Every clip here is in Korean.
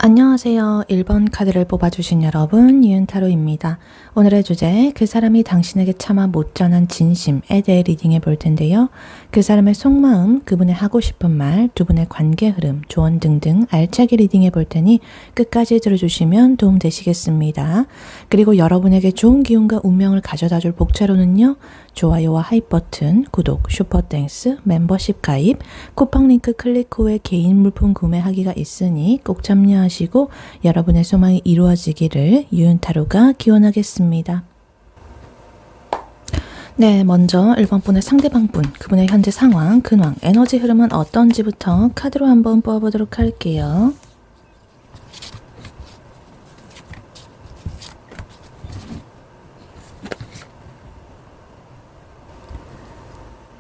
안녕하세요. 1번 카드를 뽑아주신 여러분, 이은타로입니다. 오늘의 주제, 그 사람이 당신에게 차마 못 전한 진심에 대해 리딩해 볼 텐데요. 그 사람의 속마음, 그분의 하고 싶은 말, 두 분의 관계 흐름, 조언 등등 알차게 리딩해 볼 테니 끝까지 들어주시면 도움되시겠습니다. 그리고 여러분에게 좋은 기운과 운명을 가져다줄 복채로는요, 좋아요와 하이 버튼, 구독, 슈퍼땡스, 멤버십 가입, 쿠팡 링크 클릭 후에 개인 물품 구매하기가 있으니 꼭 참여하시고 여러분의 소망이 이루어지기를 유은타로가 기원하겠습니다. 네, 먼저 1번 분의 상대방 분, 그분의 현재 상황, 근황, 에너지 흐름은 어떤지부터 카드로 한번 뽑아보도록 할게요.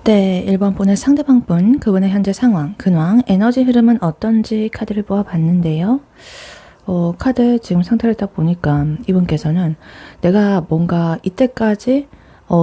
네, 1번 분의 상대방 분, 그분의 현재 상황, 근황, 에너지 흐름은 어떤지 카드를 뽑아봤는데요. 카드 지금 상태를 딱 보니까 이분께서는 내가 뭔가 이때까지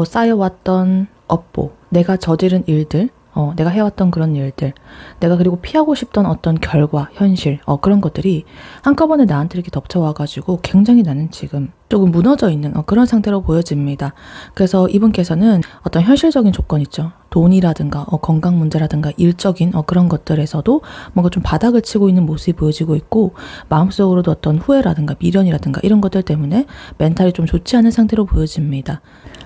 쌓여왔던 업보, 내가 저지른 일들, 내가 해왔던 그런 일들, 내가 그리고 피하고 싶던 어떤 결과, 현실, 그런 것들이 한꺼번에 나한테 이렇게 덮쳐와가지고 굉장히 나는 지금 조금 무너져 있는 그런 상태로 보여집니다. 그래서 이분께서는 어떤 현실적인 조건 있죠. 돈이라든가 건강 문제라든가 일적인 그런 것들에서도 뭔가 좀 바닥을 치고 있는 모습이 보여지고 있고, 마음속으로도 어떤 후회라든가 미련이라든가 이런 것들 때문에 멘탈이 좀 좋지 않은 상태로 보여집니다.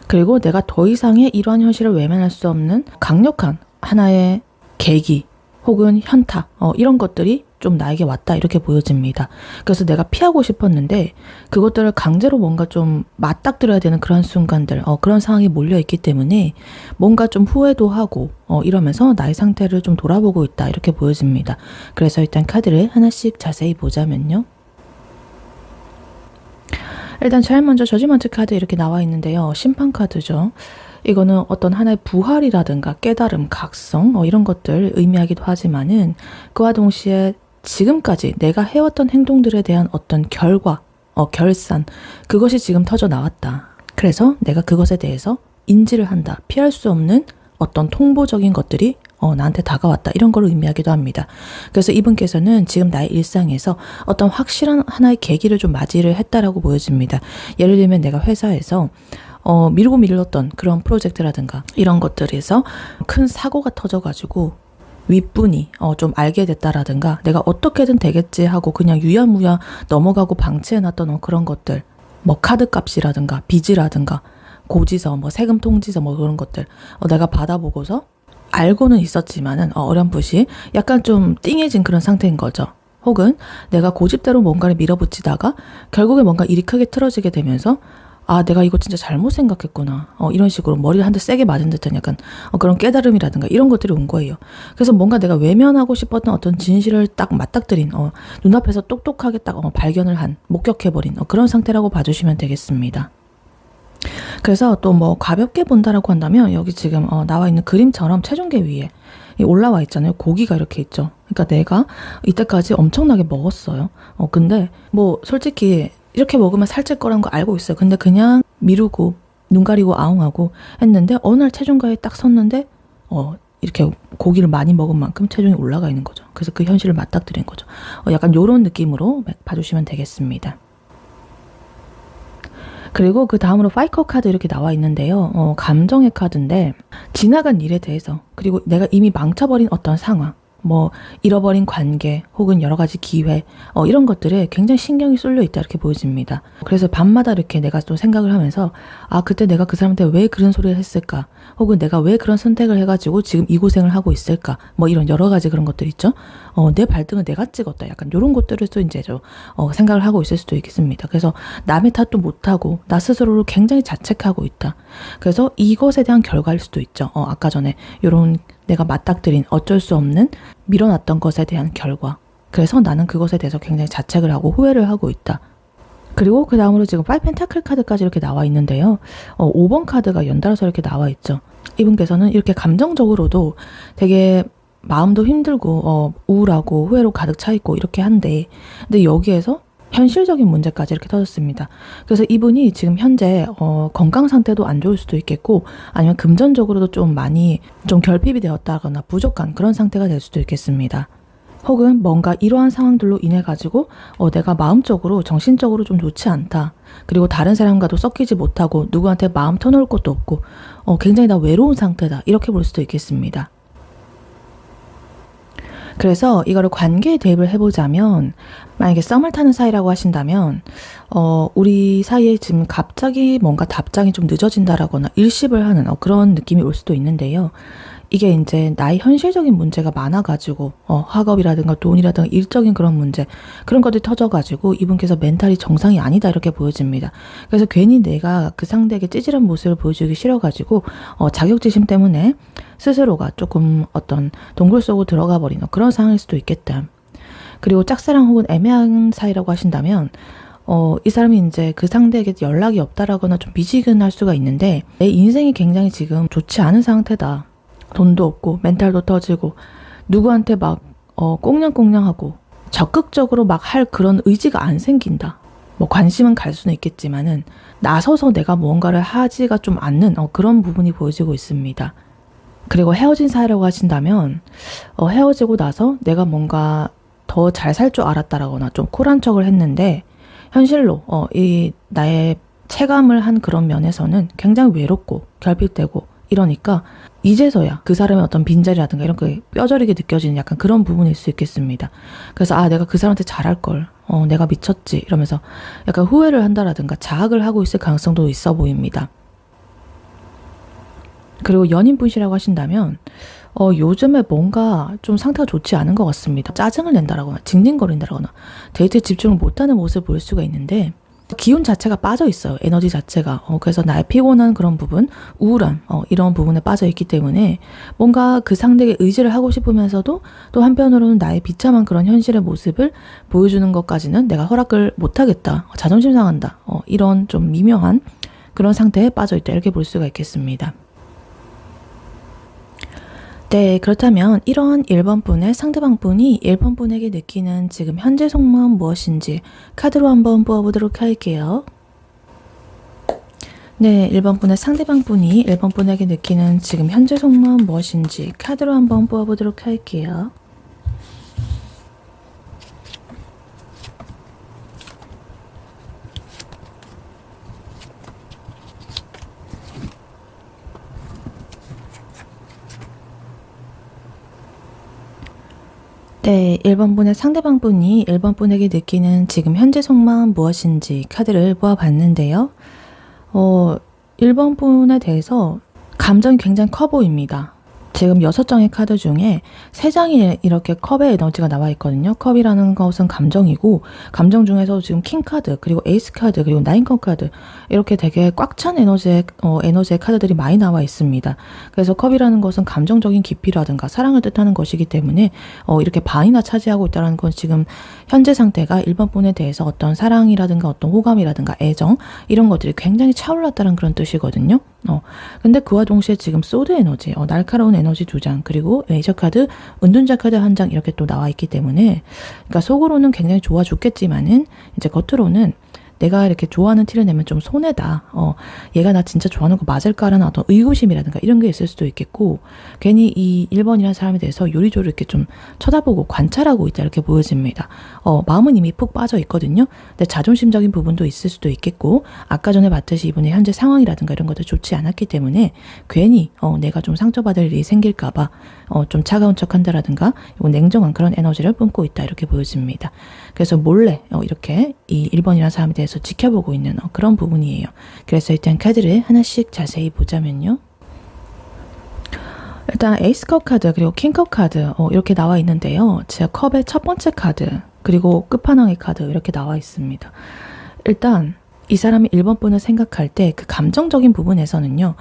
그리고 내가 더 이상의 이러한 현실을 외면할 수 없는 강력한 하나의 계기 혹은 현타 이런 것들이 좀 나에게 왔다 이렇게 보여집니다. 그래서 내가 피하고 싶었는데 그것들을 강제로 뭔가 좀 맞닥뜨려야 되는 그런 순간들, 그런 상황이 몰려있기 때문에 뭔가 좀 후회도 하고 이러면서 나의 상태를 좀 돌아보고 있다 이렇게 보여집니다. 그래서 일단 카드를 하나씩 자세히 보자면요. 일단 제일 먼저 저지먼트 카드 이렇게 나와 있는데요. 심판 카드죠. 이거는 어떤 하나의 부활이라든가 깨달음, 각성 이런 것들 의미하기도 하지만은 그와 동시에 지금까지 내가 해왔던 행동들에 대한 어떤 결과, 결산, 그것이 지금 터져 나왔다. 그래서 내가 그것에 대해서 인지를 한다. 피할 수 없는 어떤 통보적인 것들이 나한테 다가왔다. 이런 걸 의미하기도 합니다. 그래서 이분께서는 지금 나의 일상에서 어떤 확실한 하나의 계기를 좀 맞이를 했다라고 보여집니다. 예를 들면 내가 회사에서 미루고 밀렸던 그런 프로젝트라든가 이런 것들에서 큰 사고가 터져가지고 윗분이 좀 알게 됐다라든가 내가 어떻게든 되겠지 하고 그냥 유야무야 넘어가고 방치해놨던 그런 것들, 뭐 카드값이라든가 빚이라든가 고지서, 세금 통지서 그런 것들 내가 받아보고서 알고는 있었지만은 어렴풋이 약간 좀 띵해진 그런 상태인 거죠. 혹은 내가 고집대로 뭔가를 밀어붙이다가 결국에 뭔가 일이 크게 틀어지게 되면서 내가 이거 진짜 잘못 생각했구나. 이런 식으로 머리를 한 대 세게 맞은 듯한 약간 그런 깨달음이라든가 이런 것들이 온 거예요. 그래서 뭔가 내가 외면하고 싶었던 어떤 진실을 딱 맞닥뜨린, 눈앞에서 똑똑하게 딱 발견을 한, 목격해버린 그런 상태라고 봐주시면 되겠습니다. 그래서 또 가볍게 본다라고 한다면 여기 지금 나와 있는 그림처럼 체중계 위에 올라와 있잖아요. 고기가 이렇게 있죠. 그러니까 내가 이때까지 엄청나게 먹었어요. 근데 솔직히 이렇게 먹으면 살찔 거라는 거 알고 있어요. 근데 그냥 미루고 눈 가리고 아웅하고 했는데 어느 날 체중계에 딱 섰는데 이렇게 고기를 많이 먹은 만큼 체중이 올라가 있는 거죠. 그래서 그 현실을 맞닥뜨린 거죠. 약간 이런 느낌으로 봐주시면 되겠습니다. 그리고 그 다음으로 파이커 카드 이렇게 나와 있는데요. 감정의 카드인데 지나간 일에 대해서, 그리고 내가 이미 망쳐버린 어떤 상황, 잃어버린 관계 혹은 여러 가지 기회 이런 것들에 굉장히 신경이 쏠려 있다 이렇게 보여집니다. 그래서 밤마다 이렇게 내가 또 생각을 하면서 그때 내가 그 사람한테 왜 그런 소리를 했을까, 혹은 내가 왜 그런 선택을 해가지고 지금 이 고생을 하고 있을까, 이런 여러 가지 그런 것들 있죠. 내 발등을 내가 찍었다, 약간 이런 것들을 또 이제 생각을 하고 있을 수도 있겠습니다. 그래서 남의 탓도 못하고 나 스스로를 굉장히 자책하고 있다. 그래서 이것에 대한 결과일 수도 있죠. 아까 전에 이런 내가 맞닥뜨린 어쩔 수 없는 밀어놨던 것에 대한 결과. 그래서 나는 그것에 대해서 굉장히 자책을 하고 후회를 하고 있다. 그리고 그 다음으로 지금 5펜타클 카드까지 이렇게 나와 있는데요. 5번 카드가 연달아서 이렇게 나와 있죠. 이분께서는 이렇게 감정적으로도 되게 마음도 힘들고 우울하고 후회로 가득 차 있고 이렇게 한데, 근데 여기에서 현실적인 문제까지 이렇게 터졌습니다. 그래서 이분이 지금 현재 건강 상태도 안 좋을 수도 있겠고, 아니면 금전적으로도 좀 많이 좀 결핍이 되었다거나 부족한 그런 상태가 될 수도 있겠습니다. 혹은 뭔가 이러한 상황들로 인해 가지고 내가 마음적으로 정신적으로 좀 좋지 않다. 그리고 다른 사람과도 섞이지 못하고 누구한테 마음 터놓을 것도 없고 굉장히 나 외로운 상태다. 이렇게 볼 수도 있겠습니다. 그래서 이거를 관계에 대입을 해보자면 만약에 썸을 타는 사이라고 하신다면 우리 사이에 지금 갑자기 뭔가 답장이 좀 늦어진다라거나 일십을 하는 그런 느낌이 올 수도 있는데요. 이게 이제 나의 현실적인 문제가 많아가지고 학업이라든가 돈이라든가 일적인 그런 문제 그런 것들이 터져가지고 이분께서 멘탈이 정상이 아니다 이렇게 보여집니다. 그래서 괜히 내가 그 상대에게 찌질한 모습을 보여주기 싫어가지고 자격지심 때문에 스스로가 조금 어떤 동굴 속으로 들어가 버리는 그런 상황일 수도 있겠다. 그리고 짝사랑 혹은 애매한 사이라고 하신다면 이 사람이 이제 그 상대에게 연락이 없다라거나 좀 미지근할 수가 있는데 내 인생이 굉장히 지금 좋지 않은 상태다. 돈도 없고 멘탈도 터지고 누구한테 막 꽁냥꽁냥하고 적극적으로 막 할 그런 의지가 안 생긴다. 뭐 관심은 갈 수는 있겠지만은 나서서 내가 무언가를 하지가 좀 않는 그런 부분이 보여지고 있습니다. 그리고 헤어진 사이라고 하신다면 헤어지고 나서 내가 뭔가 더 잘 살 줄 알았다라거나 좀 쿨한 척을 했는데 현실로 이 나의 체감을 한 그런 면에서는 굉장히 외롭고 결핍되고 이러니까 이제서야 그 사람의 어떤 빈자리라든가 이런 게 뼈저리게 느껴지는 약간 그런 부분일 수 있겠습니다. 그래서 내가 그 사람한테 잘할 걸, 내가 미쳤지 이러면서 약간 후회를 한다라든가 자학을 하고 있을 가능성도 있어 보입니다. 그리고 연인분이라고 하신다면 요즘에 뭔가 좀 상태가 좋지 않은 것 같습니다. 짜증을 낸다라거나 징징거린다라거나 데이트에 집중을 못하는 모습을 볼 수가 있는데 기운 자체가 빠져 있어요. 에너지 자체가. 그래서 나의 피곤한 그런 부분, 우울함, 이런 부분에 빠져 있기 때문에 뭔가 그 상대에게 의지를 하고 싶으면서도 또 한편으로는 나의 비참한 그런 현실의 모습을 보여주는 것까지는 내가 허락을 못하겠다. 자존심 상한다. 이런 좀 미묘한 그런 상태에 빠져 있다. 이렇게 볼 수가 있겠습니다. 네, 그렇다면 이런 1번 분의 상대방 분이 1번 분에게 느끼는 지금 현재 속마음 무엇인지 카드로 한번 뽑아보도록 할게요. 네, 1번 분의 상대방 분이 1번 분에게 느끼는 지금 현재 속마음 무엇인지 카드로 한번 뽑아보도록 할게요. 네, 1번 분의 상대방 분이 1번 분에게 느끼는 지금 현재 속마음 무엇인지 카드를 보아봤는데요. 1번 분에 대해서 감정이 굉장히 커 보입니다. 지금 6장의 카드 중에 3장이 이렇게 컵의 에너지가 나와 있거든요. 컵이라는 것은 감정이고 감정 중에서도 지금 킹 카드, 그리고 에이스 카드, 그리고 나인컵 카드 이렇게 되게 꽉 찬 에너지의 카드들이 많이 나와 있습니다. 그래서 컵이라는 것은 감정적인 깊이라든가 사랑을 뜻하는 것이기 때문에 이렇게 반이나 차지하고 있다는 건 지금 현재 상태가 1번 분에 대해서 어떤 사랑이라든가 어떤 호감이라든가 애정 이런 것들이 굉장히 차올랐다는 그런 뜻이거든요. 근데 그와 동시에 지금 소드 에너지, 날카로운 에너지 2장, 그리고 메이저 카드, 은둔자 카드 1장 이렇게 또 나와 있기 때문에 그러니까 속으로는 굉장히 좋아 죽겠지만은 이제 겉으로는 내가 이렇게 좋아하는 티를 내면 좀 손해다. 얘가 나 진짜 좋아하는 거 맞을까라는 어떤 의구심이라든가 이런 게 있을 수도 있겠고 괜히 이 1번이라는 사람에 대해서 요리조리 이렇게 좀 쳐다보고 관찰하고 있다 이렇게 보여집니다. 마음은 이미 푹 빠져 있거든요. 근데 자존심적인 부분도 있을 수도 있겠고 아까 전에 봤듯이 이분의 현재 상황이라든가 이런 것도 좋지 않았기 때문에 괜히 내가 좀 상처받을 일이 생길까 봐 좀 차가운 척한다라든가 냉정한 그런 에너지를 뿜고 있다 이렇게 보여집니다. 그래서 몰래 이렇게 이 1번이라는 사람에 대해서 지켜보고 있는 그런 부분이에요. 그래서 일단 카드를 하나씩 자세히 보자면요. 일단 에이스컵 카드 그리고 킹컵 카드 이렇게 나와 있는데요. 제 컵의 첫 번째 카드 그리고 끝판왕의 카드 이렇게 나와 있습니다. 일단 이 사람이 1번 분을 생각할 때 그 감정적인 부분에서는요.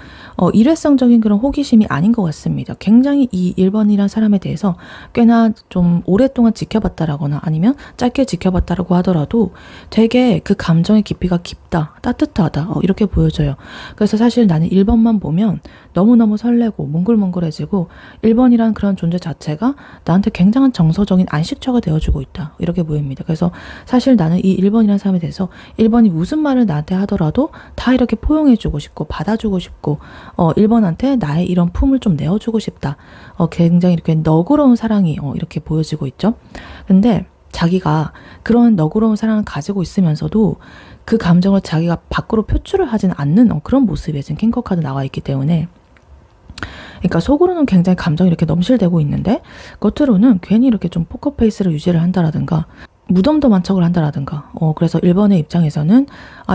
일회성적인 그런 호기심이 아닌 것 같습니다. 굉장히 이 1번이란 사람에 대해서 꽤나 좀 오랫동안 지켜봤다라거나 아니면 짧게 지켜봤다라고 하더라도 되게 그 감정의 깊이가 깊다, 따뜻하다 이렇게 보여져요. 그래서 사실 나는 1번만 보면 너무너무 설레고 몽글몽글해지고 1번이란 그런 존재 자체가 나한테 굉장한 정서적인 안식처가 되어주고 있다. 이렇게 보입니다. 그래서 사실 나는 이 1번이라는 사람에 대해서 1번이 무슨 말을 나한테 하더라도 다 이렇게 포용해주고 싶고 받아주고 싶고 1번한테 나의 이런 품을 좀 내어주고 싶다. 굉장히 이렇게 너그러운 사랑이 이렇게 보여지고 있죠. 근데 자기가 그런 너그러운 사랑을 가지고 있으면서도 그 감정을 자기가 밖으로 표출을 하지는 않는 그런 모습에 지금 킹커 카드 나와 있기 때문에, 그러니까 속으로는 굉장히 감정이 이렇게 넘실대고 있는데 겉으로는 괜히 이렇게 좀 포커페이스를 유지를 한다라든가 무덤덤한 척을 한다라든가 그래서 1번의 입장에서는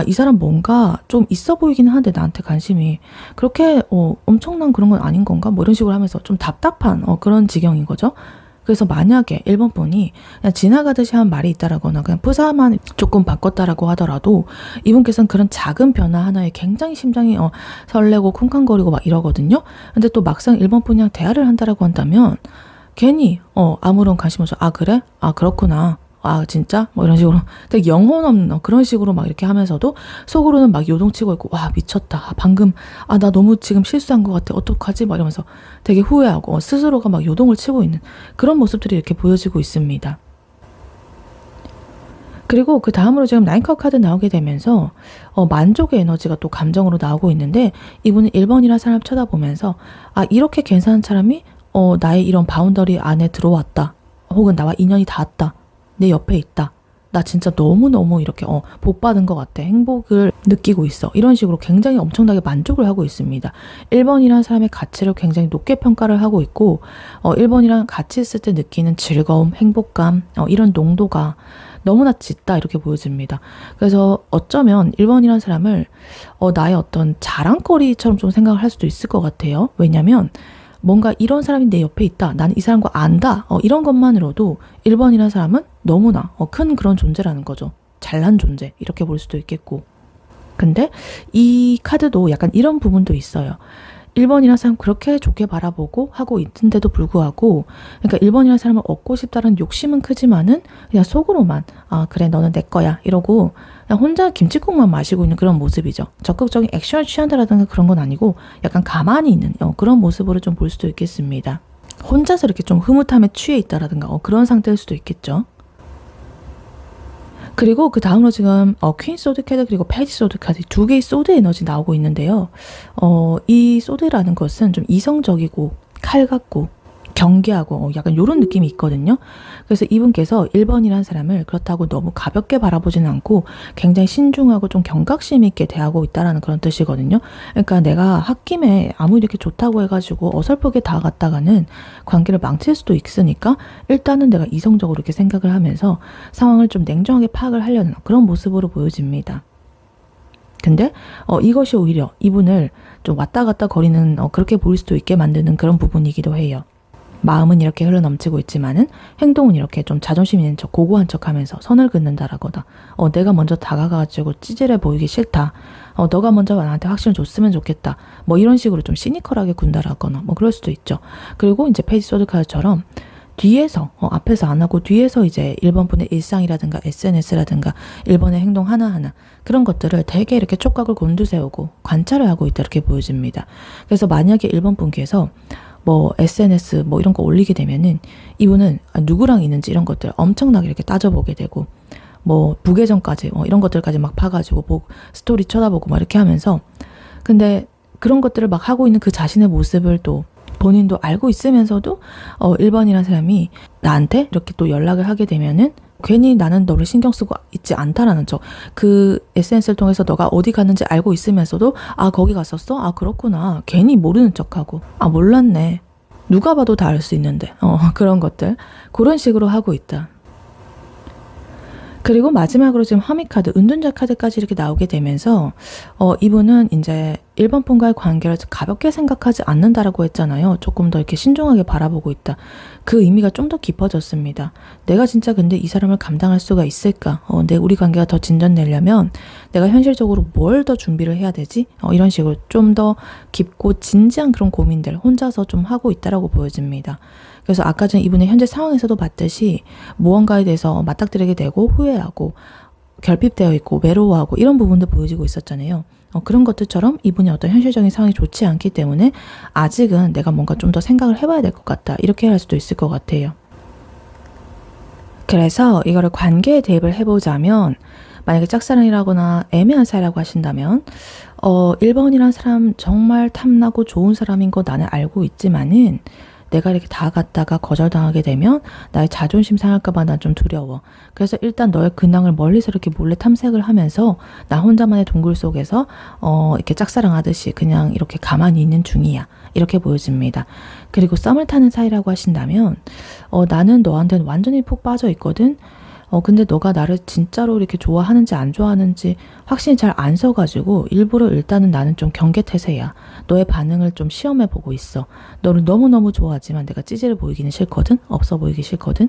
이 사람 뭔가 좀 있어 보이긴 한데 나한테 관심이 그렇게 엄청난 그런 건 아닌 건가? 뭐 이런 식으로 하면서 좀 답답한 그런 지경인 거죠. 그래서 만약에 1번 분이 그냥 지나가듯이 한 말이 있다라거나 그냥 프사만 조금 바꿨다라고 하더라도 이분께서는 그런 작은 변화 하나에 굉장히 심장이 설레고 쿵쾅거리고 막 이러거든요. 근데 또 막상 1번 분이랑 대화를 한다라고 한다면 괜히 아무런 관심 없어. 그래? 그렇구나. 진짜? 뭐 이런 식으로 되게 영혼 없는 그런 식으로 막 이렇게 하면서도 속으로는 막 요동치고 있고, 와, 미쳤다. 방금, 나 너무 지금 실수한 것 같아. 어떡하지? 막 이러면서 되게 후회하고 스스로가 막 요동을 치고 있는 그런 모습들이 이렇게 보여지고 있습니다. 그리고 그 다음으로 지금 나인컵 카드 나오게 되면서 만족의 에너지가 또 감정으로 나오고 있는데 이분은 1번이라는 사람 쳐다보면서 이렇게 괜찮은 사람이 나의 이런 바운더리 안에 들어왔다. 혹은 나와 인연이 닿았다. 내 옆에 있다. 나 진짜 너무너무 이렇게 복받은 것 같아. 행복을 느끼고 있어. 이런 식으로 굉장히 엄청나게 만족을 하고 있습니다. 1번이라는 사람의 가치를 굉장히 높게 평가를 하고 있고 1번이랑 같이 있을 때 느끼는 즐거움, 행복감 이런 농도가 너무나 짙다 이렇게 보여집니다. 그래서 어쩌면 1번이라는 사람을 나의 어떤 자랑거리처럼 좀 생각을 할 수도 있을 것 같아요. 왜냐면 뭔가 이런 사람이 내 옆에 있다. 나는 이 사람과 안다. 이런 것만으로도 1번이라는 사람은 너무나 큰 그런 존재라는 거죠. 잘난 존재. 이렇게 볼 수도 있겠고. 근데 이 카드도 약간 이런 부분도 있어요. 1번이라는 사람 그렇게 좋게 바라보고 하고 있는데도 불구하고 그러니까 1번이라는 사람을 얻고 싶다는 욕심은 크지만은 그냥 속으로만 그래 너는 내 거야 이러고 그냥 혼자 김치국만 마시고 있는 그런 모습이죠. 적극적인 액션을 취한다라든가 그런 건 아니고 약간 가만히 있는 그런 모습으로 좀 볼 수도 있겠습니다. 혼자서 이렇게 좀 흐뭇함에 취해 있다라든가 그런 상태일 수도 있겠죠. 그리고 그 다음으로 지금 퀸 소드 카드 그리고 페이지 소드 카드 두 개의 소드 에너지 나오고 있는데요. 이 소드라는 것은 좀 이성적이고 칼 같고 경계하고 약간 이런 느낌이 있거든요. 그래서 이분께서 1번이라는 사람을 그렇다고 너무 가볍게 바라보지는 않고 굉장히 신중하고 좀 경각심 있게 대하고 있다라는 그런 뜻이거든요. 그러니까 내가 홧김에 아무 이렇게 좋다고 해가지고 어설프게 다가갔다가는 관계를 망칠 수도 있으니까 일단은 내가 이성적으로 이렇게 생각을 하면서 상황을 좀 냉정하게 파악을 하려는 그런 모습으로 보여집니다. 근데 이것이 오히려 이분을 좀 왔다 갔다 거리는 그렇게 보일 수도 있게 만드는 그런 부분이기도 해요. 마음은 이렇게 흘러넘치고 있지만은 행동은 이렇게 좀 자존심 있는 척 고고한 척 하면서 선을 긋는다라거나 내가 먼저 다가가가지고 찌질해 보이기 싫다. 너가 먼저 나한테 확신을 줬으면 좋겠다. 뭐 이런 식으로 좀 시니컬하게 군다라거나 뭐 그럴 수도 있죠. 그리고 이제 페이지 소드 카드처럼 뒤에서 앞에서 안 하고 뒤에서 이제 1번 분의 일상이라든가 SNS라든가 1번의 행동 하나하나 그런 것들을 되게 이렇게 촉각을 곤두세우고 관찰을 하고 있다 이렇게 보여집니다. 그래서 만약에 1번 분께서 뭐 SNS 뭐 이런 거 올리게 되면은 이분은 누구랑 있는지 이런 것들 엄청나게 이렇게 따져보게 되고 뭐 부계정까지 이런 것들까지 막 파가지고 뭐 스토리 쳐다보고 막 이렇게 하면서 근데 그런 것들을 막 하고 있는 그 자신의 모습을 또 본인도 알고 있으면서도 1번이라는 사람이 나한테 이렇게 또 연락을 하게 되면은 괜히 나는 너를 신경 쓰고 있지 않다라는 척. 그 SNS를 통해서 너가 어디 갔는지 알고 있으면서도 거기 갔었어? 그렇구나. 괜히 모르는 척하고 몰랐네. 누가 봐도 다 알 수 있는데 그런 것들 그런 식으로 하고 있다. 그리고 마지막으로 지금 화미 카드, 은둔자 카드까지 이렇게 나오게 되면서 이분은 이제 1번 분과의 관계를 가볍게 생각하지 않는다라고 했잖아요. 조금 더 이렇게 신중하게 바라보고 있다. 그 의미가 좀 더 깊어졌습니다. 내가 진짜 근데 이 사람을 감당할 수가 있을까? 우리 관계가 더 진전되려면 내가 현실적으로 뭘 더 준비를 해야 되지? 이런 식으로 좀 더 깊고 진지한 그런 고민들 혼자서 좀 하고 있다라고 보여집니다. 그래서 아까 전 이분의 현재 상황에서도 봤듯이 무언가에 대해서 맞닥뜨리게 되고 후회하고 결핍되어 있고 외로워하고 이런 부분도 보여지고 있었잖아요. 그런 것들처럼 이분이 어떤 현실적인 상황이 좋지 않기 때문에 아직은 내가 뭔가 좀 더 생각을 해봐야 될 것 같다. 이렇게 할 수도 있을 것 같아요. 그래서 이거를 관계에 대입을 해보자면 만약에 짝사랑이라거나 애매한 사이라고 하신다면 1번이란 사람 정말 탐나고 좋은 사람인 거 나는 알고 있지만은 내가 이렇게 다 갔다가 거절당하게 되면 나의 자존심 상할까봐 난 좀 두려워. 그래서 일단 너의 근황을 멀리서 이렇게 몰래 탐색을 하면서 나 혼자만의 동굴 속에서 이렇게 짝사랑하듯이 그냥 이렇게 가만히 있는 중이야. 이렇게 보여집니다. 그리고 썸을 타는 사이라고 하신다면 나는 너한테는 완전히 푹 빠져 있거든. 근데 너가 나를 진짜로 이렇게 좋아하는지 안 좋아하는지 확신이 잘 안 서가지고 일부러 일단은 나는 좀 경계태세야. 너의 반응을 좀 시험해보고 있어. 너를 너무너무 좋아하지만 내가 찌질해 보이기는 싫거든. 없어 보이기 싫거든.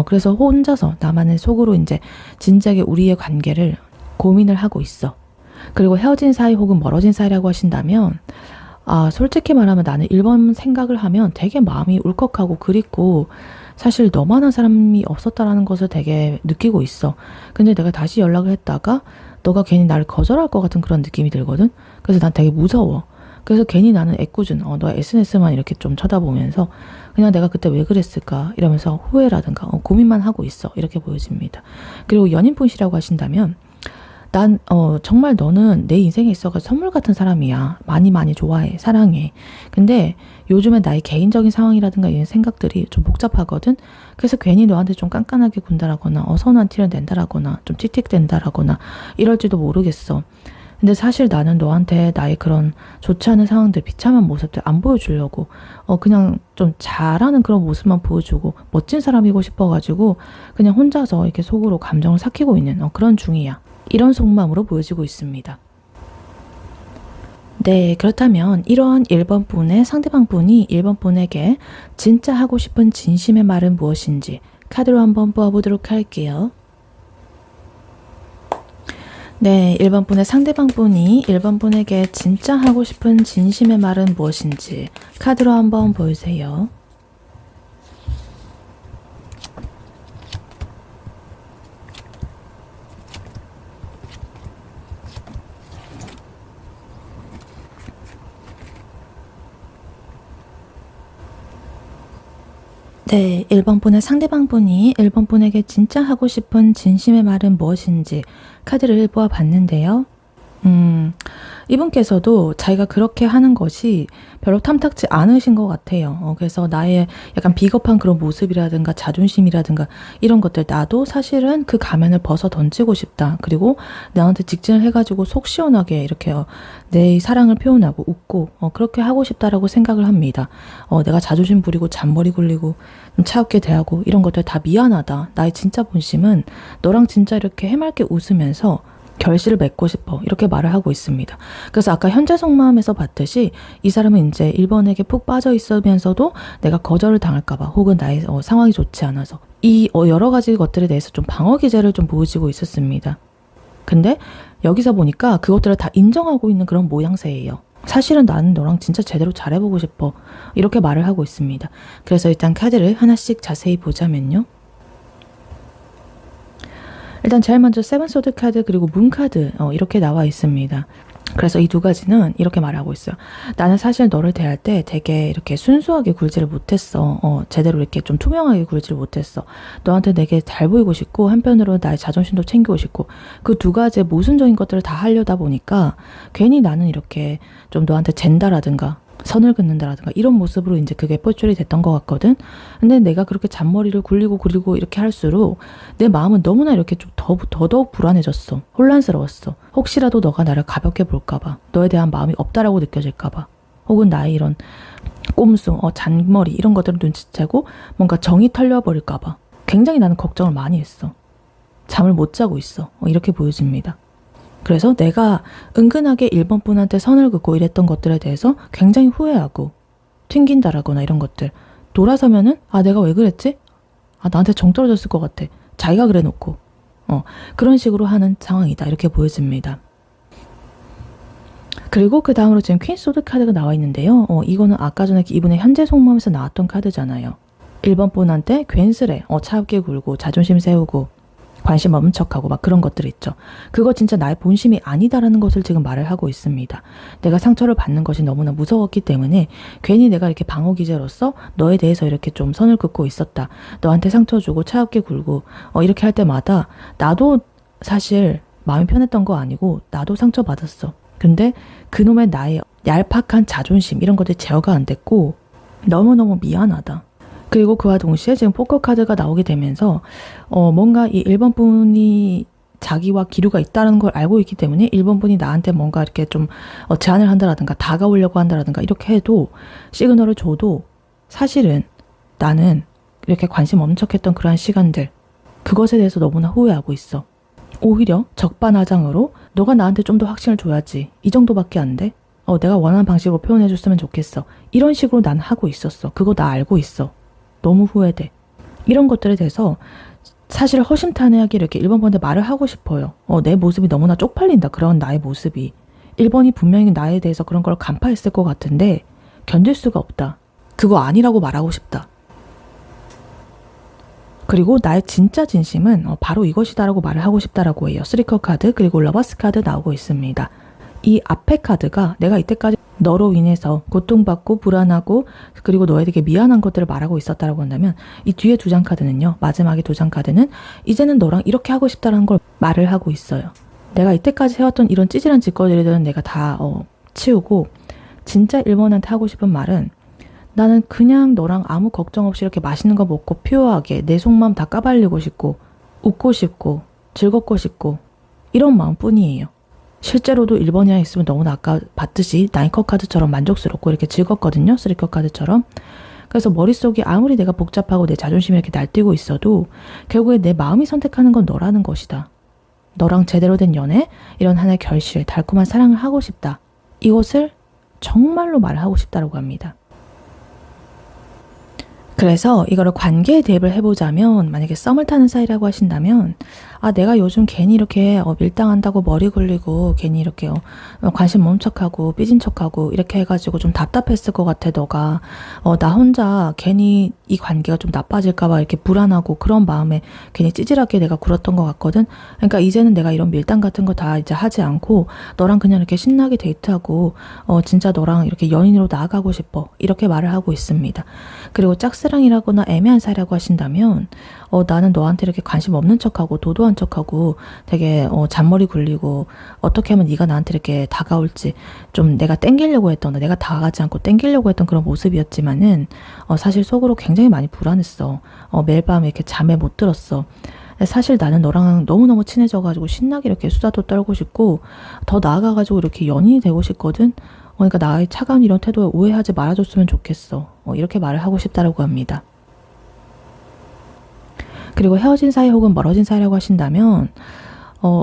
그래서 혼자서 나만의 속으로 이제 진작에 우리의 관계를 고민을 하고 있어. 그리고 헤어진 사이 혹은 멀어진 사이라고 하신다면 솔직히 말하면 나는 1번 생각을 하면 되게 마음이 울컥하고 그립고 사실 너만한 사람이 없었다라는 것을 되게 느끼고 있어. 근데 내가 다시 연락을 했다가 너가 괜히 나를 거절할 것 같은 그런 느낌이 들거든. 그래서 난 되게 무서워. 그래서 괜히 나는 애꿎은 너의 SNS만 이렇게 좀 쳐다보면서 그냥 내가 그때 왜 그랬을까 이러면서 후회라든가 고민만 하고 있어. 이렇게 보여집니다. 그리고 연인분이라고 하신다면 난 정말 너는 내 인생에 있어서 선물 같은 사람이야. 많이 좋아해. 사랑해. 근데 요즘에 나의 개인적인 상황이라든가 이런 생각들이 좀 복잡하거든. 그래서 괜히 너한테 좀 깐깐하게 군다라거나 어선한 티를 낸다라거나 좀 틱틱댄다라거나 이럴지도 모르겠어. 근데 사실 나는 너한테 나의 그런 좋지 않은 상황들, 비참한 모습들 안 보여주려고 그냥 좀 잘하는 그런 모습만 보여주고 멋진 사람이고 싶어가지고 그냥 혼자서 이렇게 속으로 감정을 삭히고 있는 그런 중이야. 이런 속마음으로 보여지고 있습니다. 네, 그렇다면 이러한 1번 분의 상대방 분이 1번 분에게 진짜 하고 싶은 진심의 말은 무엇인지 카드로 한번 뽑아보도록 할게요. 네, 1번 분의 상대방 분이 1번 분에게 진짜 하고 싶은 진심의 말은 무엇인지 카드로 한번 보여주세요. 네, 1번 분의 상대방 분이 1번 분에게 진짜 하고 싶은 진심의 말은 무엇인지 카드를 뽑아봤는데요. 이분께서도 자기가 그렇게 하는 것이 별로 탐탁지 않으신 것 같아요. 그래서 나의 약간 비겁한 그런 모습이라든가 자존심이라든가 이런 것들 나도 사실은 그 가면을 벗어 던지고 싶다. 그리고 나한테 직진을 해가지고 속 시원하게 이렇게 내 사랑을 표현하고 웃고 그렇게 하고 싶다라고 생각을 합니다. 내가 자존심 부리고 잔머리 굴리고 좀 차갑게 대하고 이런 것들 다 미안하다. 나의 진짜 본심은 너랑 진짜 이렇게 해맑게 웃으면서 결실을 맺고 싶어 이렇게 말을 하고 있습니다. 그래서 아까 현재 속마음에서 봤듯이 이 사람은 이제 1번에게 푹 빠져 있으면서도 내가 거절을 당할까봐 혹은 나의 상황이 좋지 않아서 이 여러 가지 것들에 대해서 좀 방어 기제를 좀 보여지고 있었습니다. 근데 여기서 보니까 그것들을 다 인정하고 있는 그런 모양새예요. 사실은 나는 너랑 진짜 제대로 잘해보고 싶어 이렇게 말을 하고 있습니다. 그래서 일단 카드를 하나씩 자세히 보자면요. 일단 제일 먼저 세븐소드 카드 그리고 문 카드 이렇게 나와 있습니다. 그래서 이 두 가지는 이렇게 말하고 있어요. 나는 사실 너를 대할 때 되게 이렇게 순수하게 굴지를 못했어. 제대로 이렇게 좀 투명하게 굴지를 못했어. 너한테 되게 잘 보이고 싶고 한편으로 나의 자존심도 챙기고 싶고 그 두 가지의 모순적인 것들을 다 하려다 보니까 괜히 나는 이렇게 좀 너한테 젠다라든가 선을 긋는다라든가 이런 모습으로 이제 그게 표출이 됐던 것 같거든. 근데 내가 그렇게 잔머리를 굴리고 이렇게 할수록 내 마음은 너무나 이렇게 좀 더더욱 불안해졌어. 혼란스러웠어. 혹시라도 너가 나를 가볍게 볼까봐, 너에 대한 마음이 없다라고 느껴질까봐, 혹은 나의 이런 꼼수, 잔머리 이런 것들을 눈치채고 뭔가 정이 털려버릴까봐 굉장히 나는 걱정을 많이 했어. 잠을 못 자고 있어. 이렇게 보여집니다. 그래서 내가 은근하게 1번 분한테 선을 긋고 이랬던 것들에 대해서 굉장히 후회하고 튕긴다라거나 이런 것들 돌아서면은 내가 왜 그랬지? 나한테 정 떨어졌을 것 같아. 자기가 그래 놓고 그런 식으로 하는 상황이다 이렇게 보여집니다. 그리고 그 다음으로 지금 퀸 소드 카드가 나와 있는데요. 이거는 아까 전에 이분의 현재 속마음에서 나왔던 카드잖아요. 1번 분한테 괜스레 차갑게 굴고 자존심 세우고 관심 없는 척하고 막 그런 것들 있죠. 그거 진짜 나의 본심이 아니다라는 것을 지금 말을 하고 있습니다. 내가 상처를 받는 것이 너무나 무서웠기 때문에 괜히 내가 이렇게 방어 기제로서 너에 대해서 이렇게 좀 선을 긋고 있었다. 너한테 상처 주고 차갑게 굴고 이렇게 할 때마다 나도 사실 마음이 편했던 거 아니고 나도 상처받았어. 근데 그놈의 나의 얄팍한 자존심 이런 것들이 제어가 안 됐고 너무너무 미안하다. 그리고 그와 동시에 지금 포커 카드가 나오게 되면서 뭔가 이 1번 분이 자기와 기류가 있다는 걸 알고 있기 때문에 1번 분이 나한테 뭔가 이렇게 좀 제안을 한다라든가 다가오려고 한다라든가 이렇게 해도 시그널을 줘도 사실은 나는 이렇게 관심 없는 척했던 그러한 시간들 그것에 대해서 너무나 후회하고 있어. 오히려 적반하장으로 너가 나한테 좀 더 확신을 줘야지. 이 정도밖에 안 돼? 내가 원하는 방식으로 표현해줬으면 좋겠어. 이런 식으로 난 하고 있었어. 그거 나 알고 있어. 너무 후회돼. 이런 것들에 대해서 사실 허심탄회하게 이렇게 1번 분한테 말을 하고 싶어요. 내 모습이 너무나 쪽팔린다. 그런 나의 모습이. 1번이 분명히 나에 대해서 그런 걸 간파했을 것 같은데 견딜 수가 없다. 그거 아니라고 말하고 싶다. 그리고 나의 진짜 진심은 바로 이것이다라고 말을 하고 싶다라고 해요. 쓰리컵 카드 그리고 러버스 카드 나오고 있습니다. 이 앞에 카드가 내가 이때까지 너로 인해서 고통받고 불안하고 그리고 너에게 미안한 것들을 말하고 있었다라고 한다면 이 뒤에 두 장 카드는요. 마지막에 두 장 카드는 이제는 너랑 이렇게 하고 싶다는 걸 말을 하고 있어요. 내가 이때까지 해왔던 이런 찌질한 짓거리들은 내가 다 치우고 진짜 1번한테 하고 싶은 말은 나는 그냥 너랑 아무 걱정 없이 이렇게 맛있는 거 먹고 퓨어하게 내 속마음 다 까발리고 싶고 웃고 싶고 즐겁고 싶고 이런 마음뿐이에요. 실제로도 1번이랑 있으면 너무나 아까 봤듯이 9컵 카드처럼 만족스럽고 이렇게 즐겁거든요. 3컵 카드처럼. 그래서 머릿속이 아무리 내가 복잡하고 내 자존심이 이렇게 날뛰고 있어도 결국에 내 마음이 선택하는 건 너라는 것이다. 너랑 제대로 된 연애, 이런 하나의 결실, 달콤한 사랑을 하고 싶다. 이것을 정말로 말하고 싶다고 합니다. 그래서 이거를 관계에 대입을 해보자면 만약에 썸을 타는 사이라고 하신다면 내가 요즘 괜히 이렇게 밀당한다고 머리 굴리고 괜히 이렇게 관심 없는 척하고 삐진 척하고 이렇게 해가지고 좀 답답했을 것 같아. 너가 나 혼자 괜히 이 관계가 좀 나빠질까 봐 이렇게 불안하고 그런 마음에 괜히 찌질하게 내가 굴었던 것 같거든. 그러니까 이제는 내가 이런 밀당 같은 거 다 이제 하지 않고 너랑 그냥 이렇게 신나게 데이트하고 진짜 너랑 이렇게 연인으로 나아가고 싶어. 이렇게 말을 하고 있습니다. 그리고 짝사랑이라거나 애매한 사이라고 하신다면 나는 너한테 이렇게 관심 없는 척하고 도도한 척하고 되게 잔머리 굴리고 어떻게 하면 네가 나한테 이렇게 다가올지 좀 내가 땡기려고 했던 내가 다가가지 않고 땡기려고 했던 그런 모습이었지만은 사실 속으로 굉장히 많이 불안했어. 매일 밤 이렇게 잠에 못 들었어. 사실 나는 너랑 너무너무 친해져가지고 신나게 이렇게 수다도 떨고 싶고 더 나아가가지고 이렇게 연인이 되고 싶거든. 그러니까 나의 차가운 이런 태도에 오해하지 말아줬으면 좋겠어. 이렇게 말을 하고 싶다라고 합니다. 그리고 헤어진 사이 혹은 멀어진 사이라고 하신다면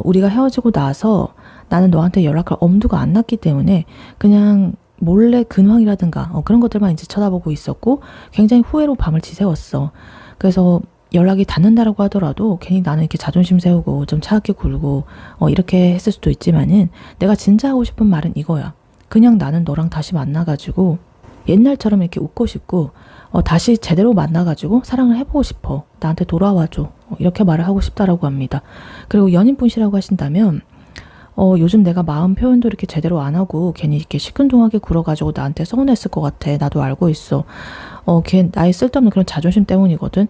우리가 헤어지고 나서 나는 너한테 연락할 엄두가 안 났기 때문에 그냥 몰래 근황이라든가 그런 것들만 이제 쳐다보고 있었고 굉장히 후회로 밤을 지새웠어. 그래서 연락이 닿는다라고 하더라도 괜히 나는 이렇게 자존심 세우고 좀 차갑게 굴고 이렇게 했을 수도 있지만은 내가 진짜 하고 싶은 말은 이거야. 그냥 나는 너랑 다시 만나가지고 옛날처럼 이렇게 웃고 싶고 다시 제대로 만나가지고 사랑을 해보고 싶어. 나한테 돌아와줘. 이렇게 말을 하고 싶다라고 합니다. 그리고 연인분이라고 하신다면 요즘 내가 마음 표현도 이렇게 제대로 안 하고 괜히 이렇게 시큰둥하게 굴어가지고 나한테 서운했을 것 같아. 나도 알고 있어. 걔 나의 쓸데없는 그런 자존심 때문이거든.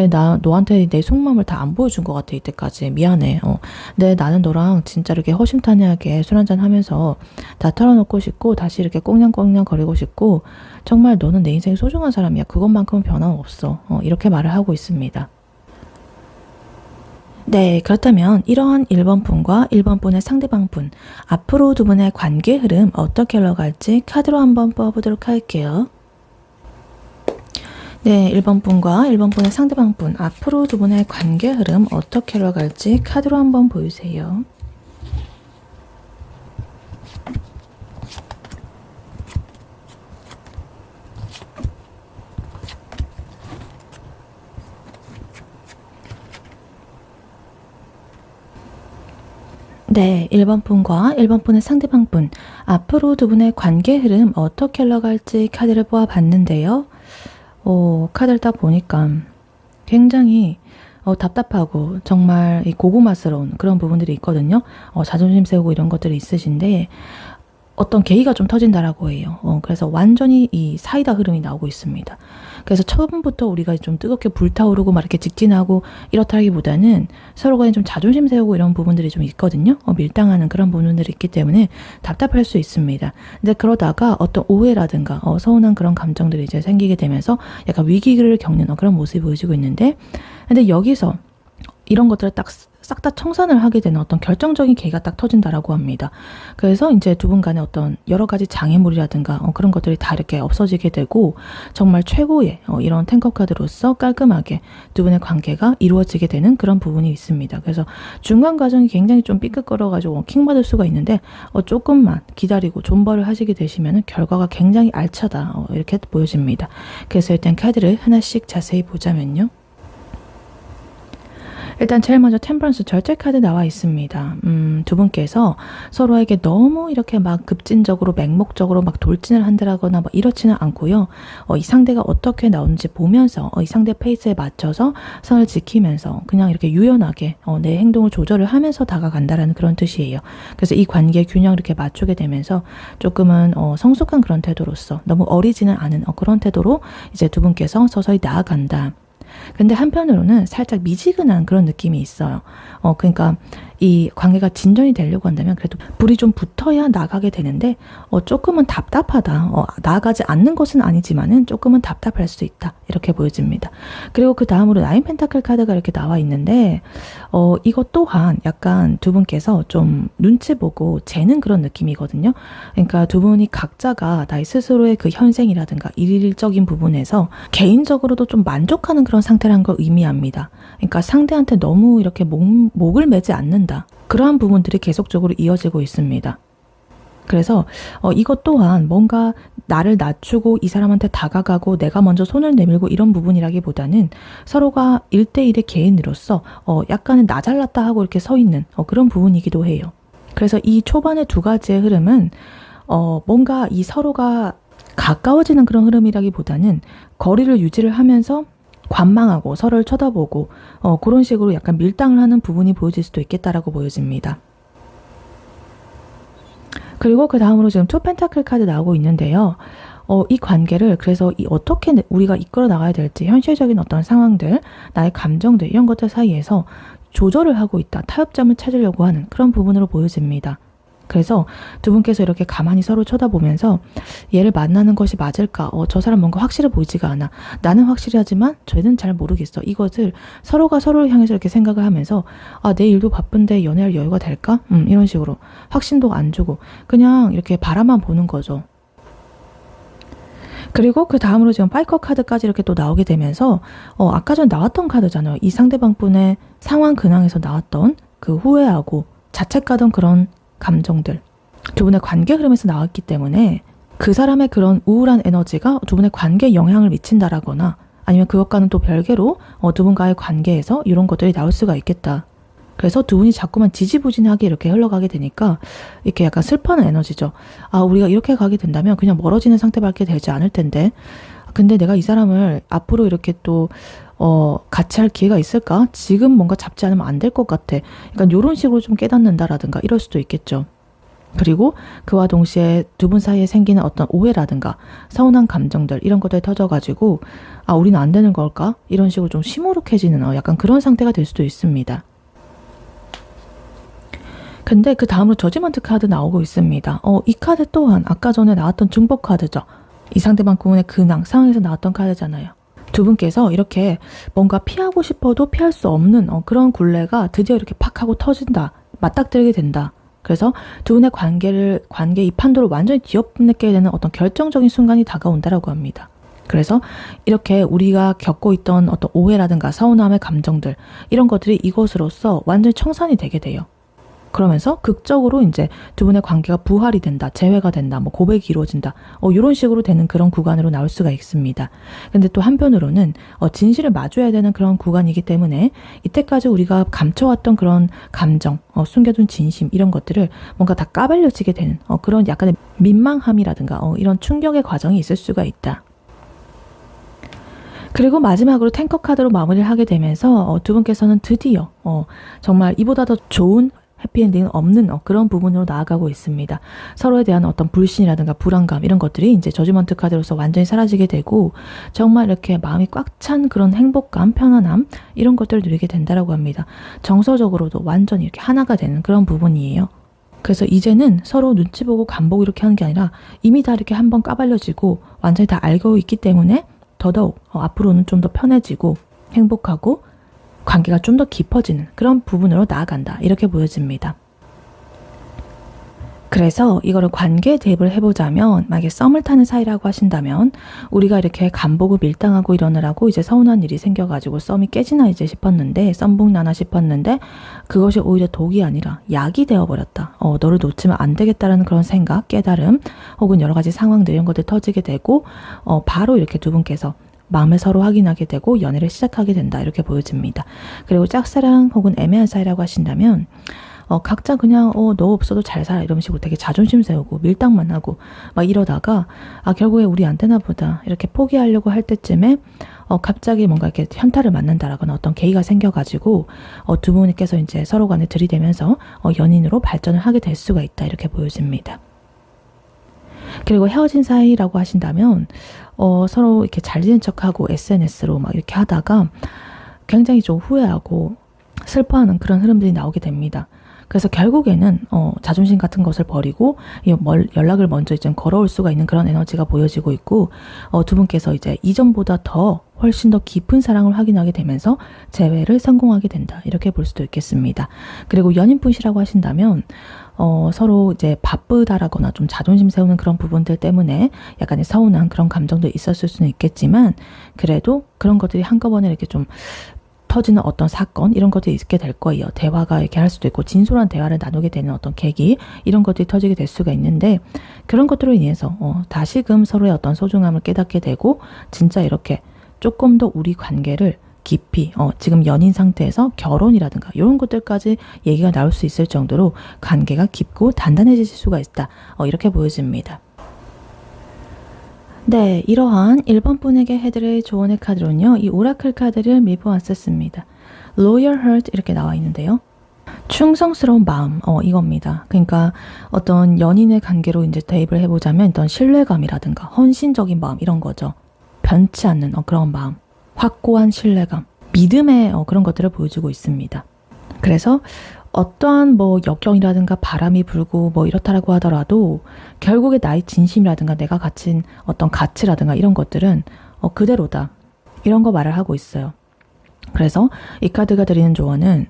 나 너한테 내 속마음을 다 안 보여준 것 같아. 이때까지 미안해. 근데 나는 너랑 진짜 이렇게 허심탄회하게 술 한잔 하면서 다 털어놓고 싶고 다시 이렇게 꽁냥꽁냥 거리고 싶고 정말 너는 내 인생의 소중한 사람이야. 그것만큼은 변함없어. 이렇게 말을 하고 있습니다. 네, 그렇다면 이러한 1번 분과 1번 분의 상대방 분, 앞으로 두 분의 관계 흐름 어떻게 흘러갈지 카드로 한번 뽑아보도록 할게요. 네, 1번 분과 1번 분의 상대방 분, 앞으로 두 분의 관계 흐름 어떻게 흘러갈지 카드로 한번 보여주세요. 네, 1번 분과 1번 분의 상대방 분, 앞으로 두 분의 관계 흐름 어떻게 흘러갈지 카드를 뽑아봤는데요. 카드를 딱 보니까 굉장히 답답하고 정말 이 고구마스러운 그런 부분들이 있거든요. 자존심 세우고 이런 것들이 있으신데 어떤 계기가 좀 터진다라고 해요. 그래서 완전히 이 사이다 흐름이 나오고 있습니다. 그래서 처음부터 우리가 좀 뜨겁게 불타오르고 막 이렇게 직진하고 이렇다기보다는 서로 간에 좀 자존심 세우고 이런 부분들이 좀 있거든요. 밀당하는 그런 부분들이 있기 때문에 답답할 수 있습니다. 근데 그러다가 어떤 오해라든가 서운한 그런 감정들이 이제 생기게 되면서 약간 위기를 겪는 그런 모습이 보여지고 있는데, 근데 여기서 이런 것들을 딱 싹 다 청산을 하게 되는 어떤 결정적인 계기가 딱 터진다라고 합니다. 그래서 이제 두 분 간에 어떤 여러 가지 장애물이라든가 그런 것들이 다 이렇게 없어지게 되고 정말 최고의 이런 탱커 카드로서 깔끔하게 두 분의 관계가 이루어지게 되는 그런 부분이 있습니다. 그래서 중간 과정이 굉장히 좀 삐끗거려가지고 킹받을 수가 있는데 조금만 기다리고 존버를 하시게 되시면 결과가 굉장히 알차다 이렇게 보여집니다. 그래서 일단 카드를 하나씩 자세히 보자면요. 일단 제일 먼저 템퍼런스 절제 카드 나와 있습니다. 두 분께서 서로에게 너무 이렇게 막 급진적으로 맹목적으로 막 돌진을 한다거나 막 이렇지는 않고요. 이 상대가 어떻게 나오는지 보면서 이 상대 페이스에 맞춰서 선을 지키면서 그냥 이렇게 유연하게 내 행동을 조절을 하면서 다가간다라는 그런 뜻이에요. 그래서 이 관계의 균형을 이렇게 맞추게 되면서 조금은 성숙한 그런 태도로서 너무 어리지는 않은 그런 태도로 이제 두 분께서 서서히 나아간다. 근데 한편으로는 살짝 미지근한 그런 느낌이 있어요. 그러니까 이 관계가 진전이 되려고 한다면 그래도 불이 좀 붙어야 나가게 되는데 조금은 답답하다. 나아가지 않는 것은 아니지만은 조금은 답답할 수 있다. 이렇게 보여집니다. 그리고 그 다음으로 나인 펜타클 카드가 이렇게 나와 있는데 이것 또한 약간 두 분께서 좀 눈치 보고 재는 그런 느낌이거든요. 그러니까 두 분이 각자가 나의 스스로의 그 현생이라든가 일적인 부분에서 개인적으로도 좀 만족하는 그런 상태라는 걸 의미합니다. 그러니까 상대한테 너무 이렇게 목을 매지 않는다. 그러한 부분들이 계속적으로 이어지고 있습니다. 그래서 이것 또한 뭔가 나를 낮추고 이 사람한테 다가가고 내가 먼저 손을 내밀고 이런 부분이라기보다는 서로가 1대1의 개인으로서 약간은 나 잘났다 하고 이렇게 서 있는 그런 부분이기도 해요. 그래서 이 초반의 두 가지의 흐름은 뭔가 이 서로가 가까워지는 그런 흐름이라기보다는 거리를 유지를 하면서 관망하고 서로를 쳐다보고 그런 식으로 약간 밀당을 하는 부분이 보여질 수도 있겠다라고 보여집니다. 그리고 그 다음으로 지금 투 펜타클 카드 나오고 있는데요. 이 관계를 그래서 어떻게 우리가 이끌어 나가야 될지 현실적인 어떤 상황들, 나의 감정들 이런 것들 사이에서 조절을 하고 있다. 타협점을 찾으려고 하는 그런 부분으로 보여집니다. 그래서 두 분께서 이렇게 가만히 서로 쳐다보면서 얘를 만나는 것이 맞을까? 저 사람 뭔가 확실해 보이지가 않아. 나는 확실하지만 쟤는 잘 모르겠어. 이것을 서로가 서로를 향해서 이렇게 생각을 하면서 내 일도 바쁜데 연애할 여유가 될까? 이런 식으로 확신도 안 주고 그냥 이렇게 바라만 보는 거죠. 그리고 그 다음으로 지금 파이커 카드까지 이렇게 또 나오게 되면서 아까 전 나왔던 카드잖아요. 이 상대방분의 상황 근황에서 나왔던 그 후회하고 자책하던 그런 감정들, 두 분의 관계 흐름에서 나왔기 때문에 그 사람의 그런 우울한 에너지가 두 분의 관계에 영향을 미친다라거나 아니면 그것과는 또 별개로 두 분과의 관계에서 이런 것들이 나올 수가 있겠다. 그래서 두 분이 자꾸만 지지부진하게 이렇게 흘러가게 되니까 이렇게 약간 슬퍼하는 에너지죠. 우리가 이렇게 가게 된다면 그냥 멀어지는 상태밖에 되지 않을 텐데 근데 내가 이 사람을 앞으로 이렇게 또 같이 할 기회가 있을까? 지금 뭔가 잡지 않으면 안 될 것 같아. 그러니까 이런 식으로 좀 깨닫는다라든가 이럴 수도 있겠죠. 그리고 그와 동시에 두 분 사이에 생기는 어떤 오해라든가 서운한 감정들 이런 것들이 터져가지고 우리는 안 되는 걸까? 이런 식으로 좀 시무룩해지는 약간 그런 상태가 될 수도 있습니다. 근데 그 다음으로 저지먼트 카드 나오고 있습니다. 이 카드 또한 아까 전에 나왔던 중복 카드죠. 이 상대방 부분의 근황, 상황에서 나왔던 카드잖아요. 두 분께서 이렇게 뭔가 피하고 싶어도 피할 수 없는 그런 굴레가 드디어 이렇게 팍 하고 터진다. 맞닥뜨리게 된다. 그래서 두 분의 관계 이 판도를 완전히 뒤엎게 되는 어떤 결정적인 순간이 다가온다라고 합니다. 그래서 이렇게 우리가 겪고 있던 어떤 오해라든가 서운함의 감정들 이런 것들이 이것으로서 완전히 청산이 되게 돼요. 그러면서 극적으로 이제 두 분의 관계가 부활이 된다, 재회가 된다, 뭐 고백이 이루어진다, 이런 식으로 되는 그런 구간으로 나올 수가 있습니다. 근데 또 한편으로는 진실을 마주해야 되는 그런 구간이기 때문에 이때까지 우리가 감춰왔던 그런 감정, 숨겨둔 진심 이런 것들을 뭔가 다 까발려지게 되는 그런 약간의 민망함이라든가 이런 충격의 과정이 있을 수가 있다. 그리고 마지막으로 탱커 카드로 마무리를 하게 되면서 두 분께서는 드디어 정말 이보다 더 좋은 해피엔딩은 없는 그런 부분으로 나아가고 있습니다. 서로에 대한 어떤 불신이라든가 불안감 이런 것들이 이제 저지먼트 카드로서 완전히 사라지게 되고 정말 이렇게 마음이 꽉 찬 그런 행복감, 편안함 이런 것들을 누리게 된다라고 합니다. 정서적으로도 완전히 이렇게 하나가 되는 그런 부분이에요. 그래서 이제는 서로 눈치 보고 간 보고 이렇게 하는 게 아니라 이미 다 이렇게 한번 까발려지고 완전히 다 알고 있기 때문에 더더욱 앞으로는 좀 더 편해지고 행복하고 관계가 좀 더 깊어지는 그런 부분으로 나아간다. 이렇게 보여집니다. 그래서 이거를 관계 대입을 해보자면 만약에 썸을 타는 사이라고 하신다면 우리가 이렇게 간보고 밀당하고 이러느라고 이제 서운한 일이 생겨가지고 썸이 깨지나 이제 싶었는데 썸복나나 싶었는데 그것이 오히려 독이 아니라 약이 되어버렸다. 너를 놓치면 안 되겠다라는 그런 생각, 깨달음 혹은 여러 가지 상황들 이런 것들 터지게 되고 바로 이렇게 두 분께서 마음을 서로 확인하게 되고 연애를 시작하게 된다. 이렇게 보여집니다. 그리고 짝사랑 혹은 애매한 사이라고 하신다면 각자 그냥 너 없어도 잘 살아 이런 식으로 되게 자존심 세우고 밀당만 하고 막 이러다가 결국에 우리 안 되나 보다 이렇게 포기하려고 할 때쯤에 갑자기 뭔가 이렇게 현타를 맞는다라거나 어떤 계기가 생겨가지고 두 분께서 이제 서로 간에 들이대면서 연인으로 발전을 하게 될 수가 있다. 이렇게 보여집니다. 그리고 헤어진 사이라고 하신다면 서로 이렇게 잘 지낸 척하고 SNS로 막 이렇게 하다가 굉장히 좀 후회하고 슬퍼하는 그런 흐름들이 나오게 됩니다. 그래서 결국에는 자존심 같은 것을 버리고 연락을 먼저 이제 걸어올 수가 있는 그런 에너지가 보여지고 있고 두 분께서 이제 이전보다 더 훨씬 더 깊은 사랑을 확인하게 되면서 재회를 성공하게 된다. 이렇게 볼 수도 있겠습니다. 그리고 연인분이라고 하신다면 서로 이제 바쁘다라거나 좀 자존심 세우는 그런 부분들 때문에 약간의 서운한 그런 감정도 있었을 수는 있겠지만 그래도 그런 것들이 한꺼번에 이렇게 좀 터지는 어떤 사건 이런 것들이 있게 될 거예요. 대화가 이렇게 할 수도 있고 진솔한 대화를 나누게 되는 어떤 계기 이런 것들이 터지게 될 수가 있는데 그런 것들로 인해서 다시금 서로의 어떤 소중함을 깨닫게 되고 진짜 이렇게 조금 더 우리 관계를 깊이 지금 연인 상태에서 결혼이라든가 이런 것들까지 얘기가 나올 수 있을 정도로 관계가 깊고 단단해질 수가 있다. 이렇게 보여집니다. 네, 이러한 1번 분에게 해드릴 조언의 카드로는요. 이 오라클 카드를 밀어왔었습니다. Loyal Heart 이렇게 나와 있는데요. 충성스러운 마음, 이겁니다. 그러니까 어떤 연인의 관계로 이제 대입을 해보자면 어떤 신뢰감이라든가 헌신적인 마음 이런 거죠. 변치 않는 그런 마음, 확고한 신뢰감, 믿음의 그런 것들을 보여주고 있습니다. 그래서 어떠한 역경이라든가 바람이 불고 이렇다라고 하더라도 결국에 나의 진심이라든가 내가 가진 어떤 가치라든가 이런 것들은 그대로다. 이런 거 말을 하고 있어요. 그래서 이 카드가 드리는 조언은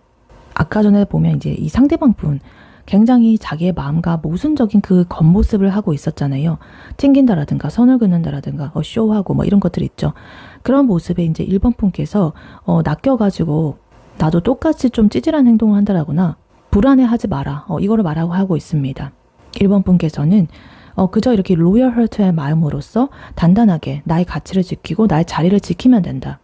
아까 전에 보면 이제 이 상대방 분 굉장히 자기의 마음과 모순적인 그 겉모습을 하고 있었잖아요. 튕긴다라든가 선을 긋는다라든가 쇼하고 이런 것들 있죠. 그런 모습에 이제 1번 분께서 낚여가지고 나도 똑같이 좀 찌질한 행동을 한다라거나 불안해하지 마라. 이거를 말하고 하고 있습니다. 1번 분께서는 그저 이렇게 로열 헐트의 마음으로서 단단하게 나의 가치를 지키고 나의 자리를 지키면 된다.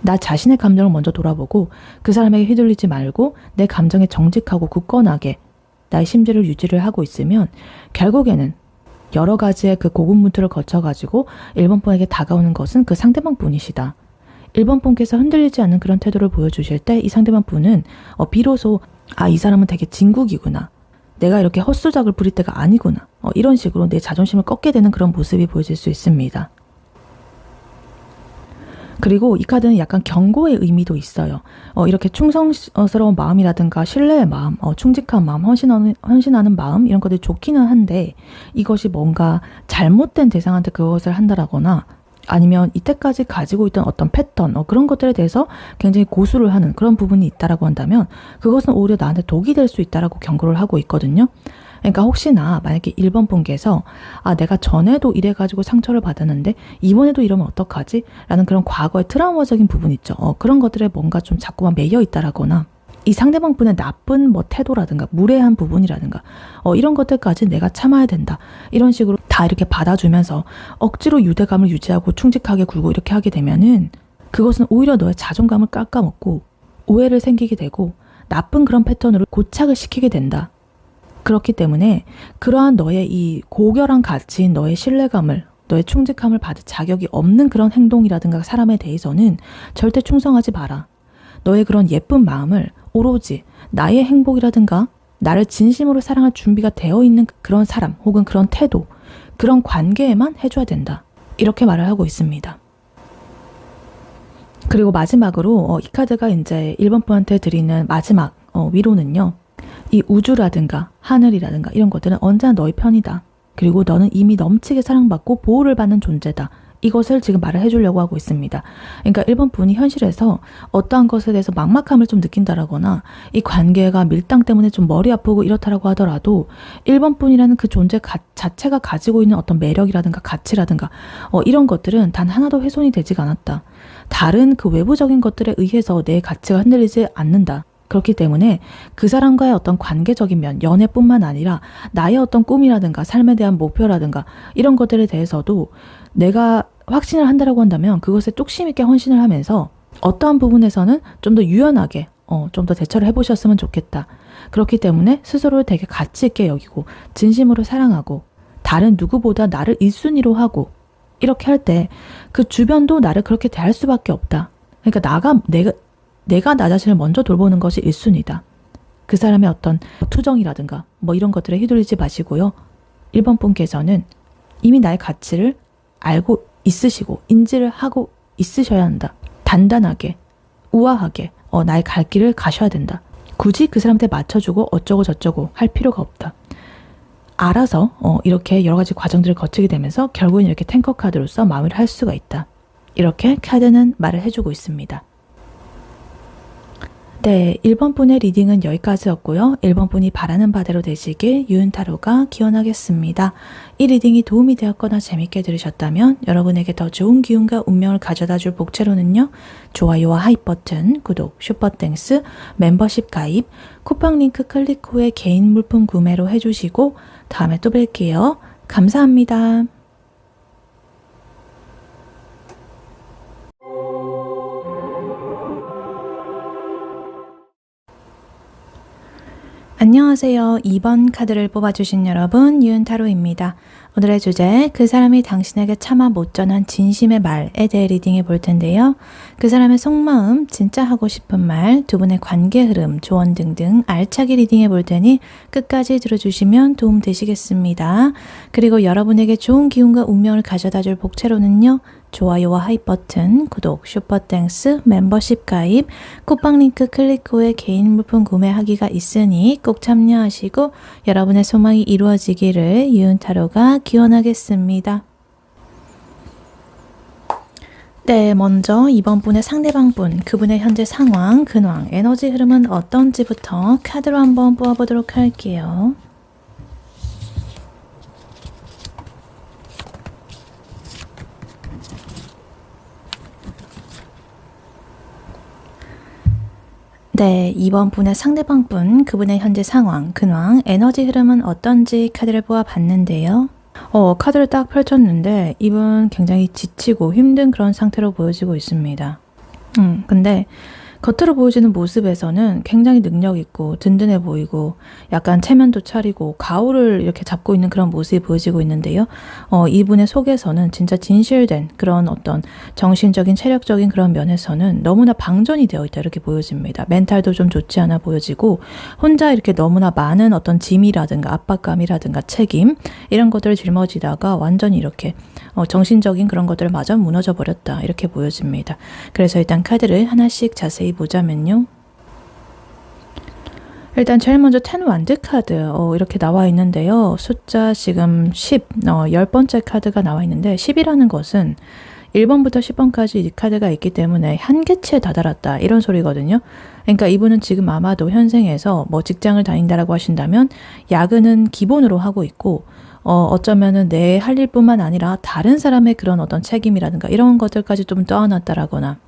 나 자신의 감정을 먼저 돌아보고 그 사람에게 휘둘리지 말고 내 감정에 정직하고 굳건하게 나의 심지를 유지를 하고 있으면 결국에는 여러 가지의 그 고군분투를 거쳐가지고 1번 분에게 다가오는 것은 그 상대방 분이시다. 1번 분께서 흔들리지 않는 그런 태도를 보여주실 때 이 상대방 분은 비로소 이 사람은 되게 진국이구나. 내가 이렇게 헛수작을 부릴 때가 아니구나. 이런 식으로 내 자존심을 꺾게 되는 그런 모습이 보여질 수 있습니다. 그리고 이 카드는 약간 경고의 의미도 있어요. 이렇게 충성스러운 마음이라든가 신뢰의 마음, 충직한 마음, 헌신하는 마음 이런 것들이 좋기는 한데 이것이 뭔가 잘못된 대상한테 그것을 한다라거나 아니면 이때까지 가지고 있던 어떤 패턴 그런 것들에 대해서 굉장히 고수를 하는 그런 부분이 있다라고 한다면 그것은 오히려 나한테 독이 될 수 있다라고 경고를 하고 있거든요. 그러니까 혹시나 만약에 1번 분께서 내가 전에도 이래가지고 상처를 받았는데 이번에도 이러면 어떡하지? 라는 그런 과거의 트라우마적인 부분 있죠. 그런 것들에 뭔가 좀 자꾸만 매여 있다라거나 이 상대방 분의 나쁜 태도라든가 무례한 부분이라든가 이런 것들까지 내가 참아야 된다. 이런 식으로 다 이렇게 받아주면서 억지로 유대감을 유지하고 충직하게 굴고 이렇게 하게 되면은 그것은 오히려 너의 자존감을 깎아먹고 오해를 생기게 되고 나쁜 그런 패턴으로 고착을 시키게 된다. 그렇기 때문에 그러한 너의 이 고결한 가치인 너의 신뢰감을 너의 충직함을 받을 자격이 없는 그런 행동이라든가 사람에 대해서는 절대 충성하지 마라. 너의 그런 예쁜 마음을 오로지 나의 행복이라든가 나를 진심으로 사랑할 준비가 되어 있는 그런 사람 혹은 그런 태도, 그런 관계에만 해줘야 된다. 이렇게 말을 하고 있습니다. 그리고 마지막으로 이 카드가 이제 1번 분한테 드리는 마지막 위로는요. 이 우주라든가 하늘이라든가 이런 것들은 언제나 너의 편이다. 그리고 너는 이미 넘치게 사랑받고 보호를 받는 존재다. 이것을 지금 말을 해주려고 하고 있습니다. 그러니까 1번 분이 현실에서 어떠한 것에 대해서 막막함을 좀 느낀다라거나 이 관계가 밀당 때문에 좀 머리 아프고 이렇다라고 하더라도 1번 분이라는 그 존재 자체가 가지고 있는 어떤 매력이라든가 가치라든가 이런 것들은 단 하나도 훼손이 되지가 않았다. 다른 그 외부적인 것들에 의해서 내 가치가 흔들리지 않는다. 그렇기 때문에 그 사람과의 어떤 관계적인 면, 연애뿐만 아니라 나의 어떤 꿈이라든가 삶에 대한 목표라든가 이런 것들에 대해서도 내가 확신을 한다라고 한다면 그것에 뚝심 있게 헌신을 하면서 어떠한 부분에서는 좀 더 유연하게 좀 더 대처를 해보셨으면 좋겠다. 그렇기 때문에 스스로를 되게 가치 있게 여기고 진심으로 사랑하고 다른 누구보다 나를 1순위로 하고 이렇게 할 때 그 주변도 나를 그렇게 대할 수밖에 없다. 그러니까 내가 나 자신을 먼저 돌보는 것이 1순위다. 그 사람의 어떤 투정이라든가 이런 것들에 휘둘리지 마시고요. 1번 분께서는 이미 나의 가치를 알고 있으시고 인지를 하고 있으셔야 한다. 단단하게, 우아하게 나의 갈 길을 가셔야 된다. 굳이 그 사람한테 맞춰주고 어쩌고 저쩌고 할 필요가 없다. 알아서 이렇게 여러 가지 과정들을 거치게 되면서 결국은 이렇게 탱커 카드로서 마무리를 할 수가 있다. 이렇게 카드는 말을 해주고 있습니다. 네, 1번 분의 리딩은 여기까지였고요. 1번 분이 바라는 바대로 되시길 유은타로가 기원하겠습니다. 이 리딩이 도움이 되었거나 재밌게 들으셨다면 여러분에게 더 좋은 기운과 운명을 가져다줄 복채로는요. 좋아요와 하이 버튼, 구독, 슈퍼땡스, 멤버십 가입, 쿠팡 링크 클릭 후에 개인 물품 구매로 해주시고 다음에 또 뵐게요. 감사합니다. 안녕하세요. 2번 카드를 뽑아주신 여러분, 유은타로입니다. 오늘의 주제, 그 사람이 당신에게 차마 못 전한 진심의 말에 대해 리딩해 볼 텐데요. 그 사람의 속마음, 진짜 하고 싶은 말, 두 분의 관계 흐름, 조언 등등 알차게 리딩해 볼 테니 끝까지 들어주시면 도움 되시겠습니다. 그리고 여러분에게 좋은 기운과 운명을 가져다 줄 복채로는요. 좋아요와 하이 버튼, 구독, 슈퍼땡스, 멤버십 가입, 쿠팡 링크 클릭 후에 개인 물품 구매하기가 있으니 꼭 참여하시고 여러분의 소망이 이루어지기를 유은타로가 기원하겠습니다. 네, 먼저 이번 분의 상대방 분, 그분의 현재 상황, 근황, 에너지 흐름은 어떤지부터 카드로 한번 뽑아보도록 할게요. 네, 이번 분의 상대방 분, 그분의 현재 상황, 근황, 에너지 흐름은 어떤지 카드를 뽑아봤는데요. 카드를 딱 펼쳤는데 이분 굉장히 지치고 힘든 그런 상태로 보여지고 있습니다. 근데 겉으로 보여지는 모습에서는 굉장히 능력 있고 든든해 보이고 약간 체면도 차리고 가오를 이렇게 잡고 있는 그런 모습이 보여지고 있는데요. 이분의 속에서는 진짜 진실된 그런 어떤 정신적인 체력적인 그런 면에서는 너무나 방전이 되어 있다 이렇게 보여집니다. 멘탈도 좀 좋지 않아 보여지고 혼자 이렇게 너무나 많은 어떤 짐이라든가 압박감이라든가 책임 이런 것들을 짊어지다가 완전히 이렇게 정신적인 그런 것들을 마저 무너져 버렸다 이렇게 보여집니다. 그래서 일단 카드를 하나씩 자세히 보자면요. 일단 제일 먼저 10 완드 카드 이렇게 나와 있는데요. 숫자 지금 10, 10번째 카드가 나와 있는데 10이라는 것은 1번부터 10번까지 이 카드가 있기 때문에 한계치에 다다랐다 이런 소리거든요. 그러니까 이분은 지금 아마도 현생에서 직장을 다닌다라고 하신다면 야근은 기본으로 하고 있고 어쩌면은 내 할 일뿐만 아니라 다른 사람의 그런 어떤 책임이라든가 이런 것들까지 좀 떠안았다라거나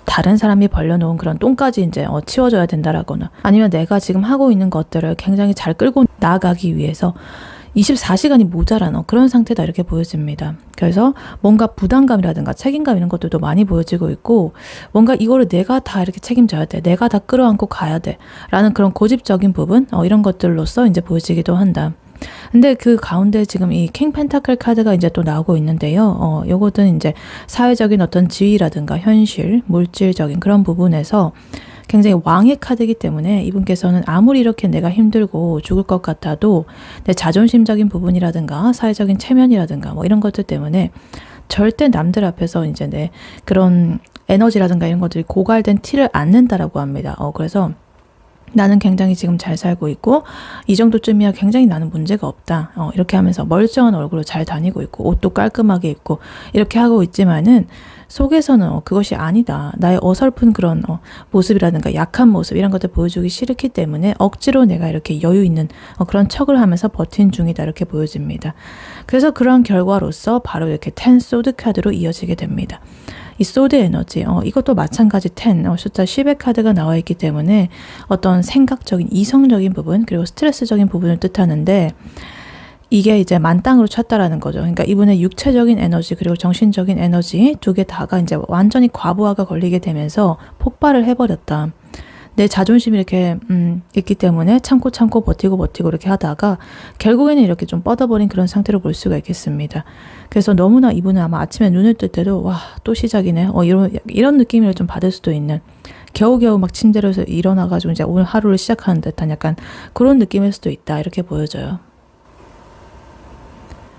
다른 사람이 벌려놓은 그런 똥까지 이제 치워줘야 된다라거나 아니면 내가 지금 하고 있는 것들을 굉장히 잘 끌고 나아가기 위해서 24시간이 모자란 그런 상태다 이렇게 보여집니다. 그래서 뭔가 부담감이라든가 책임감 이런 것들도 많이 보여지고 있고 뭔가 이거를 내가 다 이렇게 책임져야 돼. 내가 다 끌어안고 가야 돼. 라는 그런 고집적인 부분 이런 것들로서 이제 보여지기도 한다. 근데 그 가운데 지금 이 킹 펜타클 카드가 이제 또 나오고 있는데요. 요것은 이제 사회적인 어떤 지위라든가 현실, 물질적인 그런 부분에서 굉장히 왕의 카드이기 때문에 이분께서는 아무리 이렇게 내가 힘들고 죽을 것 같아도 내 자존심적인 부분이라든가 사회적인 체면이라든가 뭐 이런 것들 때문에 절대 남들 앞에서 이제 내 그런 에너지라든가 이런 것들이 고갈된 티를 안 낸다라고 합니다. 그래서 나는 굉장히 지금 잘 살고 있고 이 정도쯤이야 굉장히 나는 문제가 없다. 이렇게 하면서 멀쩡한 얼굴로 잘 다니고 있고 옷도 깔끔하게 입고 이렇게 하고 있지만은 속에서는 그것이 아니다. 나의 어설픈 그런 모습이라든가 약한 모습 이런 것들 보여주기 싫기 때문에 억지로 내가 이렇게 여유 있는 그런 척을 하면서 버틴 중이다 이렇게 보여집니다. 그래서 그런 결과로서 바로 이렇게 10 소드 카드로 이어지게 됩니다. 이 소드 에너지, 이것도 마찬가지 10, 숫자 10의 카드가 나와 있기 때문에 어떤 생각적인, 이성적인 부분, 그리고 스트레스적인 부분을 뜻하는데 이게 이제 만땅으로 찼다라는 거죠. 그러니까 이분의 육체적인 에너지, 그리고 정신적인 에너지 두 개 다가 이제 완전히 과부하가 걸리게 되면서 폭발을 해버렸다. 내 자존심이 이렇게 있기 때문에 참고 버티고 이렇게 하다가 결국에는 이렇게 좀 뻗어버린 그런 상태로 볼 수가 있겠습니다. 그래서 너무나 이분은 아마 아침에 눈을 뜰 때도 와, 또 시작이네. 이런 느낌을 좀 받을 수도 있는, 겨우겨우 막 침대에서 일어나가지고 이제 오늘 하루를 시작하는 듯한 약간 그런 느낌일 수도 있다 이렇게 보여져요.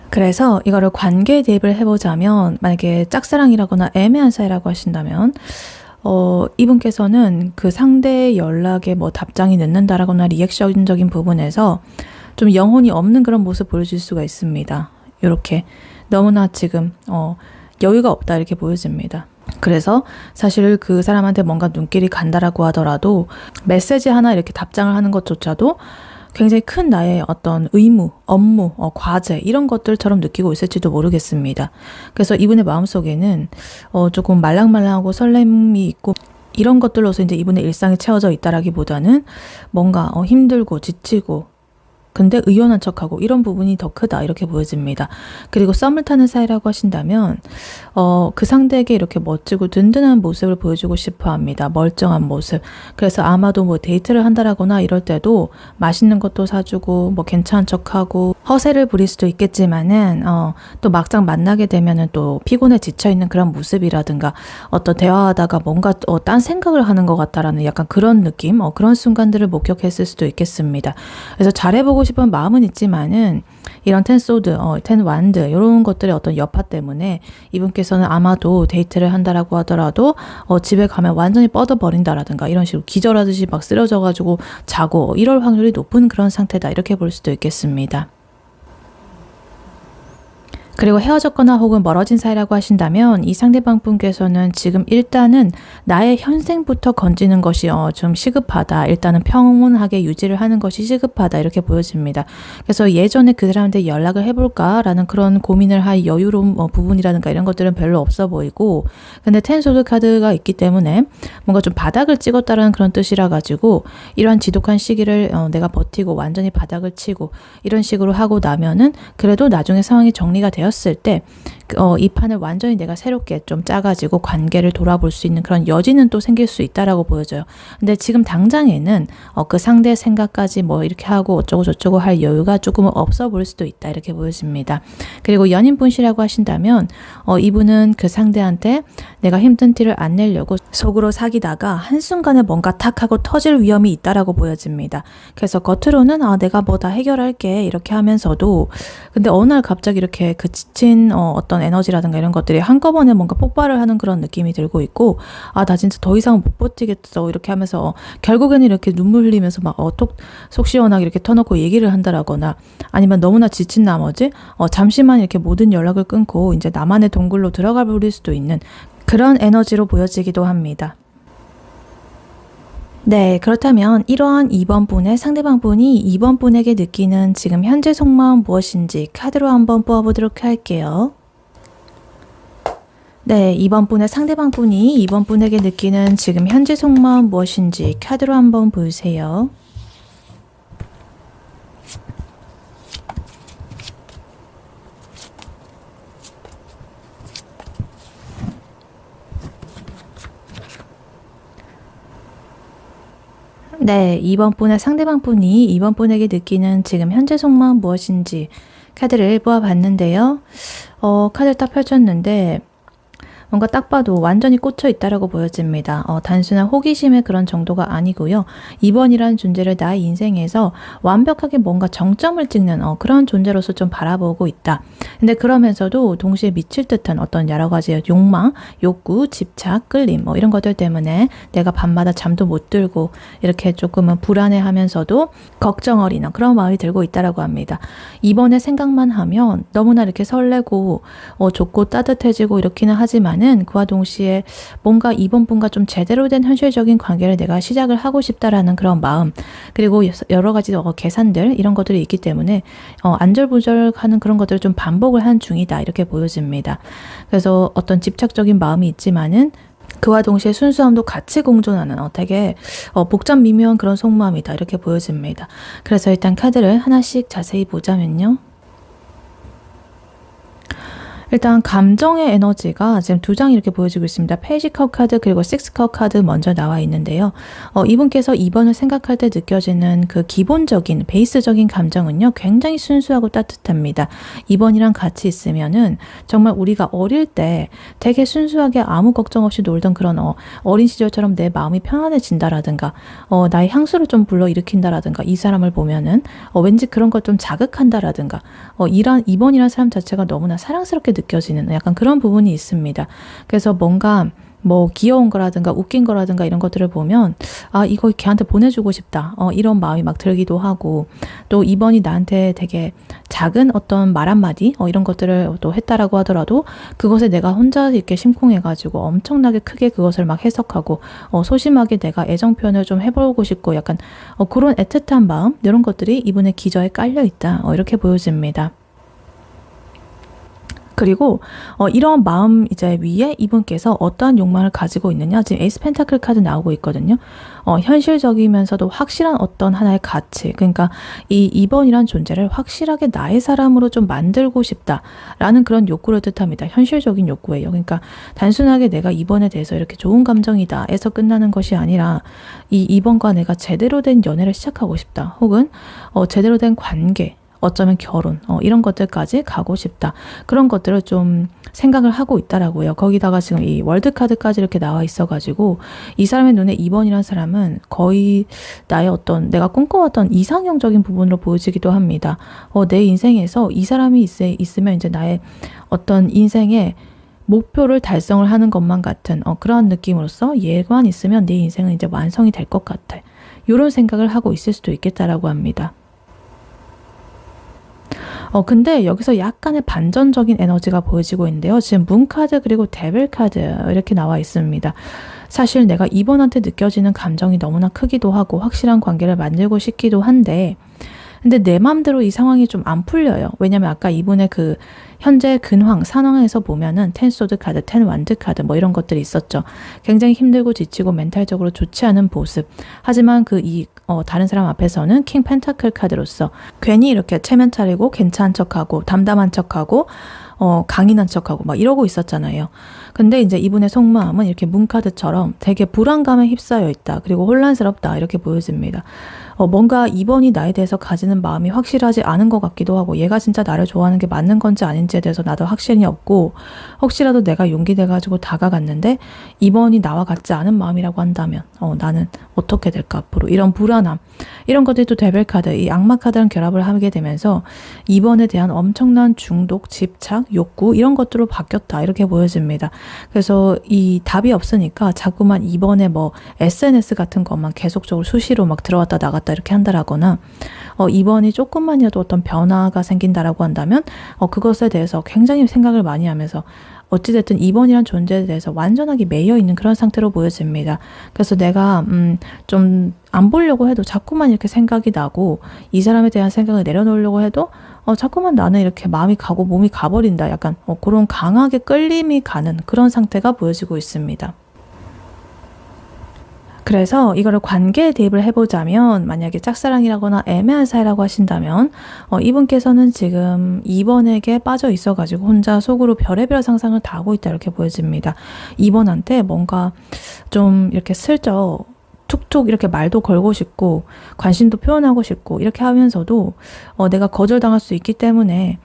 그래서 이거를 관계에 대입을 해보자면 만약에 짝사랑이라거나 애매한 사이라고 하신다면 이분께서는 그 상대의 연락에 뭐 답장이 늦는다라거나 리액션적인 부분에서 좀 영혼이 없는 그런 모습 보여줄 수가 있습니다. 이렇게 너무나 지금 여유가 없다 이렇게 보여집니다. 그래서 사실 그 사람한테 뭔가 눈길이 간다라고 하더라도 메시지 하나 이렇게 답장을 하는 것조차도 굉장히 큰 나의 어떤 의무, 업무, 과제 이런 것들처럼 느끼고 있을지도 모르겠습니다. 그래서 이분의 마음속에는 조금 말랑말랑하고 설렘이 있고 이런 것들로서 이제 이분의 일상이 채워져 있다라기보다는 뭔가 힘들고 지치고 근데 의연한 척하고 이런 부분이 더 크다 이렇게 보여집니다. 그리고 썸을 타는 사이라고 하신다면 그 상대에게 이렇게 멋지고 든든한 모습을 보여주고 싶어 합니다. 멀쩡한 모습. 그래서 아마도 뭐 데이트를 한다라거나 이럴 때도 맛있는 것도 사주고 뭐 괜찮은 척하고 허세를 부릴 수도 있겠지만은 또 막상 만나게 되면은 또 피곤해 지쳐있는 그런 모습이라든가 어떤 대화하다가 뭔가 딴 생각을 하는 것 같다라는 약간 그런 느낌, 그런 순간들을 목격했을 수도 있겠습니다. 그래서 잘해보고 싶은 마음은 있지만은 이런 10 소드, 10 완드 이런 것들의 어떤 여파 때문에 이분께서는 아마도 데이트를 한다라고 하더라도 집에 가면 완전히 뻗어버린다라든가 이런 식으로 기절하듯이 막 쓰러져가지고 자고 이럴 확률이 높은 그런 상태다 이렇게 볼 수도 있겠습니다. 그리고 헤어졌거나 혹은 멀어진 사이라고 하신다면 이 상대방 분께서는 지금 일단은 나의 현생부터 건지는 것이 좀 시급하다. 일단은 평온하게 유지를 하는 것이 시급하다. 이렇게 보여집니다. 그래서 예전에 그 사람한테 연락을 해볼까라는 그런 고민을 할 여유로운 부분이라든가 이런 것들은 별로 없어 보이고 근데 10 소드 카드가 있기 때문에 뭔가 좀 바닥을 찍었다라는 그런 뜻이라 가지고 이러한 지독한 시기를 내가 버티고 완전히 바닥을 치고 이런 식으로 하고 나면은 그래도 나중에 상황이 정리가 되었을 때 이 판을 완전히 내가 새롭게 좀 짜가지고 관계를 돌아볼 수 있는 그런 여지는 또 생길 수 있다라고 보여져요. 근데 지금 당장에는 그 상대의 생각까지 뭐 이렇게 하고 어쩌고 저쩌고 할 여유가 조금은 없어 보일 수도 있다 이렇게 보여집니다. 그리고 연인분이라고 하신다면 이분은 그 상대한테 내가 힘든 티를 안 내려고 속으로 사귀다가 한순간에 뭔가 탁 하고 터질 위험이 있다라고 보여집니다. 그래서 겉으로는 내가 뭐 다 해결할게 이렇게 하면서도 근데 어느 날 갑자기 이렇게 그 지친 어떤 에너지라든가 이런 것들이 한꺼번에 뭔가 폭발을 하는 그런 느낌이 들고 있고 나 진짜 더 이상 못 버티겠어 이렇게 하면서 결국에는 이렇게 눈물 흘리면서 막 속 시원하게 이렇게 터놓고 얘기를 한다라거나 아니면 너무나 지친 나머지 잠시만 이렇게 모든 연락을 끊고 이제 나만의 동굴로 들어가 버릴 수도 있는 그런 에너지로 보여지기도 합니다. 네, 그렇다면 이러한 2번 분의 상대방 분이 2번 분에게 느끼는 지금 현재 속마음 무엇인지 카드로 한번 뽑아보도록 할게요. 네, 2번 분의 상대방 분이 2번 분에게 느끼는 지금 현재 속마음 무엇인지 카드로 한번 보세요. 네, 2번 분의 상대방 분이 2번 분에게 느끼는 지금 현재 속마음 무엇인지 카드를 보아봤는데요. 카드를 딱 펼쳤는데 뭔가 딱 봐도 완전히 꽂혀 있다라고 보여집니다. 단순한 호기심의 그런 정도가 아니고요. 2번이라는 존재를 나의 인생에서 완벽하게 뭔가 정점을 찍는 그런 존재로서 좀 바라보고 있다. 근데 그러면서도 동시에 미칠 듯한 어떤 여러 가지 욕망, 욕구, 집착, 끌림 이런 것들 때문에 내가 밤마다 잠도 못 들고 이렇게 조금은 불안해하면서도 걱정 어린 그런 마음이 들고 있다라고 합니다. 2번의 생각만 하면 너무나 이렇게 설레고 좋고 따뜻해지고 이렇기는 하지만 그와 동시에 뭔가 이번 분과 좀 제대로 된 현실적인 관계를 내가 시작을 하고 싶다라는 그런 마음, 그리고 여러 가지 계산들 이런 것들이 있기 때문에 안절부절하는 그런 것들을 좀 반복을 한 중이다 이렇게 보여집니다. 그래서 어떤 집착적인 마음이 있지만은 그와 동시에 순수함도 같이 공존하는 되게 복잡 미묘한 그런 속마음이다 이렇게 보여집니다. 그래서 일단 카드를 하나씩 자세히 보자면요. 일단 감정의 에너지가 지금 두 장이 이렇게 보여지고 있습니다. 페이지 컵 카드 그리고 식스 컵 카드 먼저 나와 있는데요. 이분께서 2번을 생각할 때 느껴지는 그 기본적인 베이스적인 감정은요. 굉장히 순수하고 따뜻합니다. 2번이랑 같이 있으면은 정말 우리가 어릴 때 되게 순수하게 아무 걱정 없이 놀던 그런 어린 시절처럼 내 마음이 편안해진다라든가 나의 향수를 좀 불러일으킨다라든가 이 사람을 보면은 왠지 그런 걸 좀 자극한다라든가 이런 2번이라는 사람 자체가 너무나 사랑스럽게 느껴지는 약간 그런 부분이 있습니다. 그래서 뭔가 뭐 귀여운 거라든가 웃긴 거라든가 이런 것들을 보면 이거 걔한테 보내주고 싶다 이런 마음이 막 들기도 하고, 또 2번이 나한테 되게 작은 어떤 말 한마디 이런 것들을 또 했다라고 하더라도 그것에 내가 혼자 이렇게 심쿵해가지고 엄청나게 크게 그것을 막 해석하고 소심하게 내가 애정 표현을 좀 해보고 싶고 약간 그런 애틋한 마음 이런 것들이 이분의 기저에 깔려있다 이렇게 보여집니다. 그리고 이런 마음 이제 위에 이분께서 어떠한 욕망을 가지고 있느냐, 지금 에이스 펜타클 카드 나오고 있거든요. 현실적이면서도 확실한 어떤 하나의 가치, 그러니까 이 2번이란 존재를 확실하게 나의 사람으로 좀 만들고 싶다라는 그런 욕구를 뜻합니다. 현실적인 욕구예요. 그러니까 단순하게 내가 2번에 대해서 이렇게 좋은 감정이다 해서 끝나는 것이 아니라 이 2번과 내가 제대로 된 연애를 시작하고 싶다, 혹은 제대로 된 관계, 어쩌면 결혼 이런 것들까지 가고 싶다, 그런 것들을 좀 생각을 하고 있다라고요. 거기다가 지금 이 월드 카드까지 이렇게 나와 있어가지고 이 사람의 눈에 2번이라는 사람은 거의 나의 어떤 내가 꿈꿔왔던 이상형적인 부분으로 보여지기도 합니다. 내 인생에서 이 사람이 있으면 이제 나의 어떤 인생의 목표를 달성을 하는 것만 같은 그런 느낌으로서 얘만 있으면 내 인생은 이제 완성이 될 것 같아, 이런 생각을 하고 있을 수도 있겠다라고 합니다. 근데 여기서 약간의 반전적인 에너지가 보여지고 있는데요. 지금 문 카드 그리고 데빌 카드 이렇게 나와 있습니다. 사실 내가 이번한테 느껴지는 감정이 너무나 크기도 하고 확실한 관계를 만들고 싶기도 한데, 근데 내 맘대로 이 상황이 좀 안 풀려요. 왜냐면 아까 이분의 그 현재 근황, 상황에서 보면은 10 소드 카드, 10 완드 카드 뭐 이런 것들이 있었죠. 굉장히 힘들고 지치고 멘탈적으로 좋지 않은 모습. 하지만 다른 사람 앞에서는 킹 펜타클 카드로서 괜히 이렇게 체면 차리고 괜찮은 척하고 담담한 척하고 강인한 척하고 막 이러고 있었잖아요. 근데 이제 이분의 속마음은 이렇게 문카드처럼 되게 불안감에 휩싸여 있다, 그리고 혼란스럽다 이렇게 보여집니다. 뭔가 2번이 나에 대해서 가지는 마음이 확실하지 않은 것 같기도 하고, 얘가 진짜 나를 좋아하는 게 맞는 건지 아닌지에 대해서 나도 확신이 없고, 혹시라도 내가 용기 내가지고 다가갔는데 2번이 나와 같지 않은 마음이라고 한다면 나는 어떻게 될까 앞으로, 이런 불안함, 이런 것들이 또 데빌 카드, 이 악마 카드랑 결합을 하게 되면서 2번에 대한 엄청난 중독, 집착, 욕구 이런 것들로 바뀌었다 이렇게 보여집니다. 그래서 이 답이 없으니까 자꾸만 2번에 뭐 SNS 같은 것만 계속적으로 수시로 막 들어왔다 나갔다 이렇게 한다라거나 2번이 조금만이라도 어떤 변화가 생긴다라고 한다면 그것에 대해서 굉장히 생각을 많이 하면서 어찌됐든 2번이란 존재에 대해서 완전하게 매여 있는 그런 상태로 보여집니다. 그래서 내가 좀 안 보려고 해도 자꾸만 이렇게 생각이 나고, 이 사람에 대한 생각을 내려놓으려고 해도 자꾸만 나는 이렇게 마음이 가고 몸이 가버린다, 약간 그런 강하게 끌림이 가는 그런 상태가 보여지고 있습니다. 그래서 이거를 관계에 대입을 해보자면, 만약에 짝사랑이라거나 애매한 사이라고 하신다면 이분께서는 지금 2번에게 빠져 있어가지고 혼자 속으로 별의별 상상을 다 하고 있다 이렇게 보여집니다. 2번한테 뭔가 좀 이렇게 슬쩍 툭툭 이렇게 말도 걸고 싶고 관심도 표현하고 싶고 이렇게 하면서도 내가 거절당할 수 있기 때문에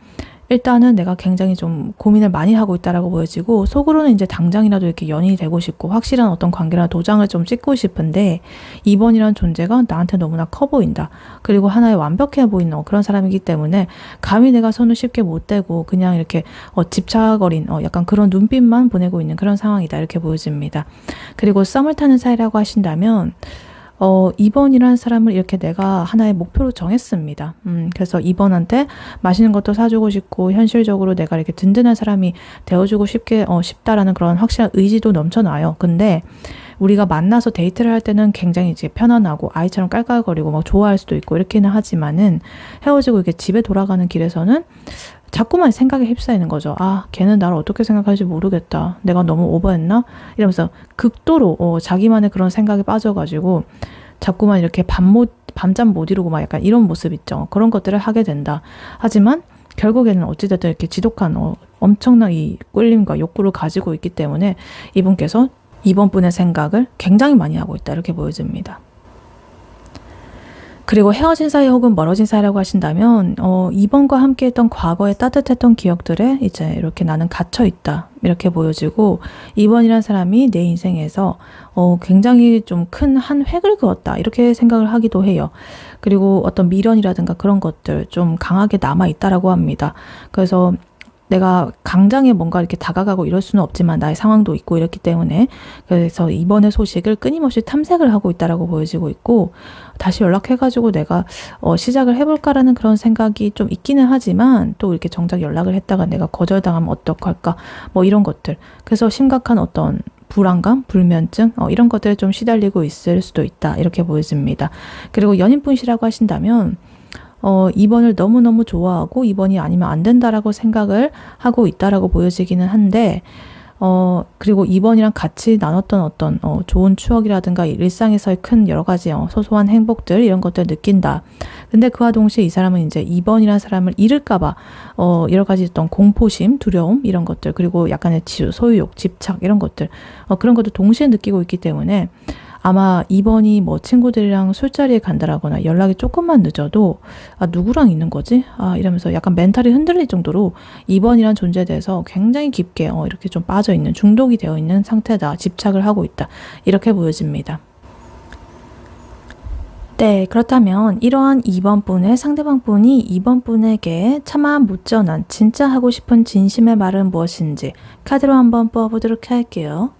일단은 내가 굉장히 좀 고민을 많이 하고 있다라고 보여지고, 속으로는 이제 당장이라도 이렇게 연인이 되고 싶고 확실한 어떤 관계나 도장을 좀 찍고 싶은데 2번이란 존재가 나한테 너무나 커 보인다. 그리고 하나의 완벽해 보이는 그런 사람이기 때문에 감히 내가 손을 쉽게 못 대고 그냥 이렇게 집착어린 약간 그런 눈빛만 보내고 있는 그런 상황이다, 이렇게 보여집니다. 그리고 썸을 타는 사이라고 하신다면 2번이라는 사람을 이렇게 내가 하나의 목표로 정했습니다. 그래서 2번한테 맛있는 것도 사주고 싶고, 현실적으로 내가 이렇게 든든한 사람이 되어주고 싶다라는 그런 확실한 의지도 넘쳐나요. 근데 우리가 만나서 데이트를 할 때는 굉장히 이제 편안하고 아이처럼 깔깔거리고 막 좋아할 수도 있고 이렇게는 하지만은, 헤어지고 이렇게 집에 돌아가는 길에서는 자꾸만 생각에 휩싸이는 거죠. 아, 걔는 나를 어떻게 생각할지 모르겠다. 내가 너무 오버했나? 이러면서 극도로 자기만의 그런 생각에 빠져가지고 자꾸만 이렇게 밤잠 못 이루고 막 약간 이런 모습 있죠. 그런 것들을 하게 된다. 하지만 결국에는 어찌됐든 이렇게 지독한 엄청난 이 꿀림과 욕구를 가지고 있기 때문에 이분께서 2번 분의 생각을 굉장히 많이 하고 있다, 이렇게 보여집니다. 그리고 헤어진 사이 혹은 멀어진 사이라고 하신다면 2번과 함께 했던 과거의 따뜻했던 기억들에 이제 이렇게 나는 갇혀 있다, 이렇게 보여지고, 2번이란 사람이 내 인생에서 굉장히 좀 큰 한 획을 그었다, 이렇게 생각을 하기도 해요. 그리고 어떤 미련이라든가 그런 것들 좀 강하게 남아 있다라고 합니다. 그래서 내가 강장에 뭔가 이렇게 다가가고 이럴 수는 없지만 나의 상황도 있고 이렇기 때문에, 그래서 이번의 소식을 끊임없이 탐색을 하고 있다라고 보여지고 있고, 다시 연락해가지고 내가 시작을 해볼까라는 그런 생각이 좀 있기는 하지만, 또 이렇게 정작 연락을 했다가 내가 거절당하면 어떡할까, 뭐 이런 것들. 그래서 심각한 어떤 불안감, 불면증 이런 것들에 좀 시달리고 있을 수도 있다, 이렇게 보여집니다. 그리고 연인분이시라고 하신다면 2번을 너무너무 좋아하고 2번이 아니면 안 된다라고 생각을 하고 있다라고 보여지기는 한데, 그리고 2번이랑 같이 나눴던 어떤 좋은 추억이라든가 일상에서의 큰 여러 가지 소소한 행복들, 이런 것들 느낀다. 근데 그와 동시에 이 사람은 이제 2번이라는 사람을 잃을까봐 여러 가지 어떤 공포심, 두려움, 이런 것들, 그리고 약간의 소유욕, 집착, 이런 것들, 그런 것도 동시에 느끼고 있기 때문에 아마 2번이 뭐 친구들이랑 술자리에 간다라거나 연락이 조금만 늦어도 누구랑 있는 거지? 이러면서 약간 멘탈이 흔들릴 정도로 2번이란 존재에 대해서 굉장히 깊게 이렇게 좀 빠져있는, 중독이 되어 있는 상태다, 집착을 하고 있다, 이렇게 보여집니다. 네, 그렇다면 이러한 2번 분의 상대방 분이 2번 분에게 차마 못 전한 진짜 하고 싶은 진심의 말은 무엇인지 카드로 한번 뽑아보도록 할게요.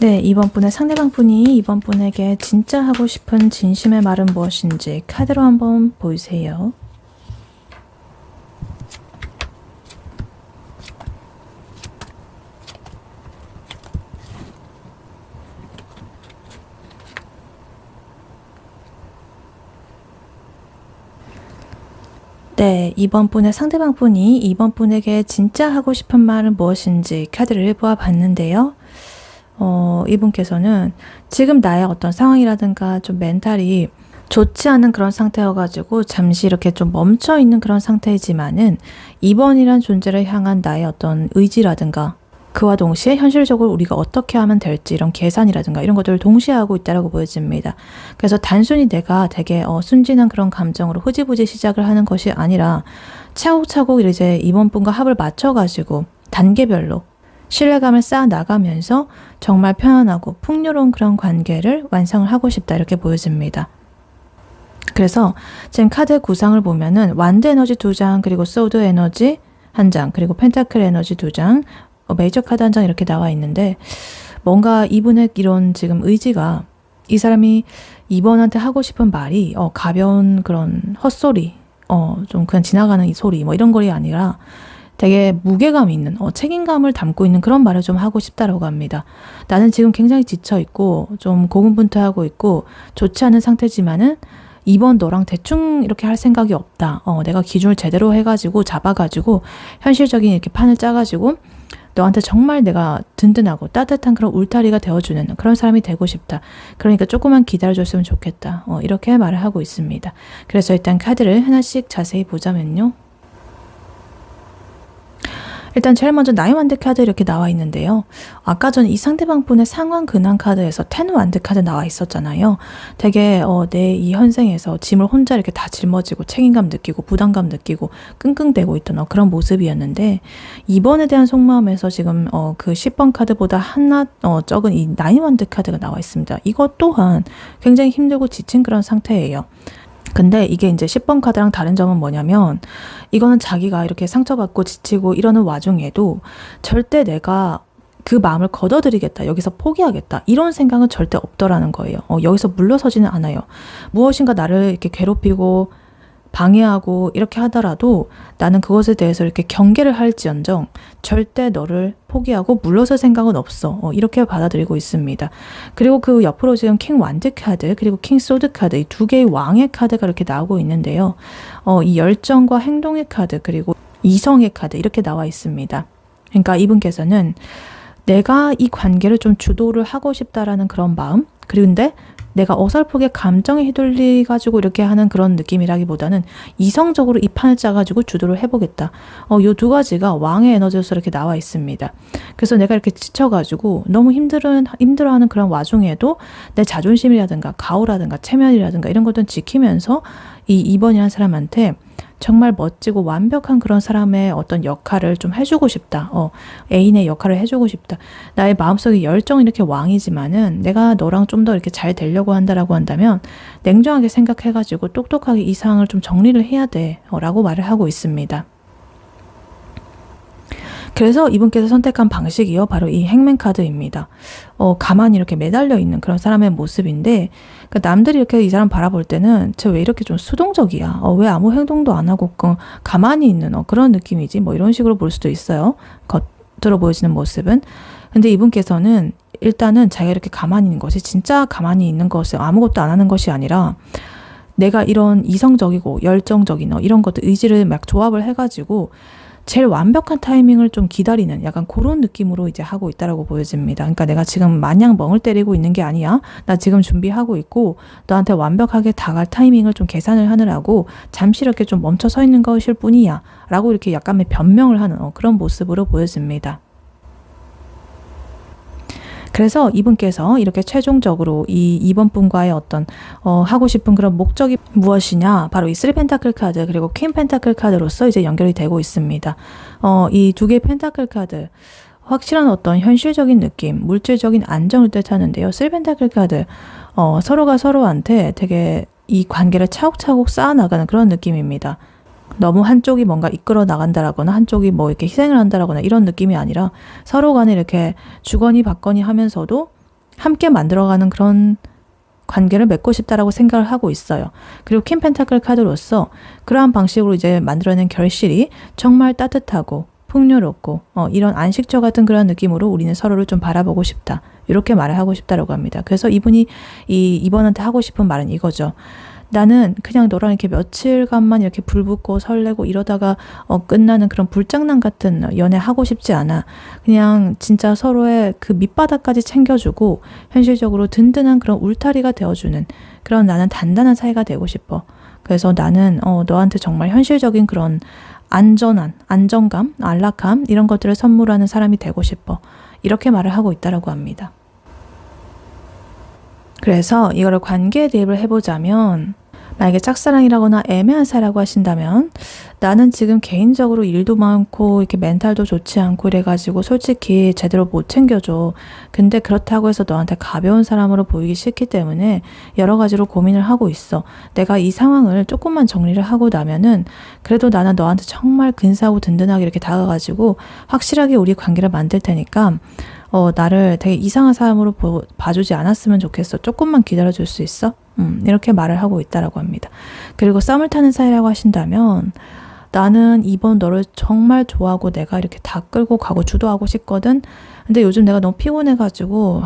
네, 이번 분의 상대방 분이 이번 분에게 진짜 하고 싶은 진심의 말은 무엇인지 카드로 한번 보이세요. 네, 이번 분의 상대방 분이 이번 분에게 진짜 하고 싶은 말은 무엇인지 카드를 보아봤는데요. 이분께서는 지금 나의 어떤 상황이라든가 좀 멘탈이 좋지 않은 그런 상태여가지고 잠시 이렇게 좀 멈춰있는 그런 상태이지만은 2번이란 존재를 향한 나의 어떤 의지라든가, 그와 동시에 현실적으로 우리가 어떻게 하면 될지 이런 계산이라든가 이런 것들을 동시에 하고 있다고 보여집니다. 그래서 단순히 내가 되게 순진한 그런 감정으로 흐지부지 시작을 하는 것이 아니라 차곡차곡 이제 이번 분과 합을 맞춰가지고 단계별로 신뢰감을 쌓아 나가면서 정말 편안하고 풍요로운 그런 관계를 완성을 하고 싶다, 이렇게 보여집니다. 그래서 지금 카드의 구상을 보면은 완드 에너지 2장, 그리고 소드 에너지 1장, 그리고 펜타클 에너지 2장, 메이저 카드 1장 이렇게 나와 있는데, 뭔가 이분의 이런 지금 의지가, 이 사람이 2번한테 하고 싶은 말이 가벼운 그런 헛소리, 좀 그냥 지나가는 이 소리 뭐 이런 거리 아니라 되게 무게감 있는 책임감을 담고 있는 그런 말을 좀 하고 싶다라고 합니다. 나는 지금 굉장히 지쳐있고 좀 고군분투하고 있고 좋지 않은 상태지만은 2번 너랑 대충 이렇게 할 생각이 없다. 내가 기준을 제대로 해가지고 잡아가지고 현실적인 이렇게 판을 짜가지고 너한테 정말 내가 든든하고 따뜻한 그런 울타리가 되어주는 그런 사람이 되고 싶다. 그러니까 조금만 기다려줬으면 좋겠다. 이렇게 말을 하고 있습니다. 그래서 일단 카드를 하나씩 자세히 보자면요. 일단 제일 먼저 나인 완드 카드 이렇게 나와 있는데요. 아까 전에 이 상대방 분의 상황 근황 카드에서 텐 완드 카드 나와 있었잖아요. 되게 내 이 현생에서 짐을 혼자 이렇게 다 짊어지고 책임감 느끼고 부담감 느끼고 끙끙대고 있던 그런 모습이었는데, 이번에 대한 속마음에서 지금 그 10번 카드보다 하나 적은 이 나인 완드 카드가 나와 있습니다. 이것 또한 굉장히 힘들고 지친 그런 상태예요. 근데 이게 이제 10번 카드랑 다른 점은 뭐냐면, 이거는 자기가 이렇게 상처받고 지치고 이러는 와중에도 절대 내가 그 마음을 걷어들이겠다, 여기서 포기하겠다, 이런 생각은 절대 없더라는 거예요. 여기서 물러서지는 않아요. 무엇인가 나를 이렇게 괴롭히고 방해하고 이렇게 하더라도 나는 그것에 대해서 이렇게 경계를 할지언정 절대 너를 포기하고 물러설 생각은 없어. 이렇게 받아들이고 있습니다. 그리고 그 옆으로 지금 킹 완드 카드 그리고 킹 소드 카드, 이 두 개의 왕의 카드가 이렇게 나오고 있는데요. 이 열정과 행동의 카드 그리고 이성의 카드 이렇게 나와 있습니다. 그러니까 이분께서는 내가 이 관계를 좀 주도를 하고 싶다라는 그런 마음, 그런데 내가 어설프게 감정에 휘둘리가지고 이렇게 하는 그런 느낌이라기보다는 이성적으로 이 판을 짜가지고 주도를 해보겠다. 요 두 가지가 왕의 에너지로서 이렇게 나와 있습니다. 그래서 내가 이렇게 지쳐가지고 너무 힘들어하는 그런 와중에도 내 자존심이라든가 가오라든가 체면이라든가 이런 것들은 지키면서 이 2번이라는 사람한테 정말 멋지고 완벽한 그런 사람의 어떤 역할을 좀 해주고 싶다. 애인의 역할을 해주고 싶다. 나의 마음속에 열정은 이렇게 왕이지만은 내가 너랑 좀 더 이렇게 잘 되려고 한다라고 한다면 냉정하게 생각해가지고 똑똑하게 이 상황을 좀 정리를 해야 돼. 라고 말을 하고 있습니다. 그래서 이분께서 선택한 방식이요, 바로 이 행맨 카드입니다. 가만히 이렇게 매달려 있는 그런 사람의 모습인데, 그러니까 남들이 이렇게 이 사람 바라볼 때는 쟤 왜 이렇게 좀 수동적이야, 왜 아무 행동도 안 하고 가만히 있는 그런 느낌이지, 뭐 이런 식으로 볼 수도 있어요. 겉으로 보여지는 모습은. 근데 이분께서는 일단은 자기가 이렇게 가만히 있는 것이 진짜 가만히 있는 것이 아무것도 안 하는 것이 아니라, 내가 이런 이성적이고 열정적인 이런 것들 의지를 막 조합을 해가지고 제일 완벽한 타이밍을 좀 기다리는 약간 그런 느낌으로 이제 하고 있다라고 보여집니다. 그러니까 내가 지금 마냥 멍을 때리고 있는 게 아니야. 나 지금 준비하고 있고 너한테 완벽하게 다가갈 타이밍을 좀 계산을 하느라고 잠시 이렇게 좀 멈춰 서 있는 것일 뿐이야. 라고 이렇게 약간의 변명을 하는 그런 모습으로 보여집니다. 그래서 이분께서 이렇게 최종적으로 이 2번 분과의 어떤 하고 싶은 그런 목적이 무엇이냐, 바로 이 3 펜타클 카드 그리고 퀸 펜타클 카드로서 이제 연결이 되고 있습니다. 이 두 개의 펜타클 카드, 확실한 어떤 현실적인 느낌, 물질적인 안정을 뜻하는데요. 3 펜타클 카드, 서로가 서로한테 되게 이 관계를 차곡차곡 쌓아나가는 그런 느낌입니다. 너무 한쪽이 뭔가 이끌어 나간다라거나 한쪽이 뭐 이렇게 희생을 한다라거나 이런 느낌이 아니라 서로 간에 이렇게 주거니 받거니 하면서도 함께 만들어가는 그런 관계를 맺고 싶다라고 생각을 하고 있어요. 그리고 퀸 펜타클 카드로서 그러한 방식으로 이제 만들어낸 결실이 정말 따뜻하고 풍요롭고 이런 안식처 같은 그런 느낌으로 우리는 서로를 좀 바라보고 싶다. 이렇게 말을 하고 싶다라고 합니다. 그래서 이분이 이번한테 하고 싶은 말은 이거죠. 나는 그냥 너랑 이렇게 며칠간만 이렇게 불붙고 설레고 이러다가 끝나는 그런 불장난 같은 연애 하고 싶지 않아. 그냥 진짜 서로의 그 밑바닥까지 챙겨주고 현실적으로 든든한 그런 울타리가 되어주는 그런, 나는 단단한 사이가 되고 싶어. 그래서 나는 너한테 정말 현실적인 그런 안정감, 안락함 이런 것들을 선물하는 사람이 되고 싶어. 이렇게 말을 하고 있다라고 합니다. 그래서 이거를 관계에 대입을 해보자면, 만약에 짝사랑이라거나 애매한 사이라고 하신다면, 나는 지금 개인적으로 일도 많고 이렇게 멘탈도 좋지 않고 이래가지고 솔직히 제대로 못 챙겨줘. 근데 그렇다고 해서 너한테 가벼운 사람으로 보이기 싫기 때문에 여러 가지로 고민을 하고 있어. 내가 이 상황을 조금만 정리를 하고 나면은 그래도 나는 너한테 정말 근사하고 든든하게 이렇게 다가가지고 확실하게 우리 관계를 만들 테니까 나를 되게 이상한 사람으로 봐주지 않았으면 좋겠어. 조금만 기다려줄 수 있어? 이렇게 말을 하고 있다라고 합니다. 그리고 썸을 타는 사이라고 하신다면, 나는 이번 너를 정말 좋아하고 내가 이렇게 다 끌고 가고 주도하고 싶거든. 근데 요즘 내가 너무 피곤해가지고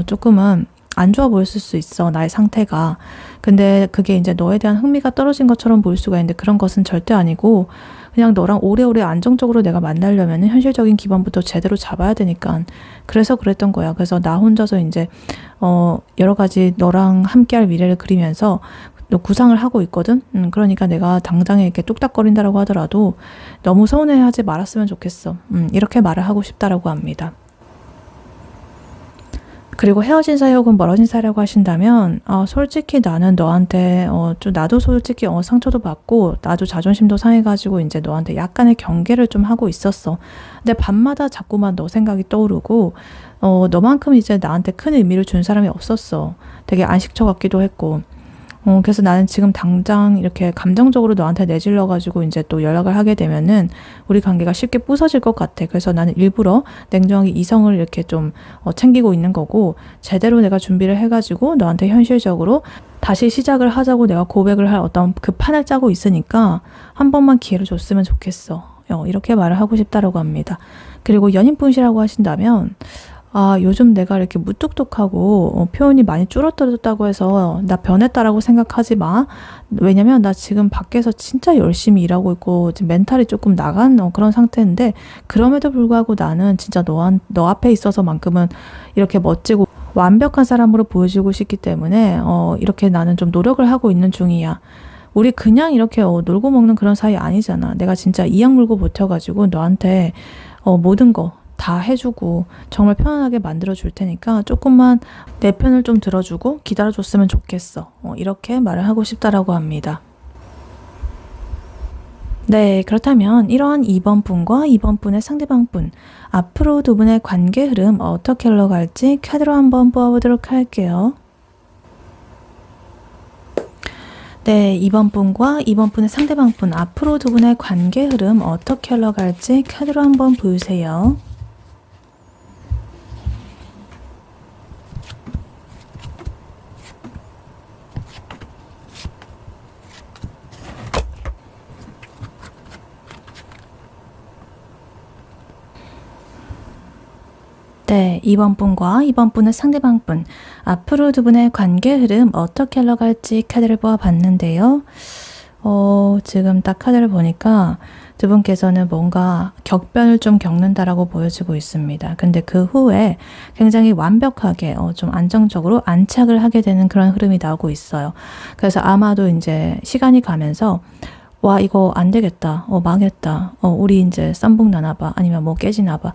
조금은 안 좋아 보였을 수 있어, 나의 상태가. 근데 그게 이제 너에 대한 흥미가 떨어진 것처럼 보일 수가 있는데 그런 것은 절대 아니고, 그냥 너랑 오래오래 안정적으로 내가 만나려면 현실적인 기반부터 제대로 잡아야 되니까 그래서 그랬던 거야. 그래서 나 혼자서 이제 여러 가지 너랑 함께할 미래를 그리면서 구상을 하고 있거든. 그러니까 내가 당장에 이렇게 뚝딱거린다라고 하더라도 너무 서운해하지 말았으면 좋겠어. 이렇게 말을 하고 싶다라고 합니다. 그리고 헤어진 사이 혹은 멀어진 사이라고 하신다면 솔직히 나는 너한테 좀 나도 솔직히 상처도 받고 나도 자존심도 상해가지고 이제 너한테 약간의 경계를 좀 하고 있었어. 근데 밤마다 자꾸만 너 생각이 떠오르고 너만큼 이제 나한테 큰 의미를 준 사람이 없었어. 되게 안식처 같기도 했고 그래서 나는 지금 당장 이렇게 감정적으로 너한테 내질러가지고 이제 또 연락을 하게 되면은 우리 관계가 쉽게 부서질 것 같아. 그래서 나는 일부러 냉정하게 이성을 이렇게 좀 챙기고 있는 거고, 제대로 내가 준비를 해가지고 너한테 현실적으로 다시 시작을 하자고 내가 고백을 할 어떤 그 판을 짜고 있으니까 한 번만 기회를 줬으면 좋겠어. 이렇게 말을 하고 싶다라고 합니다. 그리고 연인분이라고 하신다면 요즘 내가 이렇게 무뚝뚝하고 표현이 많이 줄어들었다고 해서 나 변했다라고 생각하지 마. 왜냐면 나 지금 밖에서 진짜 열심히 일하고 있고 지금 멘탈이 조금 나간 그런 상태인데, 그럼에도 불구하고 나는 진짜 너 앞에 있어서만큼은 이렇게 멋지고 완벽한 사람으로 보여주고 싶기 때문에 이렇게 나는 좀 노력을 하고 있는 중이야. 우리 그냥 이렇게 놀고 먹는 그런 사이 아니잖아. 내가 진짜 이악 물고 버텨가지고 너한테 모든 거 다 해주고 정말 편안하게 만들어줄 테니까 조금만 내 편을 좀 들어주고 기다려줬으면 좋겠어. 이렇게 말을 하고 싶다라고 합니다. 네, 그렇다면 이러한 2번 분과 2번 분의 상대방 분, 앞으로 두 분의 관계 흐름 어떻게 흘러갈지 카드로 한번 뽑아보도록 할게요. 네, 2번 분과 2번 분의 상대방 분, 앞으로 두 분의 관계 흐름 어떻게 흘러갈지 카드로 한번 보여주세요. 네, 2번 분과 2번 분의 상대방 분, 앞으로 두 분의 관계 흐름 어떻게 흘러갈지 카드를 뽑아봤는데요. 지금 딱 카드를 보니까 두 분께서는 뭔가 격변을 좀 겪는다라고 보여지고 있습니다. 근데 그 후에 굉장히 완벽하게 좀 안정적으로 안착을 하게 되는 그런 흐름이 나오고 있어요. 그래서 아마도 이제 시간이 가면서 와, 이거 안 되겠다. 망했다. 우리 이제 쌈북 나나봐. 아니면 뭐 깨지나봐.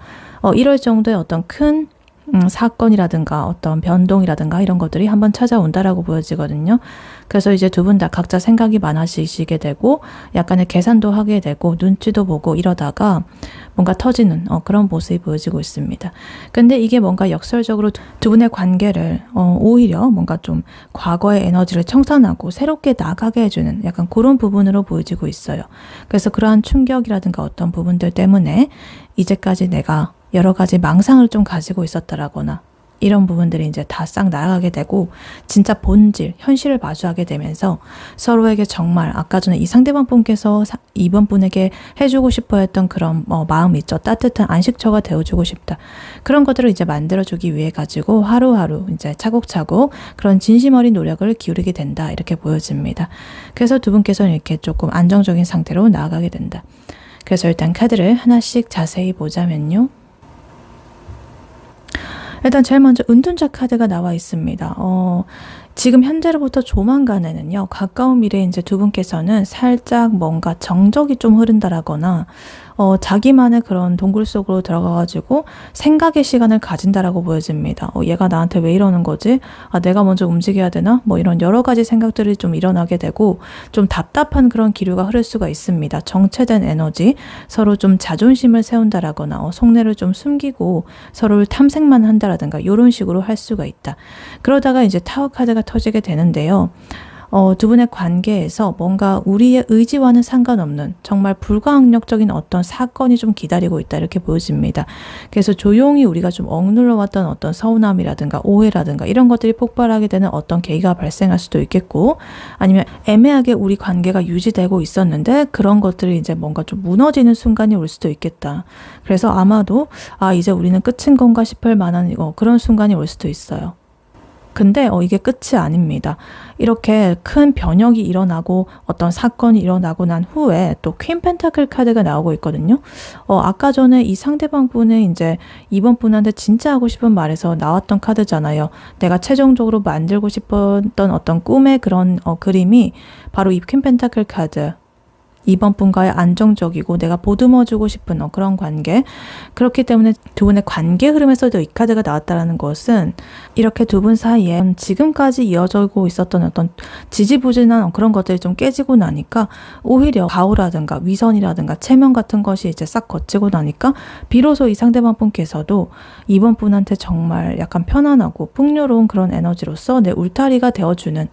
이럴 정도의 어떤 큰 사건이라든가 어떤 변동이라든가 이런 것들이 한번 찾아온다라고 보여지거든요. 그래서 이제 두 분 다 각자 생각이 많아지시게 되고 약간의 계산도 하게 되고 눈치도 보고 이러다가 뭔가 터지는 그런 모습이 보여지고 있습니다. 근데 이게 뭔가 역설적으로 두 분의 관계를 오히려 뭔가 좀 과거의 에너지를 청산하고 새롭게 나가게 해주는 약간 그런 부분으로 보여지고 있어요. 그래서 그러한 충격이라든가 어떤 부분들 때문에 이제까지 내가 여러 가지 망상을 좀 가지고 있었다라거나 이런 부분들이 이제 다 싹 날아가게 되고 진짜 본질, 현실을 마주하게 되면서 서로에게 정말 아까 전에 이 상대방 분께서 2번 분에게 해주고 싶어 했던 그런 마음이 있죠. 따뜻한 안식처가 되어주고 싶다. 그런 것들을 이제 만들어주기 위해 가지고 하루하루 이제 차곡차곡 그런 진심 어린 노력을 기울이게 된다. 이렇게 보여집니다. 그래서 두 분께서는 이렇게 조금 안정적인 상태로 나아가게 된다. 그래서 일단 카드를 하나씩 자세히 보자면요. 일단 제일 먼저 은둔자 카드가 나와 있습니다. 지금 현재로부터 조만간에는요, 가까운 미래에 이제 두 분께서는 살짝 뭔가 정적이 좀 흐른다라거나, 자기만의 그런 동굴 속으로 들어가가지고 생각의 시간을 가진다라고 보여집니다. 얘가 나한테 왜 이러는 거지? 내가 먼저 움직여야 되나? 뭐 이런 여러 가지 생각들이 좀 일어나게 되고, 좀 답답한 그런 기류가 흐를 수가 있습니다. 정체된 에너지, 서로 좀 자존심을 세운다라거나, 속내를 좀 숨기고 서로를 탐색만 한다라든가, 이런 식으로 할 수가 있다. 그러다가 이제 타워 카드가 터지게 되는데요. 두 분의 관계에서 뭔가 우리의 의지와는 상관없는 정말 불가항력적인 어떤 사건이 좀 기다리고 있다 이렇게 보여집니다. 그래서 조용히 우리가 좀 억눌러왔던 어떤 서운함이라든가 오해라든가 이런 것들이 폭발하게 되는 어떤 계기가 발생할 수도 있겠고, 아니면 애매하게 우리 관계가 유지되고 있었는데 그런 것들이 이제 뭔가 좀 무너지는 순간이 올 수도 있겠다. 그래서 아마도 이제 우리는 끝인 건가 싶을 만한 그런 순간이 올 수도 있어요. 근데 이게 끝이 아닙니다. 이렇게 큰 변혁이 일어나고 어떤 사건이 일어나고 난 후에 또 퀸 펜타클 카드가 나오고 있거든요. 아까 전에 이 상대방 분의 이제 이번 분한테 진짜 하고 싶은 말에서 나왔던 카드잖아요. 내가 최종적으로 만들고 싶었던 어떤 꿈의 그런 그림이 바로 이 퀸 펜타클 카드. 이번 분과의 안정적이고 내가 보듬어주고 싶은 그런 관계. 그렇기 때문에 두 분의 관계 흐름에서도 이 카드가 나왔다는 것은 이렇게 두 분 사이에 지금까지 이어지고 있었던 어떤 지지부진한 그런 것들이 좀 깨지고 나니까 오히려 가오라든가 위선이라든가 체면 같은 것이 이제 싹 거치고 나니까 비로소 이 상대방 분께서도 이번 분한테 정말 약간 편안하고 풍요로운 그런 에너지로서 내 울타리가 되어주는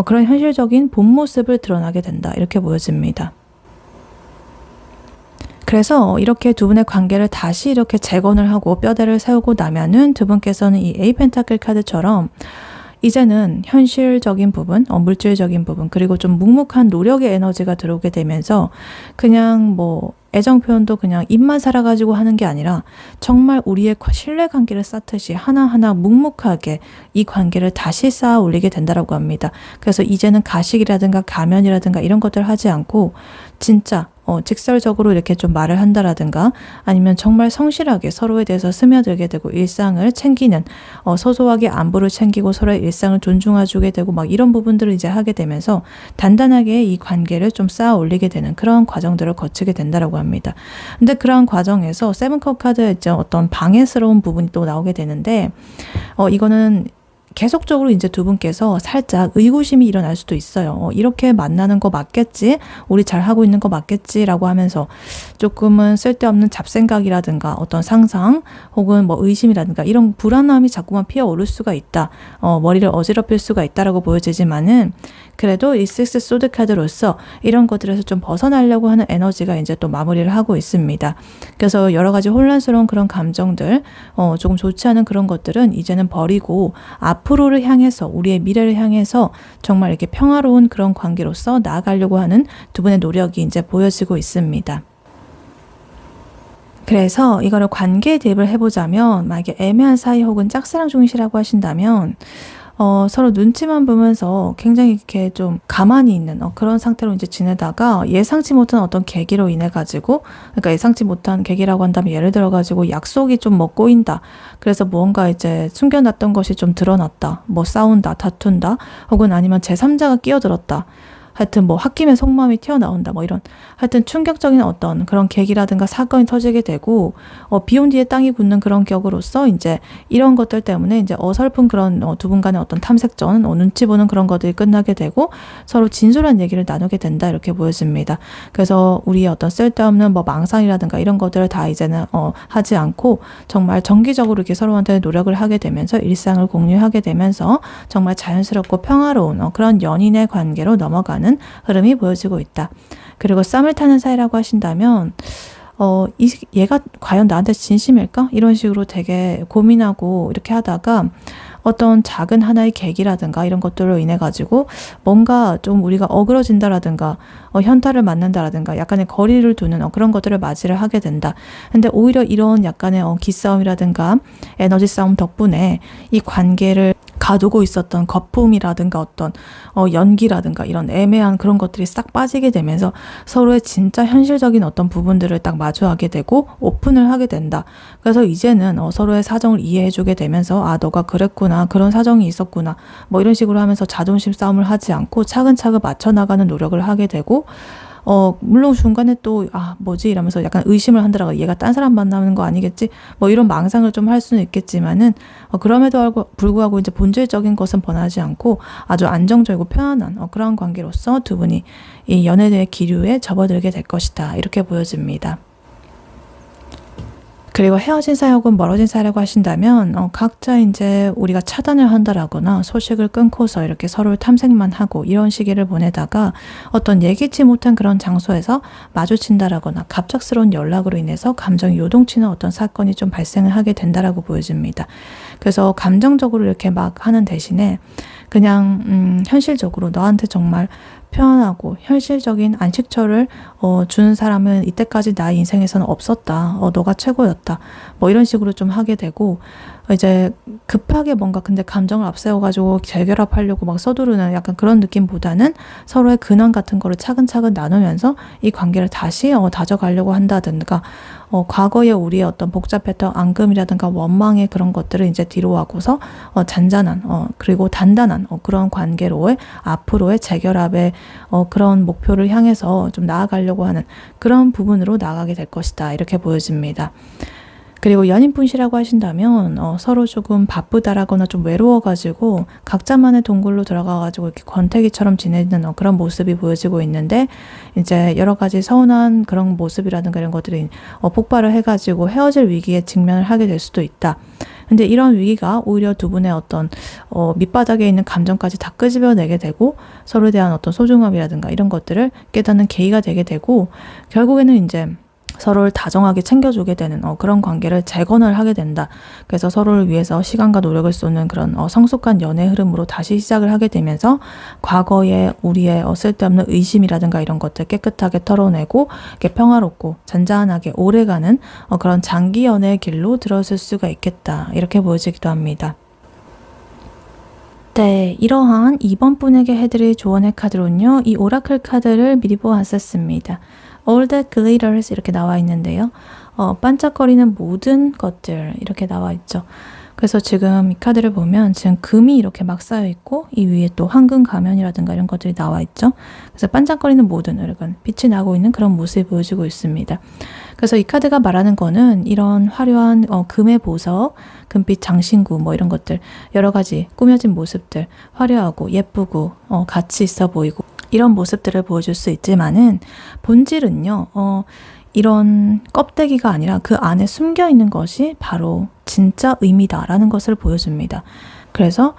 그런 현실적인 본 모습을 드러나게 된다. 이렇게 보여집니다. 그래서 이렇게 두 분의 관계를 다시 이렇게 재건을 하고 뼈대를 세우고 나면은 두 분께서는 이 에이 펜타클 카드처럼 이제는 현실적인 부분, 물질적인 부분, 그리고 좀 묵묵한 노력의 에너지가 들어오게 되면서 그냥 뭐 애정 표현도 그냥 입만 살아가지고 하는 게 아니라 정말 우리의 신뢰관계를 쌓듯이 하나하나 묵묵하게 이 관계를 다시 쌓아 올리게 된다라고 합니다. 그래서 이제는 가식이라든가 가면이라든가 이런 것들 하지 않고 진짜 직설적으로 이렇게 좀 말을 한다라든가 아니면 정말 성실하게 서로에 대해서 스며들게 되고 일상을 챙기는 소소하게 안부를 챙기고 서로의 일상을 존중해주게 되고 막 이런 부분들을 이제 하게 되면서 단단하게 이 관계를 좀 쌓아 올리게 되는 그런 과정들을 거치게 된다라고 합니다. 근데 그러한 과정에서 세븐컵 카드에 이제 어떤 방해스러운 부분이 또 나오게 되는데 이거는 계속적으로 이제 두 분께서 살짝 의구심이 일어날 수도 있어요. 이렇게 만나는 거 맞겠지? 우리 잘 하고 있는 거 맞겠지? 라고 하면서 조금은 쓸데없는 잡생각이라든가 어떤 상상 혹은 뭐 의심이라든가 이런 불안함이 자꾸만 피어오를 수가 있다. 머리를 어지럽힐 수가 있다라고 보여지지만은 그래도 이 식스 소드 카드로서 이런 것들에서 좀 벗어나려고 하는 에너지가 이제 또 마무리를 하고 있습니다. 그래서 여러 가지 혼란스러운 그런 감정들, 조금 좋지 않은 그런 것들은 이제는 버리고 앞으로를 향해서 우리의 미래를 향해서 정말 이렇게 평화로운 그런 관계로서 나아가려고 하는 두 분의 노력이 이제 보여지고 있습니다. 그래서 이거를 관계에 대입을 해보자면 만약에 애매한 사이 혹은 짝사랑 중이시라고 하신다면 서로 눈치만 보면서 굉장히 이렇게 좀 가만히 있는 그런 상태로 이제 지내다가 예상치 못한 어떤 계기로 인해 가지고 그러니까 예상치 못한 계기라고 한다면 예를 들어 가지고 약속이 좀 뭐 꼬인다. 그래서 뭔가 이제 숨겨놨던 것이 좀 드러났다. 뭐 싸운다, 다툰다. 혹은 아니면 제3자가 끼어들었다. 하여튼 뭐 홧김에 속마음이 튀어나온다 뭐 이런 하여튼 충격적인 어떤 그런 계기라든가 사건이 터지게 되고 비온 뒤에 땅이 굳는 그런 격으로서 이제 이런 것들 때문에 이제 어설픈 그런 두 분 간의 어떤 탐색전 눈치 보는 그런 것들이 끝나게 되고 서로 진솔한 얘기를 나누게 된다 이렇게 보여집니다. 그래서 우리의 어떤 쓸데없는 뭐 망상이라든가 이런 것들을 다 이제는 하지 않고 정말 정기적으로 이렇게 서로한테 노력을 하게 되면서 일상을 공유하게 되면서 정말 자연스럽고 평화로운 그런 연인의 관계로 넘어가는 흐름이 보여지고 있다. 그리고 썸을 타는 사이라고 하신다면 얘가 과연 나한테 진심일까? 이런 식으로 되게 고민하고 이렇게 하다가 어떤 작은 하나의 계기라든가 이런 것들로 인해 가지고 뭔가 좀 우리가 어그러진다라든가 현타를 맞는다라든가 약간의 거리를 두는 그런 것들을 맞이를 하게 된다. 근데 오히려 이런 약간의 기싸움이라든가 에너지 싸움 덕분에 이 관계를 가두고 있었던 거품이라든가 어떤 연기라든가 이런 애매한 그런 것들이 싹 빠지게 되면서 서로의 진짜 현실적인 어떤 부분들을 딱 마주하게 되고 오픈을 하게 된다. 그래서 이제는 서로의 사정을 이해해주게 되면서 아 너가 그랬구나 그런 사정이 있었구나 뭐 이런 식으로 하면서 자존심 싸움을 하지 않고 차근차근 맞춰나가는 노력을 하게 되고 물론 중간에 또 뭐지 이러면서 약간 의심을 한다라고 얘가 딴 사람 만나는 거 아니겠지 뭐 이런 망상을 좀 할 수는 있겠지만은 그럼에도 불구하고 이제 본질적인 것은 변하지 않고 아주 안정적이고 편안한 그런 관계로서 두 분이 이 연애의 기류에 접어들게 될 것이다 이렇게 보여집니다. 그리고 헤어진 사이 혹은 멀어진 사이라고 하신다면 각자 이제 우리가 차단을 한다라거나 소식을 끊고서 이렇게 서로를 탐색만 하고 이런 시기를 보내다가 어떤 예기치 못한 그런 장소에서 마주친다라거나 갑작스러운 연락으로 인해서 감정이 요동치는 어떤 사건이 좀 발생을 하게 된다라고 보여집니다. 그래서 감정적으로 이렇게 막 하는 대신에 그냥 현실적으로 너한테 정말 편안하고 현실적인 안식처를 주는 사람은 이때까지 나의 인생에서는 없었다. 너가 최고였다. 뭐 이런 식으로 좀 하게 되고 이제 급하게 뭔가 근데 감정을 앞세워가지고 재결합하려고 막 서두르는 약간 그런 느낌보다는 서로의 근황 같은 거를 차근차근 나누면서 이 관계를 다시 다져가려고 한다든가 과거의 우리의 어떤 복잡했던 앙금이라든가 원망의 그런 것들을 이제 뒤로 하고서 잔잔한 그리고 단단한 그런 관계로의 앞으로의 재결합의 그런 목표를 향해서 좀 나아가려고 하는 그런 부분으로 나아가게 될 것이다. 이렇게 보여집니다. 그리고 연인분이라고 하신다면 서로 조금 바쁘다라거나 좀 외로워가지고 각자만의 동굴로 들어가가지고 이렇게 권태기처럼 지내는 그런 모습이 보여지고 있는데 이제 여러 가지 서운한 그런 모습이라든가 이런 것들이 폭발을 해가지고 헤어질 위기에 직면을 하게 될 수도 있다. 근데 이런 위기가 오히려 두 분의 어떤 밑바닥에 있는 감정까지 다 끄집어내게 되고 서로에 대한 어떤 소중함이라든가 이런 것들을 깨닫는 계기가 되게 되고 결국에는 이제 서로를 다정하게 챙겨주게 되는 그런 관계를 재건을 하게 된다. 그래서 서로를 위해서 시간과 노력을 쏟는 그런 성숙한 연애 흐름으로 다시 시작을 하게 되면서 과거의 우리의 쓸데없는 의심이라든가 이런 것들 깨끗하게 털어내고 이렇게 평화롭고 잔잔하게 오래가는 그런 장기 연애의 길로 들어설 수가 있겠다. 이렇게 보여지기도 합니다. 네, 이러한 2번 분에게 해드릴 조언의 카드로는요. 이 오라클 카드를 미리 보았었습니다. All that glitters 이렇게 나와 있는데요. 반짝거리는 모든 것들 이렇게 나와 있죠. 그래서 지금 이 카드를 보면 지금 금이 이렇게 막 쌓여 있고 이 위에 또 황금 가면이라든가 이런 것들이 나와 있죠. 그래서 반짝거리는 모든 빛이 나고 있는 그런 모습이 보여지고 있습니다. 그래서 이 카드가 말하는 거는 이런 화려한 금의 보석, 금빛 장신구 뭐 이런 것들 여러 가지 꾸며진 모습들 화려하고 예쁘고 가치 있어 보이고 이런 모습들을 보여줄 수 있지만은 본질은요. 이런 껍데기가 아니라 그 안에 숨겨 있는 것이 바로 진짜 의미다라는 것을 보여줍니다. 그래서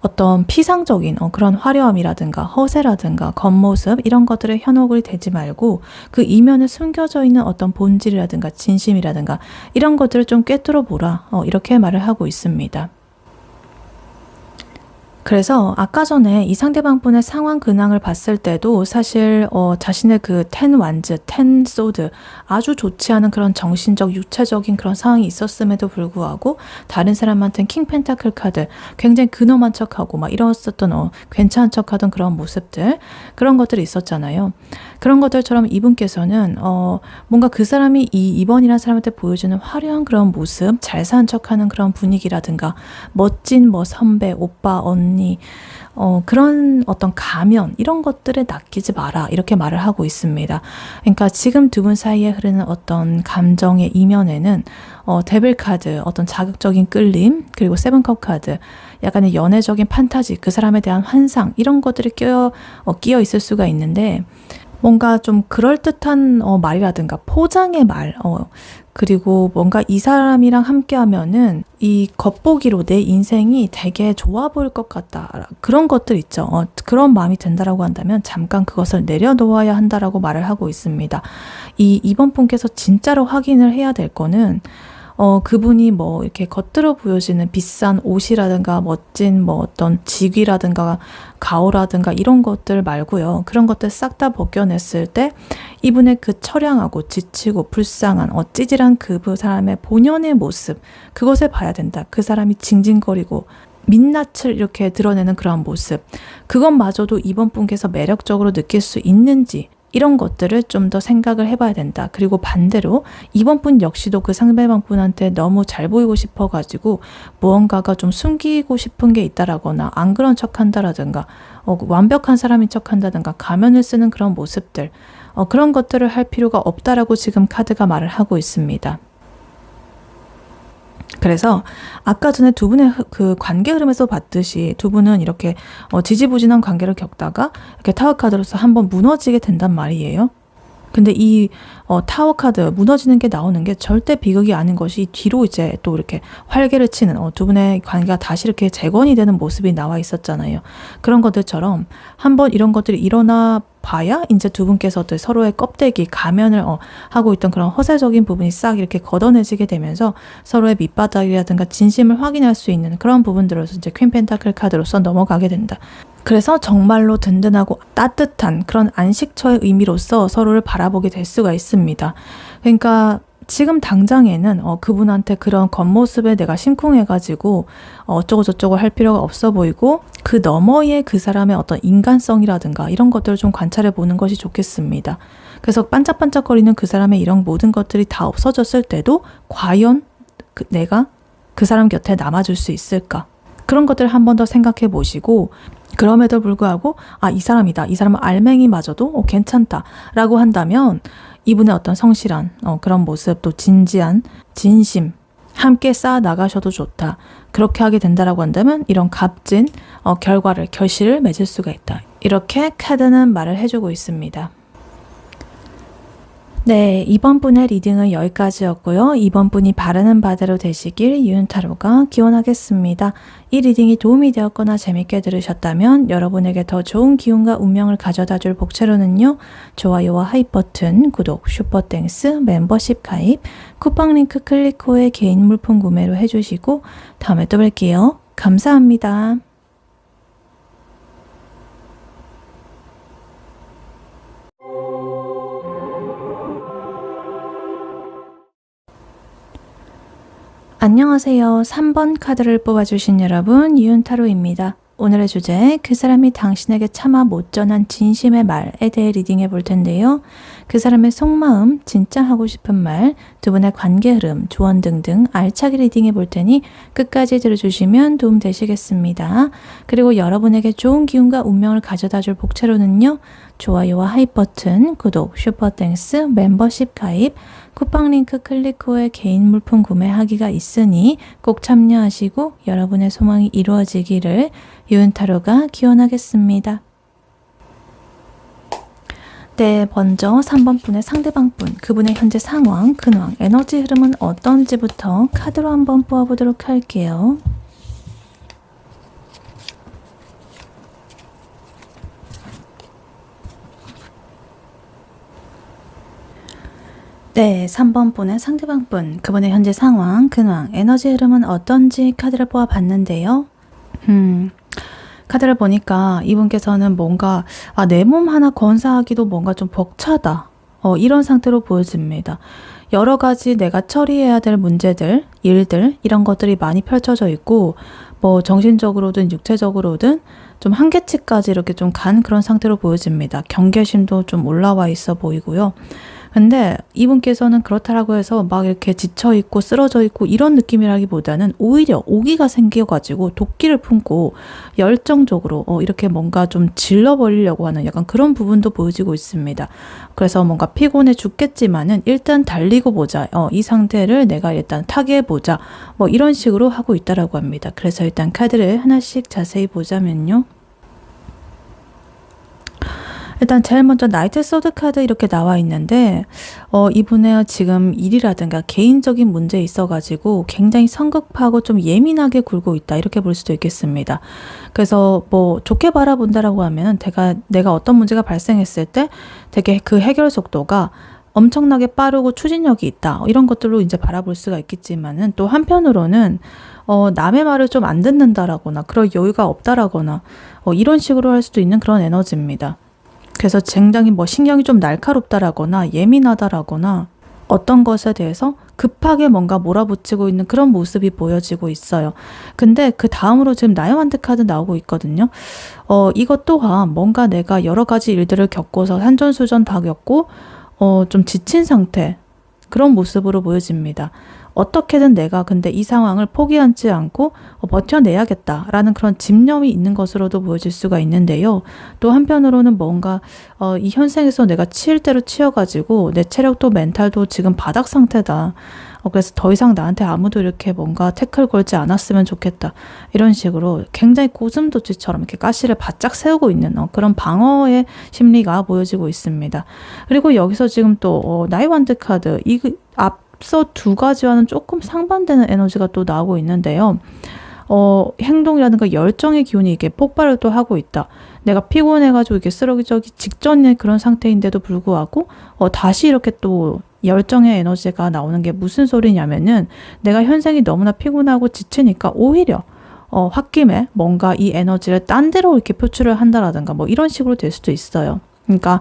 어떤 피상적인 그런 화려함이라든가 허세라든가 겉모습 이런 것들에 현혹을 대지 말고 그 이면에 숨겨져 있는 어떤 본질이라든가 진심이라든가 이런 것들을 좀 꿰뚫어 보라 이렇게 말을 하고 있습니다. 그래서 아까 전에 이 상대방 분의 상황 근황을 봤을 때도 사실 자신의 그 텐 완즈, 텐 소드 아주 좋지 않은 그런 정신적, 육체적인 그런 상황이 있었음에도 불구하고 다른 사람한테는 킹 펜타클 카드 굉장히 근엄한 척하고 막 이랬었던 괜찮은 척하던 그런 모습들 그런 것들이 있었잖아요. 그런 것들처럼 이분께서는 뭔가 그 사람이 이 2번이라는 사람한테 보여주는 화려한 그런 모습, 잘 사는 척하는 그런 분위기라든가 멋진 뭐 선배, 오빠, 언니 그런 어떤 가면 이런 것들에 낚이지 마라 이렇게 말을 하고 있습니다. 그러니까 지금 두 분 사이에 흐르는 어떤 감정의 이면에는 데빌 카드, 어떤 자극적인 끌림 그리고 세븐컵 카드 약간의 연애적인 판타지, 그 사람에 대한 환상 이런 것들이 끼어 있을 수가 있는데 뭔가 좀 그럴듯한 말이라든가 포장의 말 그리고 뭔가 이 사람이랑 함께 하면은 이 겉보기로 내 인생이 되게 좋아 보일 것 같다 그런 것들 있죠. 그런 마음이 든다라고 한다면 잠깐 그것을 내려놓아야 한다라고 말을 하고 있습니다. 이 2번 분께서 진짜로 확인을 해야 될 거는 그분이 뭐 이렇게 겉들어 보여지는 비싼 옷이라든가 멋진 뭐 어떤 직위라든가 가오라든가 이런 것들 말고요. 그런 것들 싹 다 벗겨냈을 때 이분의 그 처량하고 지치고 불쌍한 찌질한 그 사람의 본연의 모습 그것을 봐야 된다. 그 사람이 징징거리고 민낯을 이렇게 드러내는 그런 모습 그것마저도 이번 분께서 매력적으로 느낄 수 있는지 이런 것들을 좀 더 생각을 해봐야 된다. 그리고 반대로 이번 분 역시도 그 상대방 분한테 너무 잘 보이고 싶어가지고 무언가가 좀 숨기고 싶은 게 있다라거나 안 그런 척한다라든가 완벽한 사람인 척한다든가 가면을 쓰는 그런 모습들 그런 것들을 할 필요가 없다라고 지금 카드가 말을 하고 있습니다. 그래서 아까 전에 두 분의 그 관계 흐름에서 봤듯이 두 분은 이렇게 지지부진한 관계를 겪다가 이렇게 타워 카드로서 한번 무너지게 된단 말이에요. 근데 이 타워 카드 무너지는 게 나오는 게 절대 비극이 아닌 것이 뒤로 이제 또 이렇게 활개를 치는 두 분의 관계가 다시 이렇게 재건이 되는 모습이 나와 있었잖아요. 그런 것들처럼 한번 이런 것들이 일어나 봐야 이제 두 분께서 서로의 껍데기, 가면을 하고 있던 그런 허세적인 부분이 싹 이렇게 걷어내지게 되면서 서로의 밑바닥이라든가 진심을 확인할 수 있는 그런 부분들로서 이제 퀸 펜타클 카드로서 넘어가게 된다. 그래서 정말로 든든하고 따뜻한 그런 안식처의 의미로서 서로를 바라보게 될 수가 있습니다. 그러니까 지금 당장에는 그분한테 그런 겉모습에 내가 심쿵해가지고 어쩌고 저쩌고 할 필요가 없어 보이고 그 너머에 그 사람의 어떤 인간성이라든가 이런 것들을 좀 관찰해 보는 것이 좋겠습니다. 그래서 반짝반짝거리는 그 사람의 이런 모든 것들이 다 없어졌을 때도 과연 내가 그 사람 곁에 남아줄 수 있을까? 그런 것들을 한 번 더 생각해 보시고 그럼에도 불구하고 이 사람이다. 이 사람은 알맹이마저도 괜찮다 라고 한다면 이분의 어떤 성실한 그런 모습 또 진지한 진심 함께 쌓아 나가셔도 좋다. 그렇게 하게 된다라고 한다면 이런 값진 결실을 맺을 수가 있다. 이렇게 카드는 말을 해주고 있습니다. 네, 이번 분의 리딩은 여기까지였고요. 이번 분이 바라는 바대로 되시길 유은타로가 기원하겠습니다. 이 리딩이 도움이 되었거나 재밌게 들으셨다면 여러분에게 더 좋은 기운과 운명을 가져다줄 복채로는요. 좋아요와 하이 버튼, 구독, 슈퍼땡스, 멤버십 가입, 쿠팡 링크 클릭 후에 개인 물품 구매로 해주시고 다음에 또 뵐게요. 감사합니다. 안녕하세요. 3번 카드를 뽑아주신 여러분, 유은타로입니다. 오늘의 주제, 그 사람이 당신에게 차마 못 전한 진심의 말에 대해 리딩해 볼 텐데요. 그 사람의 속마음, 진짜 하고 싶은 말, 두 분의 관계 흐름, 조언 등등 알차게 리딩해 볼 테니 끝까지 들어주시면 도움 되시겠습니다. 그리고 여러분에게 좋은 기운과 운명을 가져다 줄 복채로는요. 좋아요와 하이 버튼, 구독, 슈퍼땡스, 멤버십 가입, 쿠팡 링크 클릭 후에 개인 물품 구매하기가 있으니 꼭 참여하시고 여러분의 소망이 이루어지기를 유은타로가 기원하겠습니다. 네, 먼저 3번 분의 상대방 분, 그분의 현재 상황, 근황, 에너지 흐름은 어떤지부터 카드로 한번 뽑아보도록 할게요. 네, 3번 분의 상대방 분, 그분의 현재 상황, 근황, 에너지 흐름은 어떤지 카드를 뽑아봤는데요. 카드를 보니까 이분께서는 뭔가 내 몸 하나 건사하기도 뭔가 좀 벅차다. 이런 상태로 보여집니다. 여러 가지 내가 처리해야 될 문제들, 일들 이런 것들이 많이 펼쳐져 있고 뭐 정신적으로든 육체적으로든 좀 한계치까지 이렇게 좀 간 그런 상태로 보여집니다. 경계심도 좀 올라와 있어 보이고요. 근데 이분께서는 그렇다라고 해서 막 이렇게 지쳐있고 쓰러져있고 이런 느낌이라기보다는 오히려 오기가 생겨가지고 도끼를 품고 열정적으로 이렇게 뭔가 좀 질러버리려고 하는 약간 그런 부분도 보여지고 있습니다. 그래서 뭔가 피곤해 죽겠지만은 일단 달리고 보자. 이 상태를 내가 일단 타개해보자. 뭐 이런 식으로 하고 있다라고 합니다. 그래서 일단 카드를 하나씩 자세히 보자면요. 일단 제일 먼저 나이트 소드 카드 이렇게 나와 있는데 이분의 지금 일이라든가 개인적인 문제에 있어가지고 굉장히 성급하고 좀 예민하게 굴고 있다 이렇게 볼 수도 있겠습니다. 그래서 뭐 좋게 바라본다라고 하면 내가 어떤 문제가 발생했을 때 되게 그 해결 속도가 엄청나게 빠르고 추진력이 있다 이런 것들로 이제 바라볼 수가 있겠지만은 또 한편으로는 남의 말을 좀 안 듣는다라거나 그럴 여유가 없다라거나 이런 식으로 할 수도 있는 그런 에너지입니다. 그래서 굉장히 뭐 신경이 좀 날카롭다라거나 예민하다라거나 어떤 것에 대해서 급하게 뭔가 몰아붙이고 있는 그런 모습이 보여지고 있어요. 근데 그 다음으로 지금 나이완드 카드 나오고 있거든요. 이것 또한 뭔가 내가 여러 가지 일들을 겪고서 산전수전 다 겪고 좀 지친 상태 그런 모습으로 보여집니다. 어떻게든 내가 근데 이 상황을 포기하지 않고 버텨내야겠다라는 그런 집념이 있는 것으로도 보여질 수가 있는데요. 또 한편으로는 뭔가 이 현생에서 내가 치일 대로 치여가지고 내 체력도 멘탈도 지금 바닥 상태다. 그래서 더 이상 나한테 아무도 이렇게 뭔가 태클 걸지 않았으면 좋겠다. 이런 식으로 굉장히 고슴도치처럼 이렇게 가시를 바짝 세우고 있는 그런 방어의 심리가 보여지고 있습니다. 그리고 여기서 지금 또 나이완드 카드 앞서 두 가지와는 조금 상반되는 에너지가 또 나오고 있는데요. 행동이라든가 열정의 기운이 이게 폭발을 또 하고 있다. 내가 피곤해가지고 이렇게 쓰러지기 직전의 그런 상태인데도 불구하고 다시 이렇게 또 열정의 에너지가 나오는 게 무슨 소리냐면은 내가 현생이 너무나 피곤하고 지치니까 오히려 홧김에 뭔가 이 에너지를 딴 데로 이렇게 표출을 한다라든가 뭐 이런 식으로 될 수도 있어요. 그러니까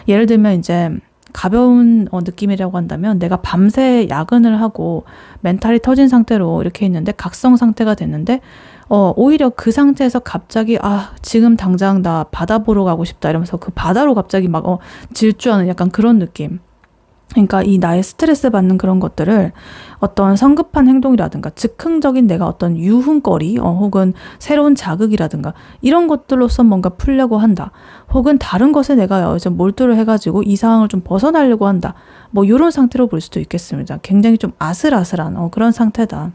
예를 들면 이제 가벼운 느낌이라고 한다면 내가 밤새 야근을 하고 멘탈이 터진 상태로 이렇게 있는데 각성 상태가 됐는데 오히려 그 상태에서 갑자기 지금 당장 나 바다 보러 가고 싶다 이러면서 그 바다로 갑자기 막 질주하는 약간 그런 느낌. 그러니까 이 나의 스트레스 받는 그런 것들을 어떤 성급한 행동이라든가 즉흥적인 내가 어떤 유흥거리 혹은 새로운 자극이라든가 이런 것들로서 뭔가 풀려고 한다. 혹은 다른 것에 내가 좀 몰두를 해가지고 이 상황을 좀 벗어나려고 한다. 뭐 이런 상태로 볼 수도 있겠습니다. 굉장히 좀 아슬아슬한 그런 상태다.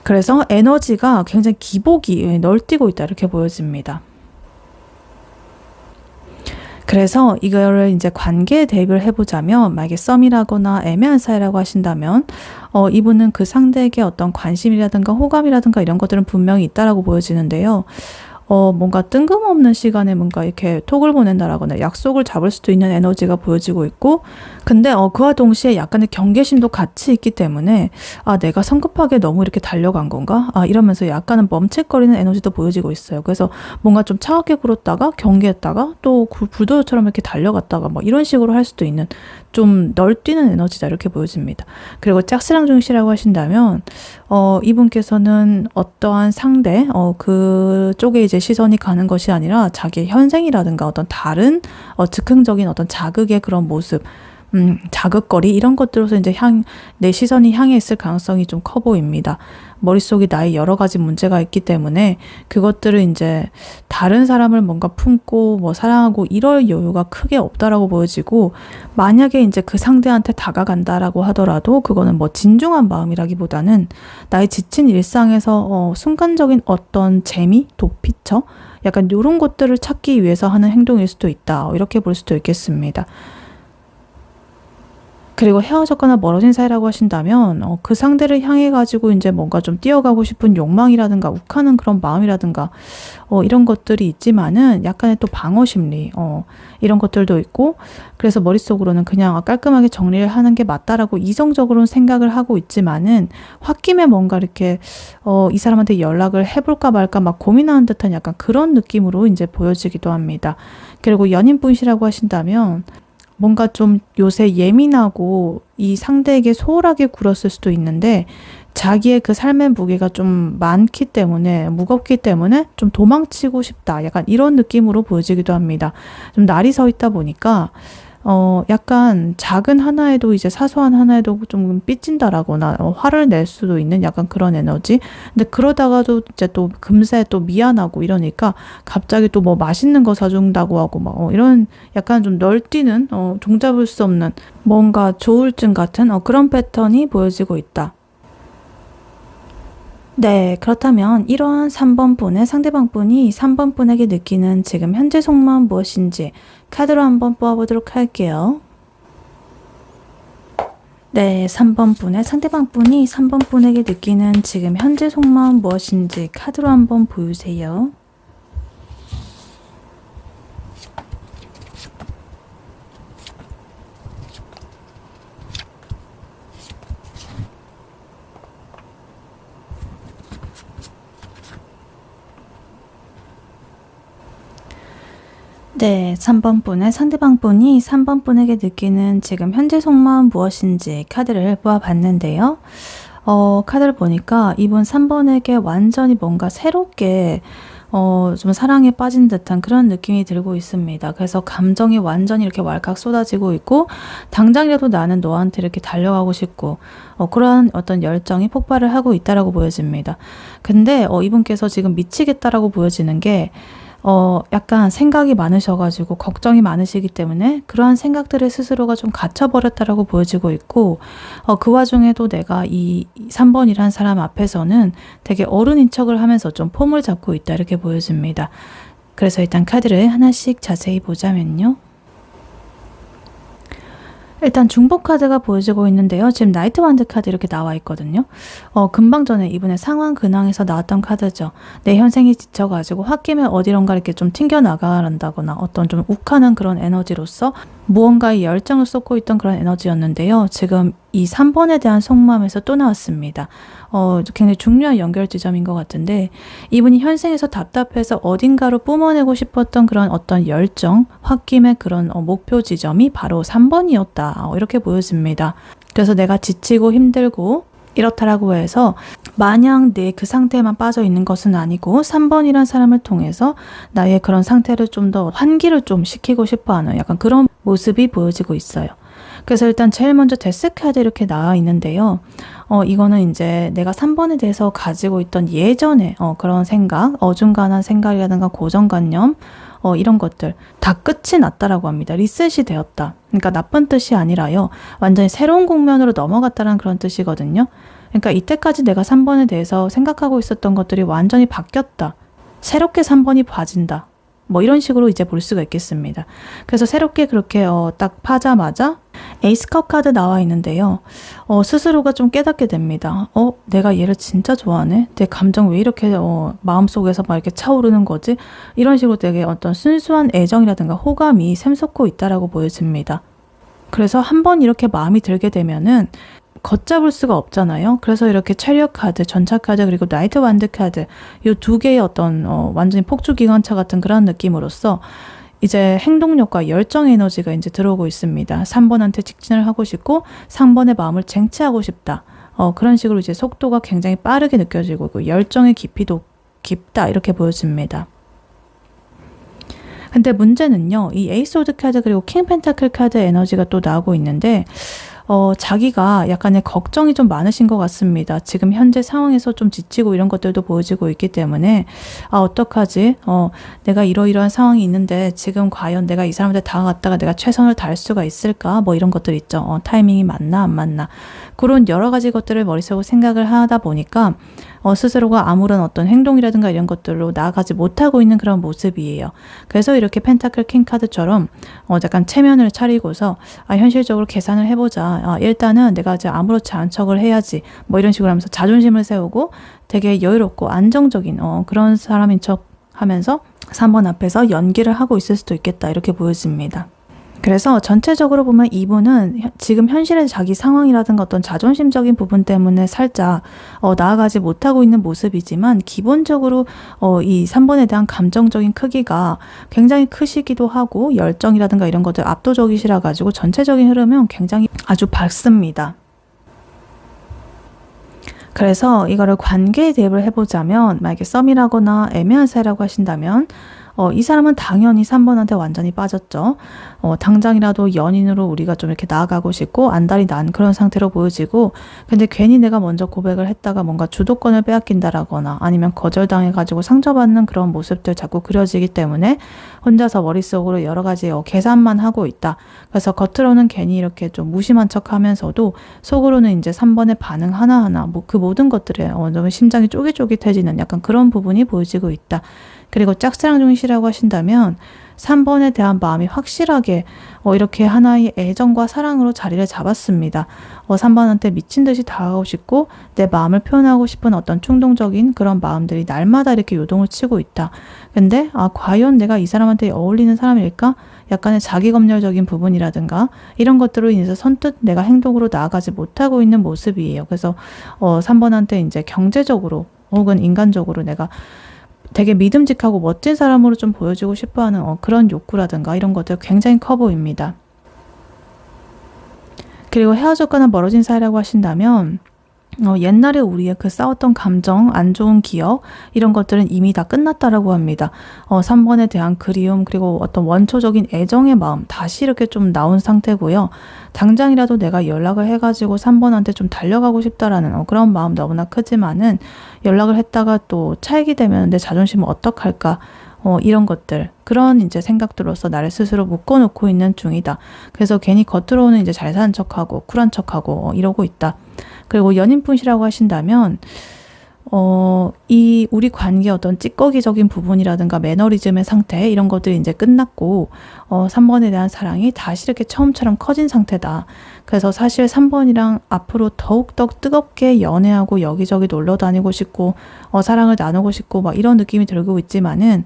그래서 에너지가 굉장히 기복이 널뛰고 있다 이렇게 보여집니다. 그래서 이거를 이제 관계에 대입을 해보자면 만약에 썸이라거나 애매한 사이라고 하신다면 이분은 그 상대에게 어떤 관심이라든가 호감이라든가 이런 것들은 분명히 있다라고 보여지는데요. 뭔가 뜬금없는 시간에 뭔가 이렇게 톡을 보낸다라거나 약속을 잡을 수도 있는 에너지가 보여지고 있고, 근데 그와 동시에 약간의 경계심도 같이 있기 때문에 내가 성급하게 너무 이렇게 달려간 건가? 이러면서 약간은 멈칫거리는 에너지도 보여지고 있어요. 그래서 뭔가 좀 차갑게 굴었다가 경계했다가 또 불도저처럼 이렇게 달려갔다가 뭐 이런 식으로 할 수도 있는 좀 널뛰는 에너지다 이렇게 보여집니다. 그리고 짝사랑 중이시라고 하신다면 이분께서는 어떠한 상대 그쪽에 이제 시선이 가는 것이 아니라 자기의 현생이라든가 어떤 다른 즉흥적인 어떤 자극의 그런 모습, 자극거리 이런 것들로서 이제 내 시선이 향해 있을 가능성이 좀 커 보입니다. 머릿속에 나의 여러 가지 문제가 있기 때문에 그것들을 이제 다른 사람을 뭔가 품고 뭐 사랑하고 이럴 여유가 크게 없다라고 보여지고, 만약에 이제 그 상대한테 다가간다라고 하더라도 그거는 뭐 진중한 마음이라기보다는 나의 지친 일상에서 순간적인 어떤 재미, 도피처 약간 이런 것들을 찾기 위해서 하는 행동일 수도 있다. 이렇게 볼 수도 있겠습니다. 그리고 헤어졌거나 멀어진 사이라고 하신다면 그 상대를 향해 가지고 이제 뭔가 좀 뛰어가고 싶은 욕망이라든가 욱하는 그런 마음이라든가 이런 것들이 있지만은 약간의 또 방어 심리 이런 것들도 있고, 그래서 머릿속으로는 그냥 깔끔하게 정리를 하는 게 맞다라고 이성적으로는 생각을 하고 있지만은 홧김에 뭔가 이렇게 이 사람한테 연락을 해볼까 말까 막 고민하는 듯한 약간 그런 느낌으로 이제 보여지기도 합니다. 그리고 연인분이시라고 하신다면 뭔가 좀 요새 예민하고 이 상대에게 소홀하게 굴었을 수도 있는데 자기의 그 삶의 무게가 좀 많기 때문에 무겁기 때문에 좀 도망치고 싶다. 약간 이런 느낌으로 보여지기도 합니다. 좀 날이 서 있다 보니까 약간 작은 하나에도 이제 사소한 하나에도 좀 삐진다라거나 화를 낼 수도 있는 약간 그런 에너지. 근데 그러다가도 이제 또 금세 또 미안하고 이러니까 갑자기 또 뭐 맛있는 거 사준다고 하고 막 이런 약간 좀 널뛰는 종잡을 수 없는 뭔가 조울증 같은 그런 패턴이 보여지고 있다. 네, 그렇다면 이러한 3번 분의 상대방 분이 3번 분에게 느끼는 지금 현재 속마음 무엇인지 카드로 한번 뽑아보도록 할게요. 네, 3번 분의 상대방 분이 3번 분에게 느끼는 지금 현재 속마음 무엇인지 카드로 한번 보여주세요. 네, 3번 분의 상대방 분이 3번 분에게 느끼는 지금 현재 속마음 무엇인지 카드를 뽑아봤는데요. 카드를 보니까 이분 3번에게 완전히 뭔가 새롭게 좀 사랑에 빠진 듯한 그런 느낌이 들고 있습니다. 그래서 감정이 완전히 이렇게 왈칵 쏟아지고 있고 당장이라도 나는 너한테 이렇게 달려가고 싶고 그러한 어떤 열정이 폭발을 하고 있다라고 보여집니다. 근데 이분께서 지금 미치겠다라고 보여지는 게 약간 생각이 많으셔가지고 걱정이 많으시기 때문에 그러한 생각들을 스스로가 좀 갇혀버렸다라고 보여지고 있고, 그 와중에도 내가 이 3번이란 사람 앞에서는 되게 어른인 척을 하면서 좀 폼을 잡고 있다 이렇게 보여집니다. 그래서 일단 카드를 하나씩 자세히 보자면요. 일단 중복 카드가 보여지고 있는데요. 지금 나이트 완드 카드 이렇게 나와 있거든요. 금방 전에 이분의 상황 근황에서 나왔던 카드죠. 내 현생이 지쳐가지고 홧김에 어디론가 이렇게 좀 튕겨나가란다거나 어떤 좀 욱하는 그런 에너지로서 무언가에 열정을 쏟고 있던 그런 에너지였는데요. 지금 이 3번에 대한 속마음에서 또 나왔습니다. 굉장히 중요한 연결 지점인 것 같은데 이분이 현생에서 답답해서 어딘가로 뿜어내고 싶었던 그런 어떤 열정, 홧김의 그런 목표 지점이 바로 3번이었다. 이렇게 보여집니다. 그래서 내가 지치고 힘들고 이렇다라고 해서 마냥 내 그 상태에만 빠져 있는 것은 아니고 3번이란 사람을 통해서 나의 그런 상태를 좀 더 환기를 좀 시키고 싶어하는 약간 그런 모습이 보여지고 있어요. 그래서 일단 제일 먼저 데스 카드 이렇게 나와 있는데요. 이거는 이제 내가 3번에 대해서 가지고 있던 예전에 그런 생각, 어중간한 생각이라든가 고정관념, 이런 것들 다 끝이 났다라고 합니다. 리셋이 되었다. 그러니까 나쁜 뜻이 아니라요. 완전히 새로운 국면으로 넘어갔다는 그런 뜻이거든요. 그러니까 이때까지 내가 3번에 대해서 생각하고 있었던 것들이 완전히 바뀌었다. 새롭게 3번이 봐진다. 뭐 이런 식으로 이제 볼 수가 있겠습니다. 그래서 새롭게 그렇게 딱 파자마자 에이스컵 카드 나와 있는데요. 스스로가 좀 깨닫게 됩니다. 내가 얘를 진짜 좋아하네? 내 감정 왜 이렇게 마음속에서 막 이렇게 차오르는 거지? 이런 식으로 되게 어떤 순수한 애정이라든가 호감이 샘솟고 있다라고 보여집니다. 그래서 한번 이렇게 마음이 들게 되면은 걷잡을 수가 없잖아요. 그래서 이렇게 체리엇 카드, 전차 카드, 그리고 나이트 완드 카드 이 두 개의 어떤 완전히 폭주기관차 같은 그런 느낌으로써 이제 행동력과 열정 에너지가 이제 들어오고 있습니다. 3번한테 직진을 하고 싶고 3번의 마음을 쟁취하고 싶다. 그런 식으로 이제 속도가 굉장히 빠르게 느껴지고 그 열정의 깊이도 깊다 이렇게 보여집니다. 근데 문제는요. 이 에이스 오드 카드 그리고 킹 펜타클 카드 에너지가 또 나오고 있는데 자기가 약간의 걱정이 좀 많으신 것 같습니다. 지금 현재 상황에서 좀 지치고 이런 것들도 보여지고 있기 때문에 어떡하지? 내가 이러이러한 상황이 있는데 지금 과연 내가 이 사람한테 다가갔다가 내가 최선을 다할 수가 있을까? 뭐 이런 것들 있죠. 타이밍이 맞나 안 맞나? 그런 여러 가지 것들을 머릿속으로 생각을 하다 보니까 스스로가 아무런 어떤 행동이라든가 이런 것들로 나아가지 못하고 있는 그런 모습이에요. 그래서 이렇게 펜타클 킹 카드처럼 약간 체면을 차리고서 현실적으로 계산을 해보자. 일단은 내가 이제 아무렇지 않은 척을 해야지. 뭐 이런 식으로 하면서 자존심을 세우고 되게 여유롭고 안정적인 그런 사람인 척 하면서 3번 앞에서 연기를 하고 있을 수도 있겠다. 이렇게 보여집니다. 그래서 전체적으로 보면 이분은 지금 현실의 자기 상황이라든가 어떤 자존심적인 부분 때문에 살짝 나아가지 못하고 있는 모습이지만 기본적으로 이 3번에 대한 감정적인 크기가 굉장히 크시기도 하고 열정이라든가 이런 것들 압도적이시라 가지고 전체적인 흐름은 굉장히 아주 밝습니다. 그래서 이거를 관계에 대입을 해보자면 만약에 썸이라거나 애매한 사이라고 하신다면 이 사람은 당연히 3번한테 완전히 빠졌죠. 당장이라도 연인으로 우리가 좀 이렇게 나아가고 싶고 안달이 난 그런 상태로 보여지고 근데 괜히 내가 먼저 고백을 했다가 뭔가 주도권을 빼앗긴다라거나 아니면 거절당해가지고 상처받는 그런 모습들 자꾸 그려지기 때문에 혼자서 머릿속으로 여러 가지 계산만 하고 있다. 그래서 겉으로는 괜히 이렇게 좀 무심한 척 하면서도 속으로는 이제 3번의 반응 하나하나 그 모든 것들에 너무 심장이 쫄깃쫄깃해지는 약간 그런 부분이 보여지고 있다. 그리고 짝사랑 중이시라고 하신다면 3번에 대한 마음이 확실하게 이렇게 하나의 애정과 사랑으로 자리를 잡았습니다. 3번한테 미친 듯이 다가가고 싶고 내 마음을 표현하고 싶은 어떤 충동적인 그런 마음들이 날마다 이렇게 요동을 치고 있다. 근데 과연 내가 이 사람한테 어울리는 사람일까? 약간의 자기검열적인 부분이라든가 이런 것들로 인해서 선뜻 내가 행동으로 나아가지 못하고 있는 모습이에요. 그래서 3번한테 이제 경제적으로 혹은 인간적으로 내가 되게 믿음직하고 멋진 사람으로 좀 보여주고 싶어하는 그런 욕구라든가 이런 것들 굉장히 커 보입니다. 그리고 헤어졌거나 멀어진 사이라고 하신다면 옛날에 우리의 그 싸웠던 감정, 안 좋은 기억 이런 것들은 이미 다 끝났다라고 합니다. 3번에 대한 그리움 그리고 어떤 원초적인 애정의 마음 다시 이렇게 좀 나온 상태고요. 당장이라도 내가 연락을 해가지고 3번한테 좀 달려가고 싶다라는 그런 마음 너무나 크지만은 연락을 했다가 또 차이게 되면 내 자존심은 어떡할까? 이런 것들 그런 이제 생각들로서 나를 스스로 묶어놓고 있는 중이다. 그래서 괜히 겉으로는 이제 잘 사는 척하고 쿨한 척하고 이러고 있다. 그리고 연인분이라고 하신다면 이 우리 관계 어떤 찌꺼기적인 부분이라든가 매너리즘의 상태 이런 것들이 이제 끝났고 3번에 대한 사랑이 다시 이렇게 처음처럼 커진 상태다. 그래서 사실 3번이랑 앞으로 더욱더 뜨겁게 연애하고 여기저기 놀러 다니고 싶고 사랑을 나누고 싶고 막 이런 느낌이 들고 있지만은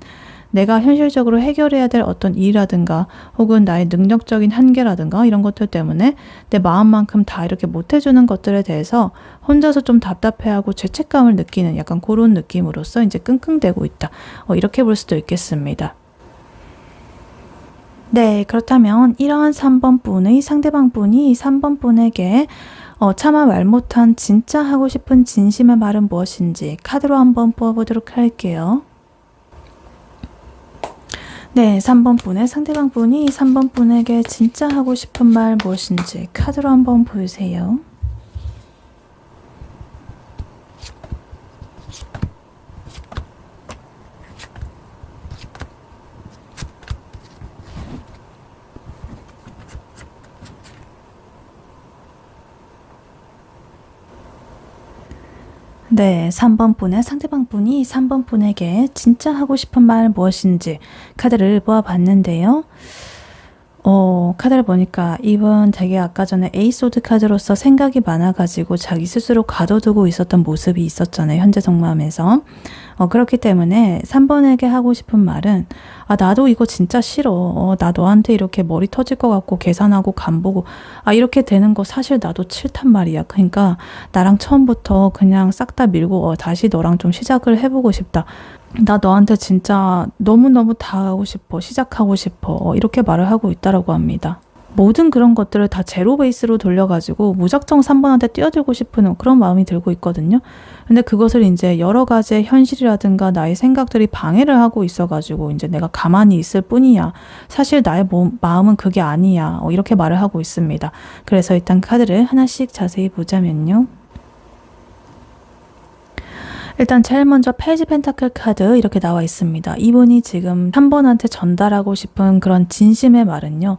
내가 현실적으로 해결해야 될 어떤 일이라든가 혹은 나의 능력적인 한계라든가 이런 것들 때문에 내 마음만큼 다 이렇게 못해주는 것들에 대해서 혼자서 좀 답답해하고 죄책감을 느끼는 약간 그런 느낌으로써 이제 끙끙대고 있다. 이렇게 볼 수도 있겠습니다. 네, 그렇다면 이러한 3번 분의 상대방 분이 3번 분에게 차마 말 못한 진짜 하고 싶은 진심의 말은 무엇인지 카드로 한번 뽑아보도록 할게요. 네, 3번 분의 상대방 분이 3번 분에게 진짜 하고 싶은 말 무엇인지 카드로 한번 보여주세요. 네, 3번 분의 상대방 분이 3번 분에게 진짜 하고 싶은 말 무엇인지 카드를 보아봤는데요. 카드를 보니까 이분 되게 아까 전에 에이소드 카드로서 생각이 많아가지고 자기 스스로 가둬두고 있었던 모습이 있었잖아요. 현재 속마음에서. 그렇기 때문에 3번에게 하고 싶은 말은 나도 이거 진짜 싫어. 나 너한테 이렇게 머리 터질 것 같고 계산하고 간보고 이렇게 되는 거 사실 나도 싫단 말이야. 그러니까 나랑 처음부터 그냥 싹 다 밀고 다시 너랑 좀 시작을 해보고 싶다. 나 너한테 진짜 너무너무 다 하고 싶어. 시작하고 싶어. 이렇게 말을 하고 있다라고 합니다. 모든 그런 것들을 다 제로 베이스로 돌려가지고 무작정 3번한테 뛰어들고 싶은 그런 마음이 들고 있거든요. 근데 그것을 이제 여러 가지의 현실이라든가 나의 생각들이 방해를 하고 있어가지고 이제 내가 가만히 있을 뿐이야. 사실 나의 마음은 그게 아니야. 이렇게 말을 하고 있습니다. 그래서 일단 카드를 하나씩 자세히 보자면요. 일단 제일 먼저 페이지 펜타클 카드 이렇게 나와 있습니다. 이분이 지금 3번한테 전달하고 싶은 그런 진심의 말은요.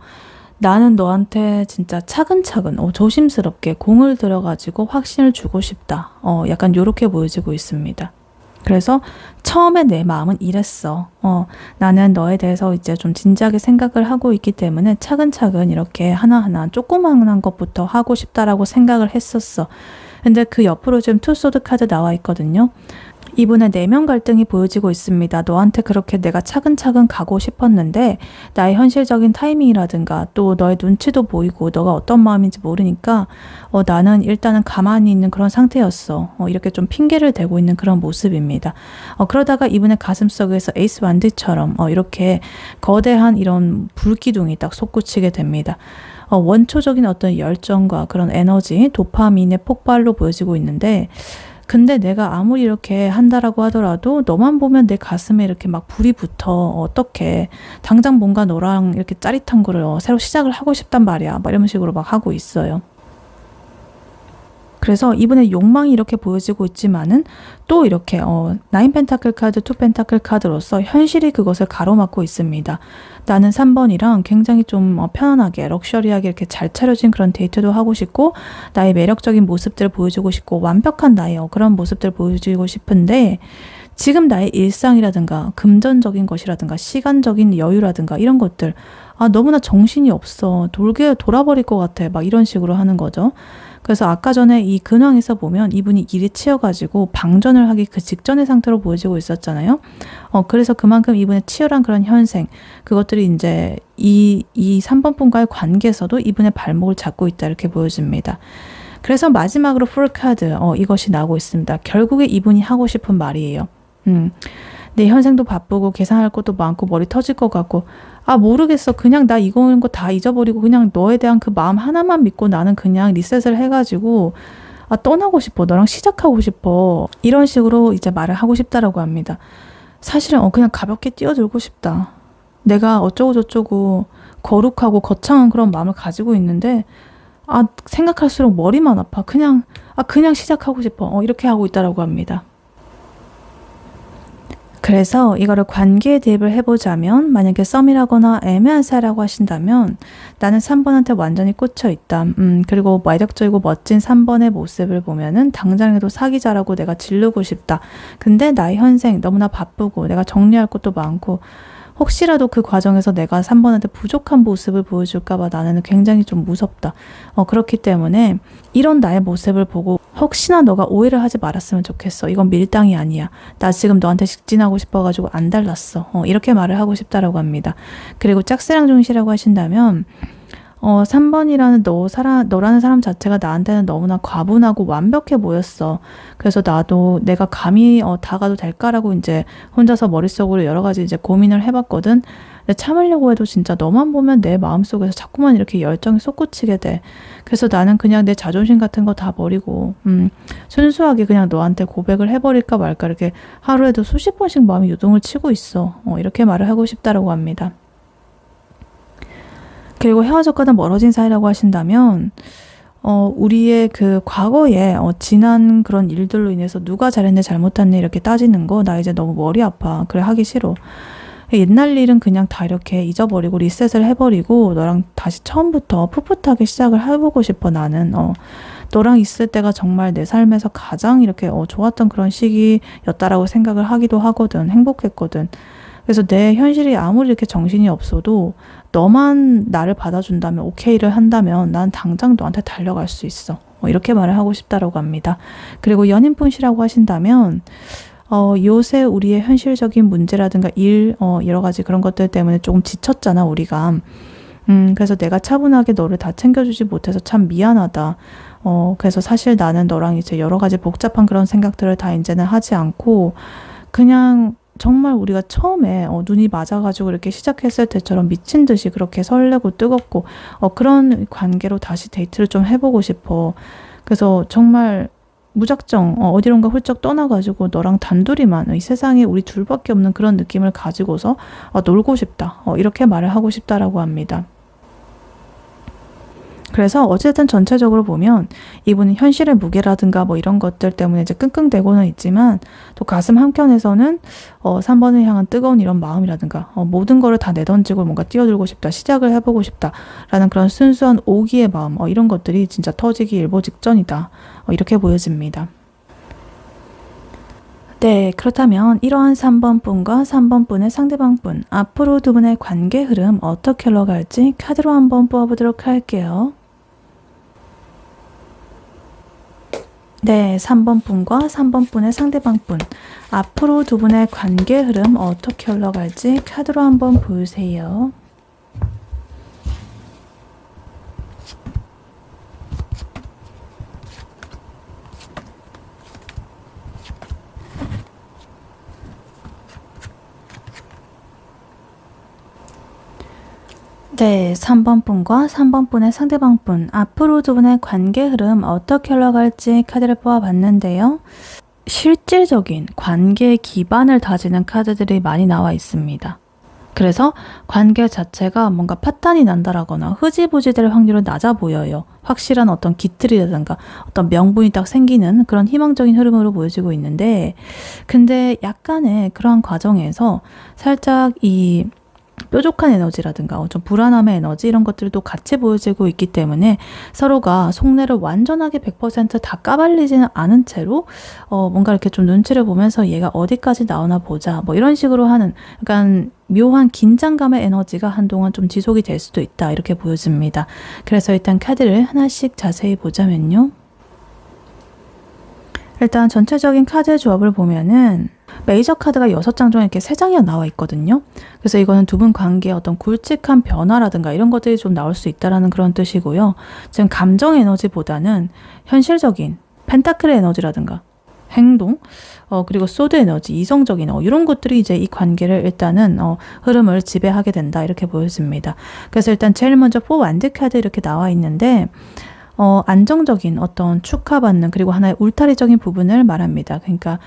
나는 너한테 진짜 차근차근 조심스럽게 공을 들여가지고 확신을 주고 싶다. 약간 요렇게 보여지고 있습니다. 그래서 처음에 내 마음은 이랬어. 나는 너에 대해서 이제 좀 진지하게 생각을 하고 있기 때문에 차근차근 이렇게 하나하나 조그마한 것부터 하고 싶다라고 생각을 했었어. 근데 그 옆으로 지금 투소드 카드 나와 있거든요. 이분의 내면 갈등이 보여지고 있습니다. 너한테 그렇게 내가 차근차근 가고 싶었는데 나의 현실적인 타이밍이라든가 또 너의 눈치도 보이고 너가 어떤 마음인지 모르니까 나는 일단은 가만히 있는 그런 상태였어. 이렇게 좀 핑계를 대고 있는 그런 모습입니다. 그러다가 이분의 가슴속에서 에이스 완드처럼 이렇게 거대한 이런 불기둥이 딱 솟구치게 됩니다. 원초적인 어떤 열정과 그런 에너지, 도파민의 폭발로 보여지고 있는데 근데 내가 아무리 이렇게 한다라고 하더라도 너만 보면 내 가슴에 이렇게 막 불이 붙어. 어떡해. 당장 뭔가 너랑 이렇게 짜릿한 거를 새로 시작을 하고 싶단 말이야. 막 이런 식으로 막 하고 있어요. 그래서 이분의 욕망이 이렇게 보여지고 있지만은 또 이렇게 9 펜타클 카드, 2 펜타클 카드로서 현실이 그것을 가로막고 있습니다. 나는 3번이랑 굉장히 좀 편안하게 럭셔리하게 이렇게 잘 차려진 그런 데이트도 하고 싶고 나의 매력적인 모습들을 보여주고 싶고 완벽한 나의 그런 모습들을 보여주고 싶은데 지금 나의 일상이라든가 금전적인 것이라든가 시간적인 여유라든가 이런 것들 너무나 정신이 없어. 돌아버릴 것 같아. 막 이런 식으로 하는 거죠. 그래서 아까 전에 이 근황에서 보면 이분이 일에 치여가지고 방전을 하기 그 직전의 상태로 보여지고 있었잖아요. 그래서 그만큼 이분의 치열한 그런 현생, 그것들이 이제 이 3번 분과의 관계에서도 이분의 발목을 잡고 있다 이렇게 보여집니다. 그래서 마지막으로 풀카드 이것이 나오고 있습니다. 결국에 이분이 하고 싶은 말이에요. 내 현생도 바쁘고 계산할 것도 많고 머리 터질 것 같고 모르겠어. 그냥 나 이거 거 다 잊어버리고 그냥 너에 대한 그 마음 하나만 믿고 나는 그냥 리셋을 해가지고 떠나고 싶어. 너랑 시작하고 싶어. 이런 식으로 이제 말을 하고 싶다라고 합니다. 사실은 그냥 가볍게 뛰어들고 싶다. 내가 어쩌고 저쩌고 거룩하고 거창한 그런 마음을 가지고 있는데 생각할수록 머리만 아파. 그냥 시작하고 싶어. 이렇게 하고 있다라고 합니다. 그래서 이거를 관계에 대입을 해보자면 만약에 썸이라거나 애매한 사이라고 하신다면 나는 3번한테 완전히 꽂혀 있다. 그리고 매력적이고 멋진 3번의 모습을 보면은 당장에도 사귀자라고 내가 지르고 싶다. 근데 나의 현생 너무나 바쁘고 내가 정리할 것도 많고 혹시라도 그 과정에서 내가 3번한테 부족한 모습을 보여줄까봐 나는 굉장히 좀 무섭다. 그렇기 때문에 이런 나의 모습을 보고 혹시나 너가 오해를 하지 말았으면 좋겠어. 이건 밀당이 아니야. 나 지금 너한테 직진하고 싶어가지고 안 달랐어. 이렇게 말을 하고 싶다라고 합니다. 그리고 짝사랑 중이시라고 하신다면 3번이라는 너라는 사람 자체가 나한테는 너무나 과분하고 완벽해 보였어. 그래서 나도 내가 감히 다가도 될까라고 이제 혼자서 머릿속으로 여러 가지 이제 고민을 해봤거든. 근데 참으려고 해도 진짜 너만 보면 내 마음속에서 자꾸만 이렇게 열정이 솟구치게 돼. 그래서 나는 그냥 내 자존심 같은 거 다 버리고 순수하게 그냥 너한테 고백을 해버릴까 말까 이렇게 하루에도 수십 번씩 마음이 요동을 치고 있어. 이렇게 말을 하고 싶다라고 합니다. 그리고 헤어졌거나 멀어진 사이라고 하신다면 우리의 그 과거에 지난 그런 일들로 인해서 누가 잘했네 잘못했네 이렇게 따지는 거 나 이제 너무 머리 아파. 그래 하기 싫어. 옛날 일은 그냥 다 이렇게 잊어버리고 리셋을 해버리고 너랑 다시 처음부터 풋풋하게 시작을 해보고 싶어. 나는 너랑 있을 때가 정말 내 삶에서 가장 이렇게 좋았던 그런 시기였다라고 생각을 하기도 하거든. 행복했거든. 그래서 내 현실이 아무리 이렇게 정신이 없어도 너만 나를 받아준다면, 오케이를 한다면 난 당장 너한테 달려갈 수 있어. 이렇게 말을 하고 싶다라고 합니다. 그리고 연인분이라고 하신다면 요새 우리의 현실적인 문제라든가 일, 여러 가지 그런 것들 때문에 조금 지쳤잖아, 우리가. 그래서 내가 차분하게 너를 다 챙겨주지 못해서 참 미안하다. 그래서 사실 나는 너랑 이제 여러 가지 복잡한 그런 생각들을 다 이제는 하지 않고 그냥 정말 우리가 처음에 눈이 맞아가지고 이렇게 시작했을 때처럼 미친 듯이 그렇게 설레고 뜨겁고 그런 관계로 다시 데이트를 좀 해보고 싶어. 그래서 정말 무작정 어디론가 훌쩍 떠나가지고 너랑 단둘이만 이 세상에 우리 둘밖에 없는 그런 느낌을 가지고서 놀고 싶다. 이렇게 말을 하고 싶다라고 합니다. 그래서 어쨌든 전체적으로 보면 이분은 현실의 무게라든가 뭐 이런 것들 때문에 이제 끙끙대고는 있지만 또 가슴 한켠에서는 3번을 향한 뜨거운 이런 마음이라든가 모든 거를 다 내던지고 뭔가 뛰어들고 싶다, 시작을 해보고 싶다라는 그런 순수한 오기의 마음, 이런 것들이 진짜 터지기 일보 직전이다. 이렇게 보여집니다. 네, 그렇다면 이러한 3번 분과 3번 분의 상대방 분, 앞으로 두 분의 관계 흐름 어떻게 흘러갈지 카드로 한번 뽑아보도록 할게요. 네, 3번 분과 3번 분의 상대방 분, 앞으로 두 분의 관계 흐름 어떻게 흘러갈지 카드로 한번 보세요. 네, 3번 분과 3번 분의 상대방 분, 앞으로 두 분의 관계 흐름 어떻게 흘러갈지 카드를 뽑아봤는데요. 실질적인 관계 기반을 다지는 카드들이 많이 나와 있습니다. 그래서 관계 자체가 뭔가 파탄이 난다라거나 흐지부지 될 확률은 낮아 보여요. 확실한 어떤 기틀이라든가 어떤 명분이 딱 생기는 그런 희망적인 흐름으로 보여지고 있는데, 근데 약간의 그러한 과정에서 살짝 이 뾰족한 에너지라든가 좀 불안함의 에너지 이런 것들도 같이 보여지고 있기 때문에 서로가 속내를 완전하게 100%다 까발리지는 않은 채로 뭔가 이렇게 좀 눈치를 보면서 얘가 어디까지 나오나 보자 뭐 이런 식으로 하는 약간 묘한 긴장감의 에너지가 한동안 좀 지속이 될 수도 있다 이렇게 보여집니다. 그래서 일단 카드를 하나씩 자세히 보자면요. 일단 전체적인 카드 조합을 보면은 메이저 카드가 6장 중에 이렇게 3장이 나와 있거든요. 그래서 이거는 두 분 관계의 어떤 굵직한 변화라든가 이런 것들이 좀 나올 수 있다라는 그런 뜻이고요. 지금 감정 에너지보다는 현실적인 펜타클의 에너지라든가 행동, 그리고 소드 에너지, 이성적인 이런 것들이 이제 이 관계를 일단은 흐름을 지배하게 된다 이렇게 보여집니다. 그래서 일단 제일 먼저 4 완드 카드 이렇게 나와 있는데 안정적인 어떤 축하받는 그리고 하나의 울타리적인 부분을 말합니다. 그러니까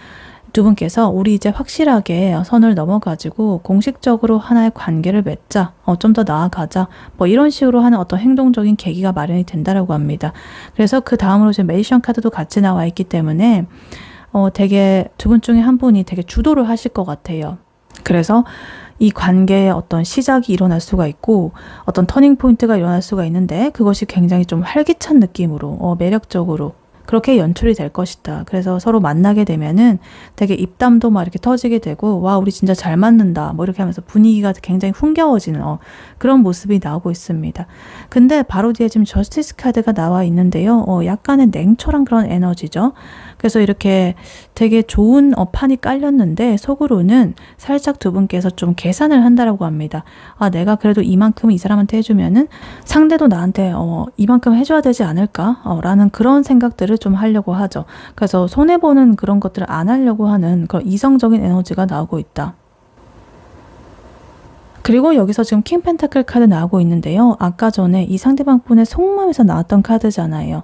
두 분께서 우리 이제 확실하게 선을 넘어가지고 공식적으로 하나의 관계를 맺자, 좀 더 나아가자, 뭐 이런 식으로 하는 어떤 행동적인 계기가 마련이 된다라고 합니다. 그래서 그 다음으로 이제 메디션 카드도 같이 나와 있기 때문에 되게 두 분 중에 한 분이 되게 주도를 하실 것 같아요. 그래서 이 관계의 어떤 시작이 일어날 수가 있고 어떤 터닝 포인트가 일어날 수가 있는데 그것이 굉장히 좀 활기찬 느낌으로 매력적으로 그렇게 연출이 될 것이다. 그래서 서로 만나게 되면은 되게 입담도 막 이렇게 터지게 되고, 와, 우리 진짜 잘 맞는다. 뭐 이렇게 하면서 분위기가 굉장히 흥겨워지는 그런 모습이 나오고 있습니다. 근데 바로 뒤에 지금 저스티스 카드가 나와 있는데요. 약간의 냉철한 그런 에너지죠. 그래서 이렇게 되게 좋은 판이 깔렸는데 속으로는 살짝 두 분께서 좀 계산을 한다라고 합니다. 아, 내가 그래도 이만큼 이 사람한테 해주면은 상대도 나한테 이만큼 해줘야 되지 않을까? 라는 그런 생각들을 좀 하려고 하죠. 그래서 손해보는 그런 것들을 안 하려고 하는 그런 이성적인 에너지가 나오고 있다. 그리고 여기서 지금 킹 펜타클 카드 나오고 있는데요. 아까 전에 이 상대방 분의 속마음에서 나왔던 카드잖아요.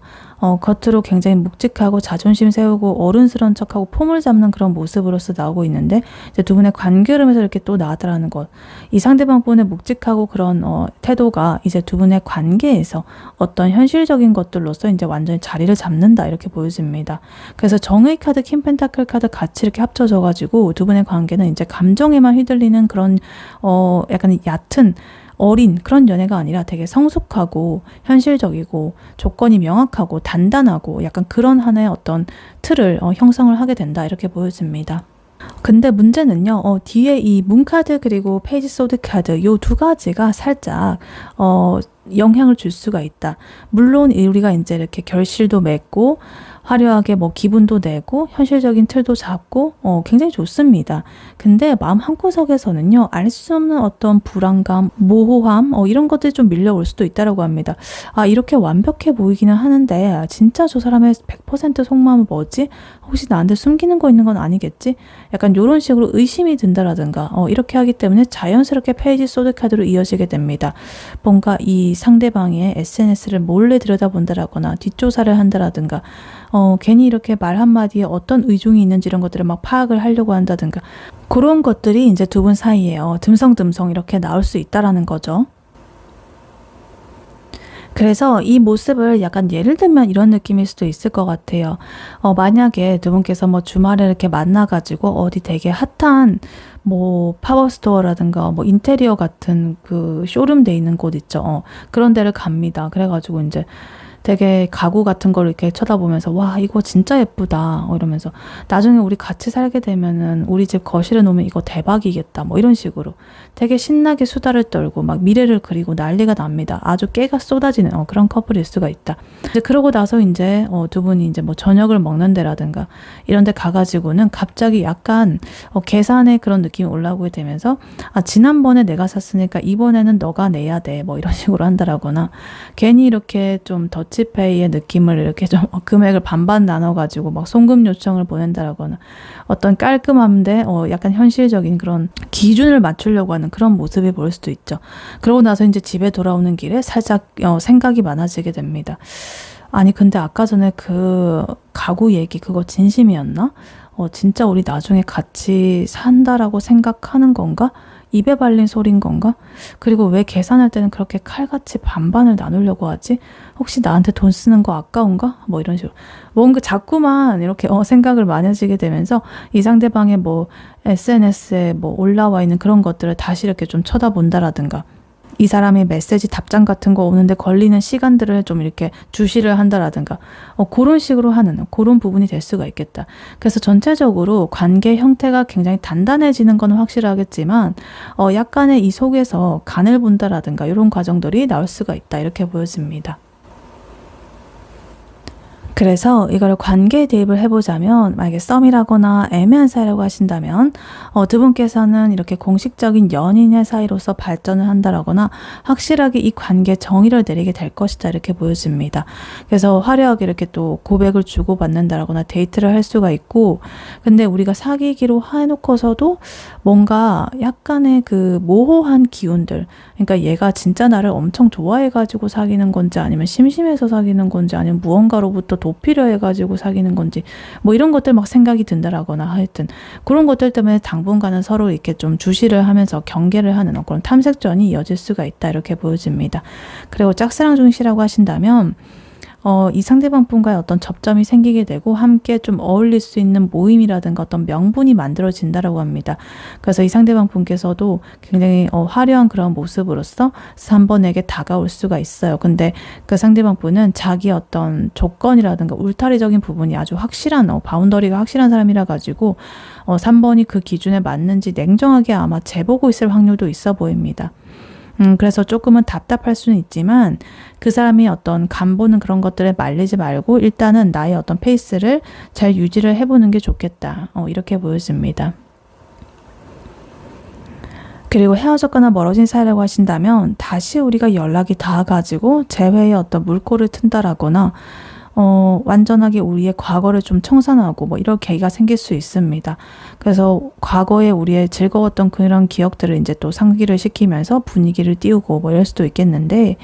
겉으로 굉장히 묵직하고 자존심 세우고 어른스러운 척하고 폼을 잡는 그런 모습으로서 나오고 있는데 이제 두 분의 관계름에서 이렇게 또 나왔다라는 것. 이 상대방 분의 묵직하고 그런 태도가 이제 두 분의 관계에서 어떤 현실적인 것들로서 이제 완전히 자리를 잡는다 이렇게 보여집니다. 그래서 정의 카드, 킹 펜타클 카드 같이 이렇게 합쳐져가지고 두 분의 관계는 이제 감정에만 휘둘리는 그런 약간 얕은 어린 그런 연애가 아니라 되게 성숙하고 현실적이고 조건이 명확하고 단단하고 약간 그런 하나의 어떤 틀을 형성을 하게 된다 이렇게 보여집니다. 근데 문제는요, 뒤에 이 문카드 그리고 페이지 소드 카드 요 두 가지가 살짝 영향을 줄 수가 있다. 물론 우리가 이제 이렇게 결실도 맺고 화려하게 뭐 기분도 내고 현실적인 틀도 잡고 굉장히 좋습니다. 근데 마음 한구석에서는요, 알 수 없는 어떤 불안감, 모호함 이런 것들이 좀 밀려올 수도 있다라고 합니다. 아, 이렇게 완벽해 보이기는 하는데 진짜 저 사람의 100% 속마음은 뭐지? 혹시 나한테 숨기는 거 있는 건 아니겠지? 약간 이런 식으로 의심이 든다라든가 이렇게 하기 때문에 자연스럽게 페이지 소드 카드로 이어지게 됩니다. 뭔가 이 상대방의 SNS를 몰래 들여다본다라거나 뒷조사를 한다라든가 괜히 이렇게 말 한마디에 어떤 의중이 있는지 이런 것들을 막 파악을 하려고 한다든가 그런 것들이 이제 두 분 사이에 듬성듬성 이렇게 나올 수 있다라는 거죠. 그래서 이 모습을 약간 예를 들면 이런 느낌일 수도 있을 것 같아요. 만약에 두 분께서 뭐 주말에 이렇게 만나가지고 어디 되게 핫한 뭐 팝업스토어라든가 뭐 인테리어 같은 그 쇼룸 돼 있는 곳 있죠. 그런 데를 갑니다. 그래가지고 이제 되게 가구 같은 걸 이렇게 쳐다보면서 와, 이거 진짜 예쁘다 이러면서 나중에 우리 같이 살게 되면은 우리 집 거실에 놓으면 이거 대박이겠다 뭐 이런 식으로 되게 신나게 수다를 떨고 막 미래를 그리고 난리가 납니다. 아주 깨가 쏟아지는 그런 커플일 수가 있다. 이제 그러고 나서 이제 두 분이 이제 뭐 저녁을 먹는 데라든가 이런 데 가가지고는 갑자기 약간 계산의 그런 느낌이 올라오게 되면서 아, 지난번에 내가 샀으니까 이번에는 너가 내야 돼 뭐 이런 식으로 한다라거나 괜히 이렇게 좀 더치페이의 느낌을 이렇게 좀 금액을 반반 나눠가지고 막 송금 요청을 보낸다라거나 어떤 깔끔한데 약간 현실적인 그런 기준을 맞추려고 하는 그런 모습이 보일 수도 있죠. 그러고 나서 이제 집에 돌아오는 길에 살짝 생각이 많아지게 됩니다. 아니 근데 아까 전에 그 가구 얘기 그거 진심이었나? 진짜 우리 나중에 같이 산다라고 생각하는 건가? 입에 발린 소린 건가? 그리고 왜 계산할 때는 그렇게 칼같이 반반을 나누려고 하지? 혹시 나한테 돈 쓰는 거 아까운가? 뭐 이런 식으로 뭔가 자꾸만 이렇게 생각을 많아지게 되면서 이 상대방의 뭐 SNS에 뭐 올라와 있는 그런 것들을 다시 이렇게 좀 쳐다본다라든가 이 사람의 메시지 답장 같은 거 오는데 걸리는 시간들을 좀 이렇게 주시를 한다라든가 그런 식으로 하는 그런 부분이 될 수가 있겠다. 그래서 전체적으로 관계 형태가 굉장히 단단해지는 건 확실하겠지만 약간의 이 속에서 간을 본다라든가 이런 과정들이 나올 수가 있다. 이렇게 보여집니다. 그래서 이걸 관계에 대입을 해보자면 만약에 썸이라거나 애매한 사이라고 하신다면 두 분께서는 이렇게 공식적인 연인의 사이로서 발전을 한다라거나 확실하게 이 관계에 정의를 내리게 될 것이다 이렇게 보여집니다. 그래서 화려하게 이렇게 또 고백을 주고받는다라거나 데이트를 할 수가 있고 근데 우리가 사귀기로 해놓고서도 뭔가 약간의 그 모호한 기운들 그러니까 얘가 진짜 나를 엄청 좋아해가지고 사귀는 건지 아니면 심심해서 사귀는 건지 아니면 무언가로부터 도피려 해가지고 사귀는 건지 뭐 이런 것들 막 생각이 든다라거나 하여튼 그런 것들 때문에 당분간은 서로 이렇게 좀 주시를 하면서 경계를 하는 그런 탐색전이 이어질 수가 있다 이렇게 보여집니다. 그리고 짝사랑 중이시라고 하신다면 이 상대방 분과의 어떤 접점이 생기게 되고 함께 좀 어울릴 수 있는 모임이라든가 어떤 명분이 만들어진다라고 합니다. 그래서 이 상대방 분께서도 굉장히 화려한 그런 모습으로서 3번에게 다가올 수가 있어요. 근데 그 상대방 분은 자기 어떤 조건이라든가 울타리적인 부분이 아주 확실한 바운더리가 확실한 사람이라 가지고 3번이 그 기준에 맞는지 냉정하게 아마 재보고 있을 확률도 있어 보입니다. 그래서 조금은 답답할 수는 있지만 그 사람이 어떤 간보는 그런 것들에 말리지 말고 일단은 나의 어떤 페이스를 잘 유지를 해보는 게 좋겠다. 이렇게 보여집니다. 그리고 헤어졌거나 멀어진 사이라고 하신다면 다시 우리가 연락이 닿아가지고 재회의 어떤 물꼬를 튼다라거나 완전하게 우리의 과거를 좀 청산하고 뭐 이런 계기가 생길 수 있습니다. 그래서 과거에 우리의 즐거웠던 그런 기억들을 이제 또 상기를 시키면서 분위기를 띄우고 뭐 이럴 수도 있겠는데,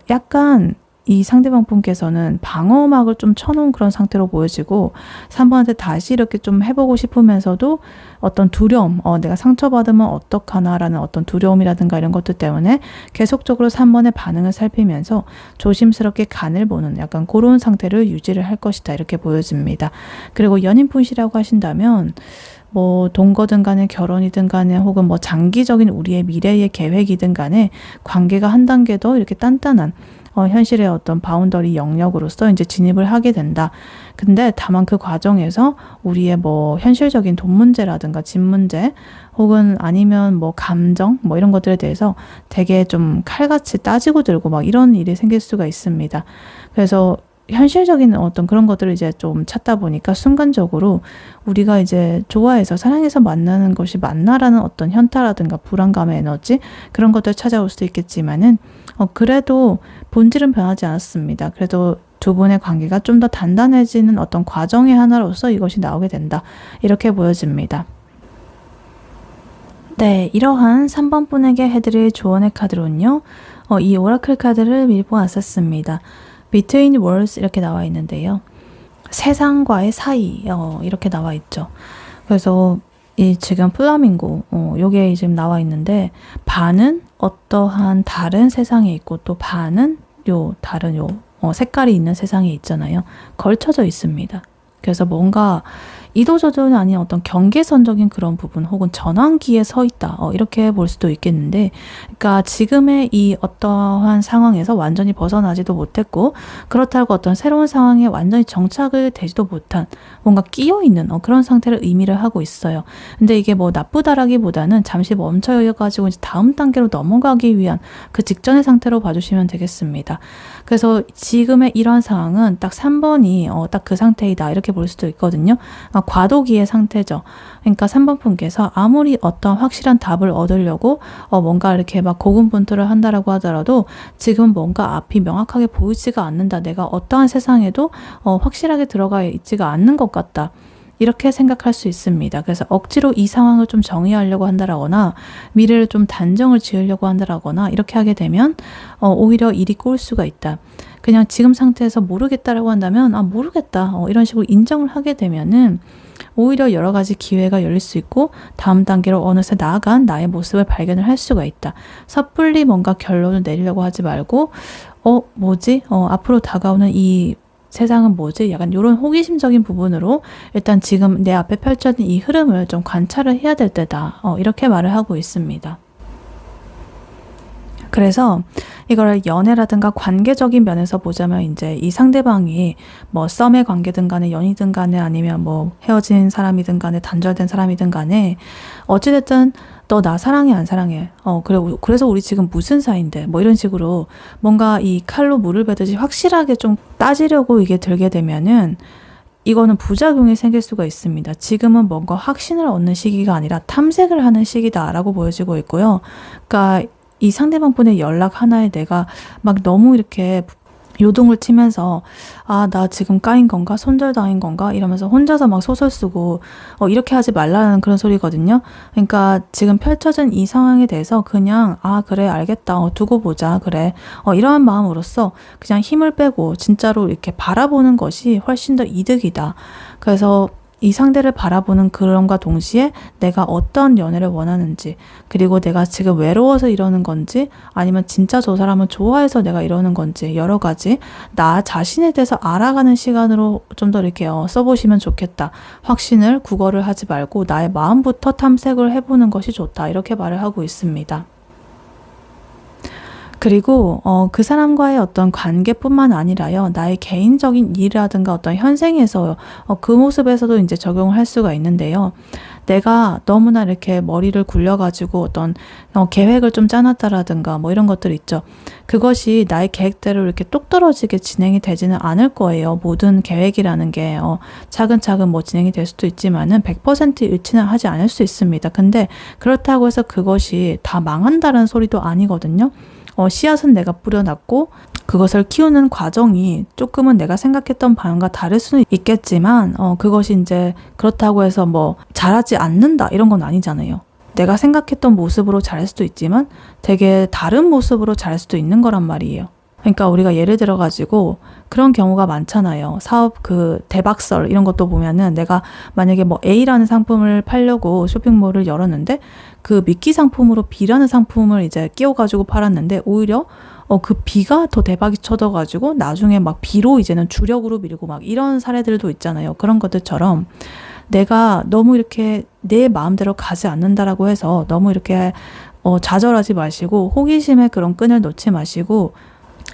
약간 이 상대방 분께서는 방어막을 좀 쳐놓은 그런 상태로 보여지고 3번한테 다시 이렇게 좀 해보고 싶으면서도 어떤 두려움, 내가 상처받으면 어떡하나라는 어떤 두려움이라든가 이런 것들 때문에 계속적으로 3번의 반응을 살피면서 조심스럽게 간을 보는 약간 그런 상태를 유지를 할 것이다 이렇게 보여집니다. 그리고 연인분이라고 하신다면 뭐 동거든 간에 결혼이든 간에 혹은 뭐 장기적인 우리의 미래의 계획이든 간에 관계가 한 단계 더 이렇게 단단한 현실의 어떤 바운더리 영역으로서 이제 진입을 하게 된다. 근데 다만 그 과정에서 우리의 뭐 현실적인 돈 문제라든가 집 문제 혹은 아니면 뭐 감정 뭐 이런 것들에 대해서 되게 좀 칼같이 따지고 들고 막 이런 일이 생길 수가 있습니다. 그래서 현실적인 어떤 그런 것들을 이제 좀 찾다 보니까 순간적으로 우리가 이제 좋아해서 사랑해서 만나는 것이 맞나라는 어떤 현타라든가 불안감의 에너지 그런 것들 찾아올 수도 있겠지만은 그래도 본질은 변하지 않았습니다. 그래도 두 분의 관계가 좀 더 단단해지는 어떤 과정의 하나로서 이것이 나오게 된다. 이렇게 보여집니다. 네, 이러한 3번 분에게 해드릴 조언의 카드로는요. 이 오라클 카드를 밀고 왔었습니다. Between worlds 이렇게 나와 있는데요. 세상과의 사이 이렇게 나와 있죠. 그래서 이 지금 플라밍고 요게 지금 나와 있는데 반은 어떠한 다른 세상에 있고 또 반은 요 다른 요 색깔이 있는 세상에 있잖아요. 걸쳐져 있습니다. 그래서 뭔가 이도저도는 아닌 어떤 경계선적인 그런 부분 혹은 전환기에 서 있다. 이렇게 볼 수도 있겠는데, 그러니까 지금의 이 어떠한 상황에서 완전히 벗어나지도 못했고 그렇다고 어떤 새로운 상황에 완전히 정착을 되지도 못한 뭔가 끼어있는 그런 상태를 의미를 하고 있어요. 근데 이게 뭐 나쁘다라기보다는 잠시 멈춰가지고 이제 다음 단계로 넘어가기 위한 그 직전의 상태로 봐주시면 되겠습니다. 그래서 지금의 이러한 상황은 딱 3번이 딱 그 상태이다 이렇게 볼 수도 있거든요. 과도기의 상태죠. 그러니까 3번 분께서 아무리 어떤 확실한 답을 얻으려고 뭔가 이렇게 막 고군분투를 한다라고 하더라도 지금 뭔가 앞이 명확하게 보이지가 않는다. 내가 어떠한 세상에도 확실하게 들어가 있지가 않는 것 같다. 이렇게 생각할 수 있습니다. 그래서 억지로 이 상황을 좀 정의하려고 한다라거나 미래를 좀 단정을 지으려고 한다라거나 이렇게 하게 되면 오히려 일이 꼬일 수가 있다. 그냥 지금 상태에서 모르겠다라고 한다면 모르겠다 이런 식으로 인정을 하게 되면은 오히려 여러 가지 기회가 열릴 수 있고 다음 단계로 어느새 나아간 나의 모습을 발견을 할 수가 있다. 섣불리 뭔가 결론을 내리려고 하지 말고 뭐지? 앞으로 다가오는 이 세상은 뭐지? 약간 이런 호기심적인 부분으로 일단 지금 내 앞에 펼쳐진 이 흐름을 좀 관찰을 해야 될 때다. 이렇게 말을 하고 있습니다. 그래서 이걸 연애라든가 관계적인 면에서 보자면 이제 이 상대방이 뭐 썸의 관계든 간에 연이든 간에 아니면 뭐 헤어진 사람이든 간에 단절된 사람이든 간에 어찌됐든 너 나 사랑해 안 사랑해 그래서 우리 지금 무슨 사이인데 뭐 이런 식으로 뭔가 이 칼로 물을 베듯이 확실하게 좀 따지려고 이게 들게 되면은 이거는 부작용이 생길 수가 있습니다. 지금은 뭔가 확신을 얻는 시기가 아니라 탐색을 하는 시기다라고 보여지고 있고요. 그러니까 이 상대방 분의 연락 하나에 내가 막 너무 이렇게 요동을 치면서 나 지금 까인 건가? 손절당인 건가? 이러면서 혼자서 막 소설 쓰고 이렇게 하지 말라는 그런 소리거든요. 그러니까 지금 펼쳐진 이 상황에 대해서 그냥 그래 알겠다. 두고 보자. 그래. 이러한 마음으로써 그냥 힘을 빼고 진짜로 이렇게 바라보는 것이 훨씬 더 이득이다. 그래서 이 상대를 바라보는 그럼과 동시에 내가 어떤 연애를 원하는지, 그리고 내가 지금 외로워서 이러는 건지 아니면 진짜 저 사람은 좋아해서 내가 이러는 건지, 여러 가지 나 자신에 대해서 알아가는 시간으로 좀 더 이렇게 써보시면 좋겠다. 확신을 국어를 하지 말고 나의 마음부터 탐색을 해보는 것이 좋다. 이렇게 말을 하고 있습니다. 그리고 그 사람과의 어떤 관계뿐만 아니라요, 나의 개인적인 일이라든가 어떤 현생에서 그 모습에서도 이제 적용을 할 수가 있는데요. 내가 너무나 이렇게 머리를 굴려가지고 어떤 계획을 좀 짜놨다라든가 뭐 이런 것들 있죠. 그것이 나의 계획대로 이렇게 뚝 떨어지게 진행이 되지는 않을 거예요. 모든 계획이라는 게 차근차근 뭐 진행이 될 수도 있지만은 100% 일치는 하지 않을 수 있습니다. 근데 그렇다고 해서 그것이 다 망한다는 소리도 아니거든요. 씨앗은 내가 뿌려놨고 그것을 키우는 과정이 조금은 내가 생각했던 방향과 다를 수는 있겠지만 그것이 이제 그렇다고 해서 뭐 잘하지 않는다 이런 건 아니잖아요. 내가 생각했던 모습으로 잘할 수도 있지만 되게 다른 모습으로 잘할 수도 있는 거란 말이에요. 그러니까 우리가 예를 들어 가지고 그런 경우가 많잖아요. 사업 대박설 이런 것도 보면은 내가 만약에 뭐 A라는 상품을 팔려고 쇼핑몰을 열었는데 그 미끼 상품으로 B라는 상품을 이제 끼워가지고 팔았는데 오히려 그 B가 더 대박이 쳐져가지고 나중에 막 B로 이제는 주력으로 밀고 막 이런 사례들도 있잖아요. 그런 것들처럼 내가 너무 이렇게 내 마음대로 가지 않는다라고 해서 너무 이렇게 좌절하지 마시고 호기심에 그런 끈을 놓지 마시고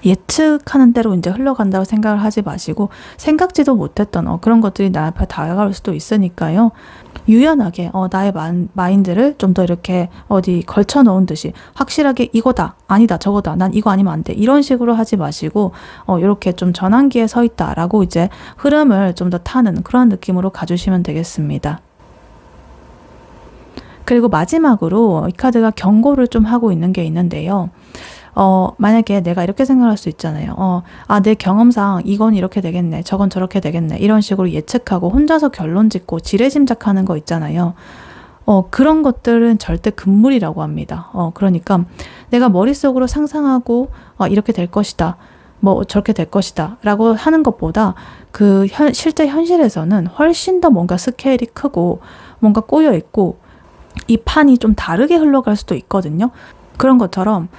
예측하는 대로 이제 흘러간다고 생각을 하지 마시고 생각지도 못했던 그런 것들이 나 앞에 다가올 수도 있으니까요. 유연하게 나의 마인드를 좀 더 이렇게 어디 걸쳐 놓은 듯이 확실하게 이거다, 아니다, 저거다, 난 이거 아니면 안 돼. 이런 식으로 하지 마시고 이렇게 좀 전환기에 서 있다라고 이제 흐름을 좀 더 타는 그런 느낌으로 가주시면 되겠습니다. 그리고 마지막으로 이 카드가 경고를 좀 하고 있는 게 있는데요. 만약에 내가 이렇게 생각할 수 있잖아요. 내 경험상 이건 이렇게 되겠네, 저건 저렇게 되겠네, 이런 식으로 예측하고 혼자서 결론 짓고 지레짐작하는 거 있잖아요. 그런 것들은 절대 금물이라고 합니다. 그러니까 내가 머릿속으로 상상하고 이렇게 될 것이다, 뭐 저렇게 될 것이다 라고 하는 것보다 실제 현실에서는 훨씬 더 뭔가 스케일이 크고 뭔가 꼬여 있고 이 판이 좀 다르게 흘러갈 수도 있거든요. 그런 것처럼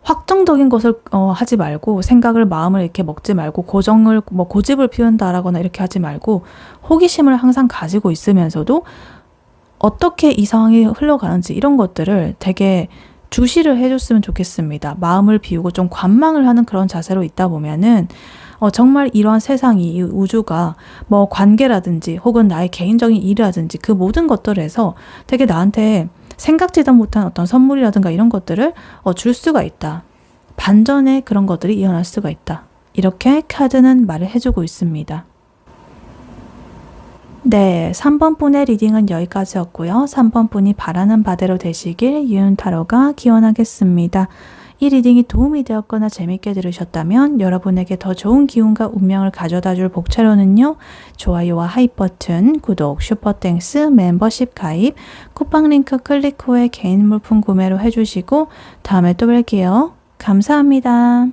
확정적인 것을 하지 말고 마음을 이렇게 먹지 말고 고집을 피운다라거나 이렇게 하지 말고 호기심을 항상 가지고 있으면서도 어떻게 이 상황이 흘러가는지 이런 것들을 되게 주시를 해줬으면 좋겠습니다. 마음을 비우고 좀 관망을 하는 그런 자세로 있다 보면은 정말 이러한 세상이, 이 우주가 뭐 관계라든지 혹은 나의 개인적인 일이라든지 그 모든 것들에서 되게 나한테 생각지도 못한 어떤 선물이라든가 이런 것들을 줄 수가 있다. 반전의 그런 것들이 일어날 수가 있다. 이렇게 카드는 말을 해주고 있습니다. 네, 3번 분의 리딩은 여기까지였고요. 3번 분이 바라는 바대로 되시길 유윤타로가 기원하겠습니다. 이 리딩이 도움이 되었거나 재밌게 들으셨다면 여러분에게 더 좋은 기운과 운명을 가져다줄 복차로는요. 좋아요와 하이 버튼, 구독, 슈퍼땡스, 멤버십 가입, 쿠팡 링크 클릭 후에 개인 물품 구매로 해주시고 다음에 또 뵐게요. 감사합니다.